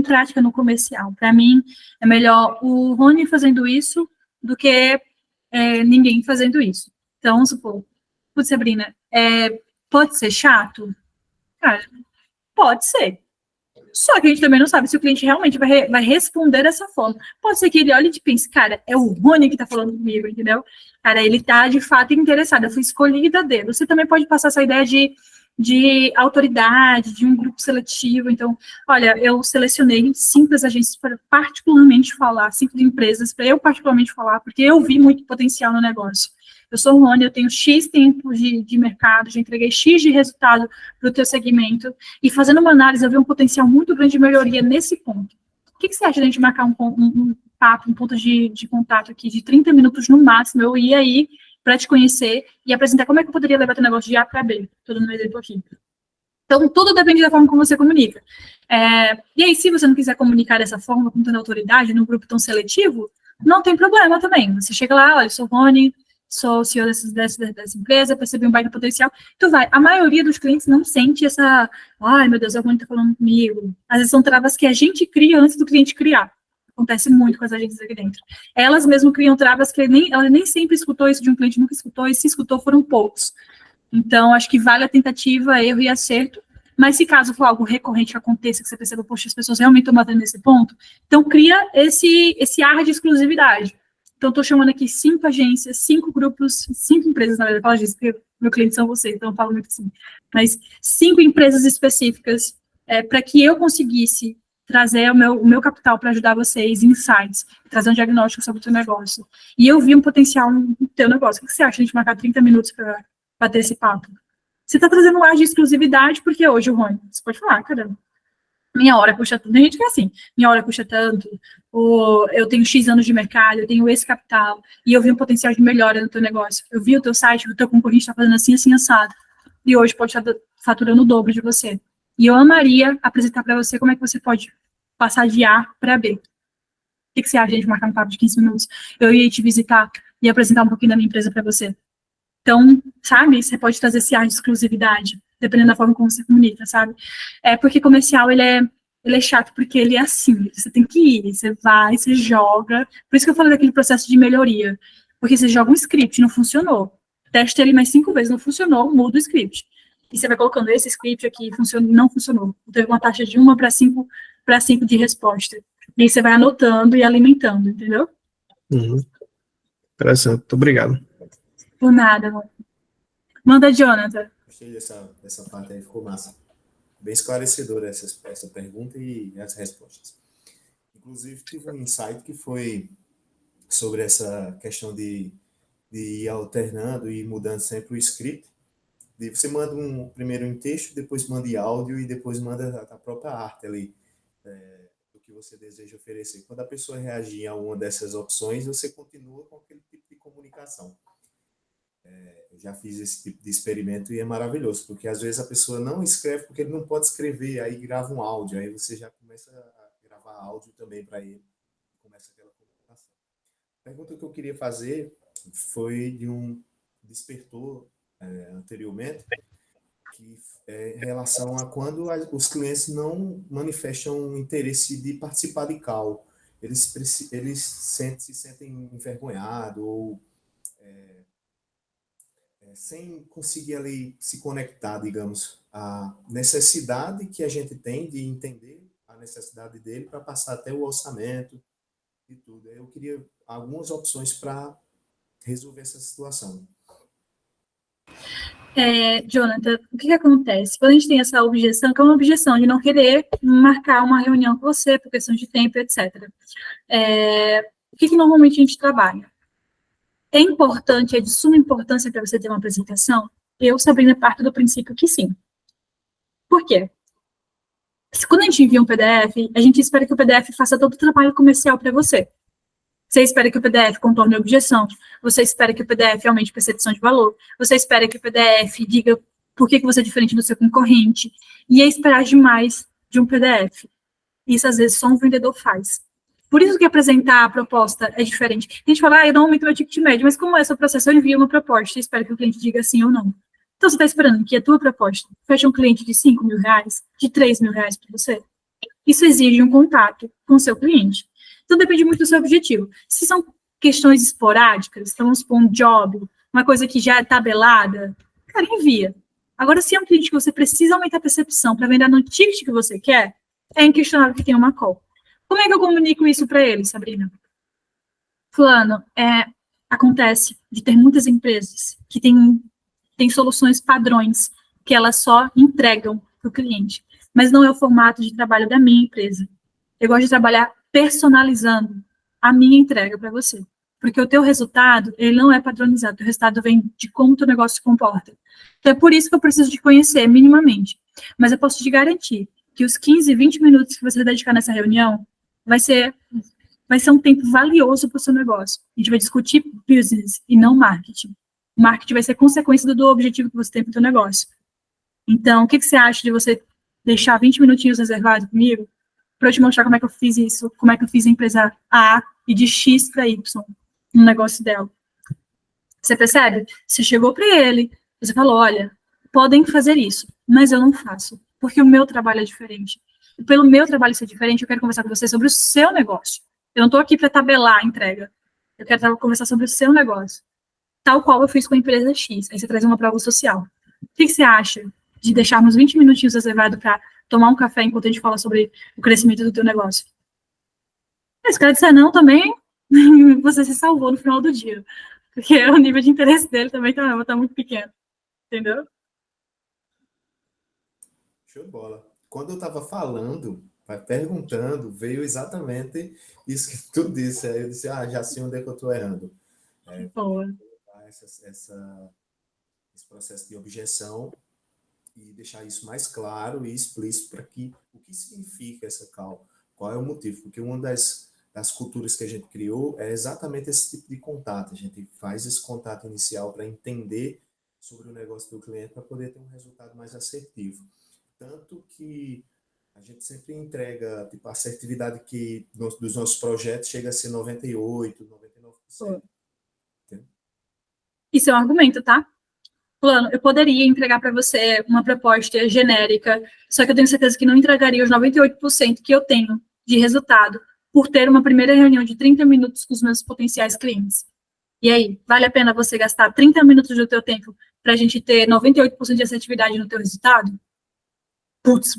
prática no comercial. Para mim, é melhor o Rony fazendo isso do que ninguém fazendo isso. Então, vamos supor, putz, Sabrina, pode ser chato? Cara, pode ser. Só que a gente também não sabe se o cliente realmente vai responder dessa forma. Pode ser que ele olhe e pense, cara, é o Rony que tá falando comigo, entendeu? Cara, ele tá de fato interessado, eu fui escolhida dele. Você também pode passar essa ideia de autoridade, de um grupo seletivo. Então, olha, eu selecionei 5 agências para particularmente falar, 5 empresas para eu particularmente falar, porque eu vi muito potencial no negócio. Eu sou o Rony, eu tenho X tempo de mercado, já entreguei X de resultado para o teu segmento, e fazendo uma análise, eu vi um potencial muito grande de melhoria nesse ponto. O que você acha de a gente marcar um papo, um ponto de contato aqui de 30 minutos no máximo, eu ir aí para te conhecer e apresentar como é que eu poderia levar teu negócio de A para B. Estou dando um exemplo aqui. Então, tudo depende da forma como você comunica. E aí, se você não quiser comunicar dessa forma, com tanta autoridade, num grupo tão seletivo, não tem problema também. Você chega lá, olha, eu sou o Rony, sou o CEO dessa empresa, percebi um baita potencial, tu vai. A maioria dos clientes não sente essa, ai, meu Deus, é o Rony tá falando comigo. Às vezes são travas que a gente cria antes do cliente criar. Acontece muito com as agências aqui dentro. Elas mesmo criam travas que ela nem sempre escutou isso de um cliente, nunca escutou, e se escutou foram poucos. Então, acho que vale a tentativa, erro e acerto, mas se caso for algo recorrente que aconteça, que você perceba, poxa, as pessoas realmente estão batendo nesse ponto, então cria esse ar de exclusividade. Então, estou chamando aqui 5 agências, 5 grupos, 5 empresas, na verdade, eu falo disso, porque meu cliente são vocês, então eu falo muito assim, mas 5 empresas específicas para que eu conseguisse trazer o meu capital para ajudar vocês, insights, trazer um diagnóstico sobre o teu negócio. E eu vi um potencial no teu negócio. O que você acha de a gente marcar 30 minutos para bater esse papo? Você está trazendo um ar de exclusividade, porque hoje, Rony, você pode falar, caramba, minha hora custa tanto. Tem gente que é assim, minha hora custa tanto, ou eu tenho X anos de mercado, eu tenho esse capital, e eu vi um potencial de melhora no teu negócio. Eu vi o teu site, o teu concorrente está fazendo assim, assim, assado. E hoje pode estar faturando o dobro de você. E eu amaria apresentar para você como é que você pode passar de A para B. O que você acha de a gente marcar um papo de 15 minutos? Eu ia te visitar e apresentar um pouquinho da minha empresa para você. Então, sabe, você pode trazer esse ar de exclusividade, dependendo da forma como você comunica, sabe? Porque comercial, ele é chato, porque ele é assim, você tem que ir, você vai, você joga. Por isso que eu falei daquele processo de melhoria. Porque você joga um script, não funcionou. Testa ele mais 5 vezes, não funcionou, muda o script. E você vai colocando esse script aqui, não funcionou. Teve uma taxa de 1 para 5 de resposta. E aí você vai anotando e alimentando, entendeu? Interessante, muito obrigado. Por nada, mano. Manda, Jonathan. Gostei dessa parte aí, ficou massa. Bem esclarecedora essa pergunta e as respostas. Inclusive, tive um insight que foi sobre essa questão de ir alternando e mudando sempre o script. Você manda primeiro em texto, depois manda em áudio e depois manda a própria arte ali, do que você deseja oferecer. Quando a pessoa reagir a uma dessas opções, você continua com aquele tipo de comunicação. Eu já fiz esse tipo de experimento e é maravilhoso, porque às vezes a pessoa não escreve porque ele não pode escrever, aí grava um áudio, aí você já começa a gravar áudio também para ele, começa aquela comunicação. A pergunta que eu queria fazer foi de um despertou anteriormente, que é em relação a quando os clientes não manifestam interesse de participar de call. Eles se sentem envergonhados ou sem conseguir ali se conectar, digamos, à necessidade que a gente tem de entender a necessidade dele para passar até o orçamento e tudo. Eu queria algumas opções para resolver essa situação. Jonathan, o que acontece? Quando a gente tem essa objeção, que é uma objeção de não querer marcar uma reunião com você por questão de tempo, etc. O que normalmente a gente trabalha? É importante, é de suma importância para você ter uma apresentação? Eu, Sabrina, parto do princípio que sim. Por quê? Quando a gente envia um PDF, a gente espera que o PDF faça todo o trabalho comercial para você. Você espera que o PDF contorne a objeção, você espera que o PDF aumente a percepção de valor, você espera que o PDF diga por que você é diferente do seu concorrente, e é esperar demais de um PDF. Isso, às vezes, só um vendedor faz. Por isso que apresentar a proposta é diferente. A gente fala, eu não aumento meu ticket médio, mas como é o seu processo? Eu envio uma proposta e espero que o cliente diga sim ou não. Então, você está esperando que a tua proposta feche um cliente de R$5 mil, de R$3 mil para você? Isso exige um contato com o seu cliente. Então, depende muito do seu objetivo. Se são questões esporádicas, então, vamos supor, um job, uma coisa que já é tabelada, cara, envia. Agora, se é um cliente que você precisa aumentar a percepção para vender no ticket que você quer, é inquestionável que tem uma call. Como é que eu comunico isso para ele, Sabrina? Fulano, acontece de ter muitas empresas que têm soluções padrões que elas só entregam para o cliente, mas não é o formato de trabalho da minha empresa. Eu gosto de trabalhar personalizando a minha entrega para você, porque o teu resultado, ele não é padronizado, o teu resultado vem de como o teu negócio se comporta. Então, é por isso que eu preciso te conhecer minimamente, mas eu posso te garantir que os 15, 20 minutos que você dedicar nessa reunião vai ser um tempo valioso para o seu negócio. A gente vai discutir business e não marketing. O marketing vai ser consequência do objetivo que você tem para o seu negócio. Então, o que você acha de você deixar 20 minutinhos reservados comigo para eu te mostrar como é que eu fiz isso, como é que eu fiz a empresa A e de X para Y no negócio dela? Você percebe? Você chegou para ele, você falou, olha, podem fazer isso, mas eu não faço, porque o meu trabalho é diferente. E pelo meu trabalho ser diferente, eu quero conversar com você sobre o seu negócio. Eu não estou aqui para tabelar a entrega. Eu quero conversar sobre o seu negócio. Tal qual eu fiz com a empresa X. Aí você traz uma prova social. O que você acha de deixarmos 20 minutinhos reservados para tomar um café enquanto a gente fala sobre o crescimento do teu negócio? Se o cara disser não também, você se salvou no final do dia. Porque o nível de interesse dele também tá muito pequeno. Entendeu? Show de bola. Quando eu estava falando, perguntando, veio exatamente isso que tu disse. Aí eu disse, já sei onde é que eu estou errando. Boa. Esse processo de objeção e deixar isso mais claro e explícito para que o que significa essa call, qual é o motivo, porque uma das culturas que a gente criou é exatamente esse tipo de contato. A gente faz esse contato inicial para entender sobre o negócio do cliente para poder ter um resultado mais assertivo. Tanto que a gente sempre entrega, tipo, a assertividade dos nossos projetos chega a ser 98%, 99%. Isso é um argumento, tá? Fulano, eu poderia entregar para você uma proposta genérica, só que eu tenho certeza que não entregaria os 98% que eu tenho de resultado por ter uma primeira reunião de 30 minutos com os meus potenciais clientes. E aí, vale a pena você gastar 30 minutos do teu tempo para a gente ter 98% de assertividade no teu resultado? Putz,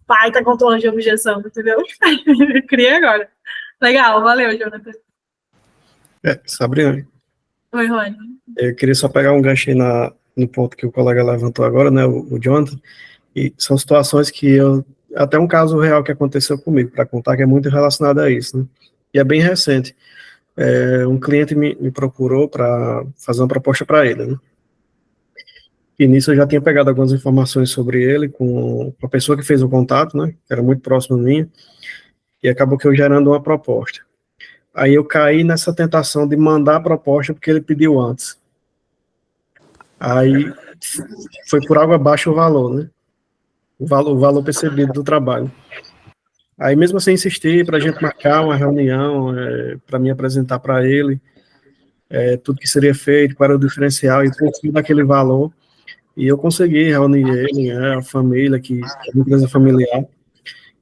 pai, tá com tom de objeção, entendeu? Criei agora. Legal, valeu, Jonathan. Sabrina. Oi, Rony. Eu queria só pegar um gancho aí no ponto que o colega levantou agora, né, o Jonathan, e são situações que até um caso real que aconteceu comigo, para contar, que é muito relacionado a isso, né, e é bem recente. Um cliente me procurou para fazer uma proposta para ele, né, e nisso eu já tinha pegado algumas informações sobre ele com a pessoa que fez o contato, né, que era muito próximo de mim, e acabou que eu gerando uma proposta. Aí eu caí nessa tentação de mandar a proposta porque ele pediu antes. Aí foi por água abaixo o valor, né? O valor percebido do trabalho. Aí mesmo assim insisti para a gente marcar uma reunião, para me apresentar para ele. tudo que seria feito, qual era o diferencial e por fim daquele valor. E eu consegui reunir ele, a família, que é uma empresa familiar,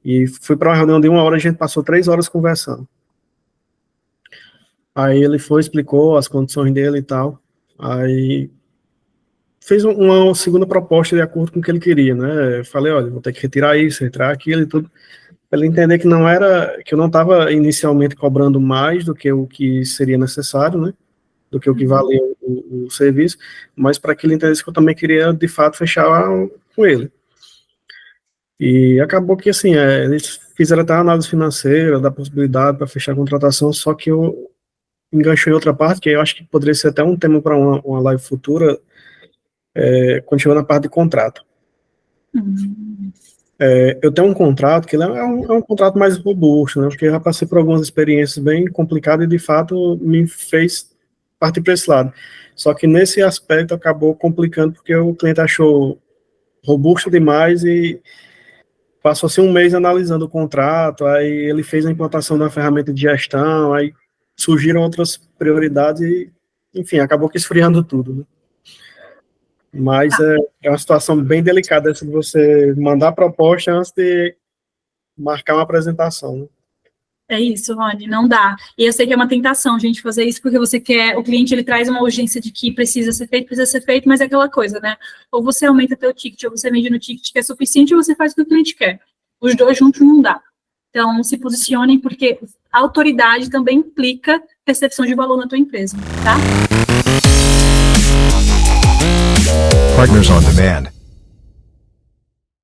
e fui para uma reunião de 1 hora, a gente passou 3 horas conversando. Aí ele foi, explicou as condições dele e tal, aí fez uma segunda proposta de acordo com o que ele queria, né? Eu falei, olha, vou ter que retirar isso, retirar aquilo e tudo, para ele entender que não era, que eu não estava inicialmente cobrando mais do que o que seria necessário, né? Do que o que valia o serviço, mas para que ele entendesse que eu também queria, de fato, fechar com ele. E acabou que, assim, eles fizeram até a análise financeira da possibilidade para fechar a contratação, só que eu enganchei em outra parte, que eu acho que poderia ser até um tema para uma live futura, quando chegou na parte de contrato. Eu tenho um contrato que ele é um contrato mais robusto, né, porque eu já passei por algumas experiências bem complicadas e, de fato, me fez partir para esse lado. Só que nesse aspecto acabou complicando, porque o cliente achou robusto demais e passou assim um mês analisando o contrato, aí ele fez a implantação da ferramenta de gestão, aí surgiram outras prioridades e, enfim, acabou que esfriando tudo, né? Mas é uma situação bem delicada essa de você mandar a proposta antes de marcar uma apresentação, né? É isso, Rony, não dá. E eu sei que é uma tentação, gente, fazer isso porque você quer, o cliente ele traz uma urgência de que precisa ser feito, mas é aquela coisa, né? Ou você aumenta teu ticket, ou você vende no ticket que é suficiente, ou você faz o que o cliente quer. Os dois juntos não dá. Então, se posicionem, porque a autoridade também implica percepção de valor na tua empresa, tá? Partners on Demand.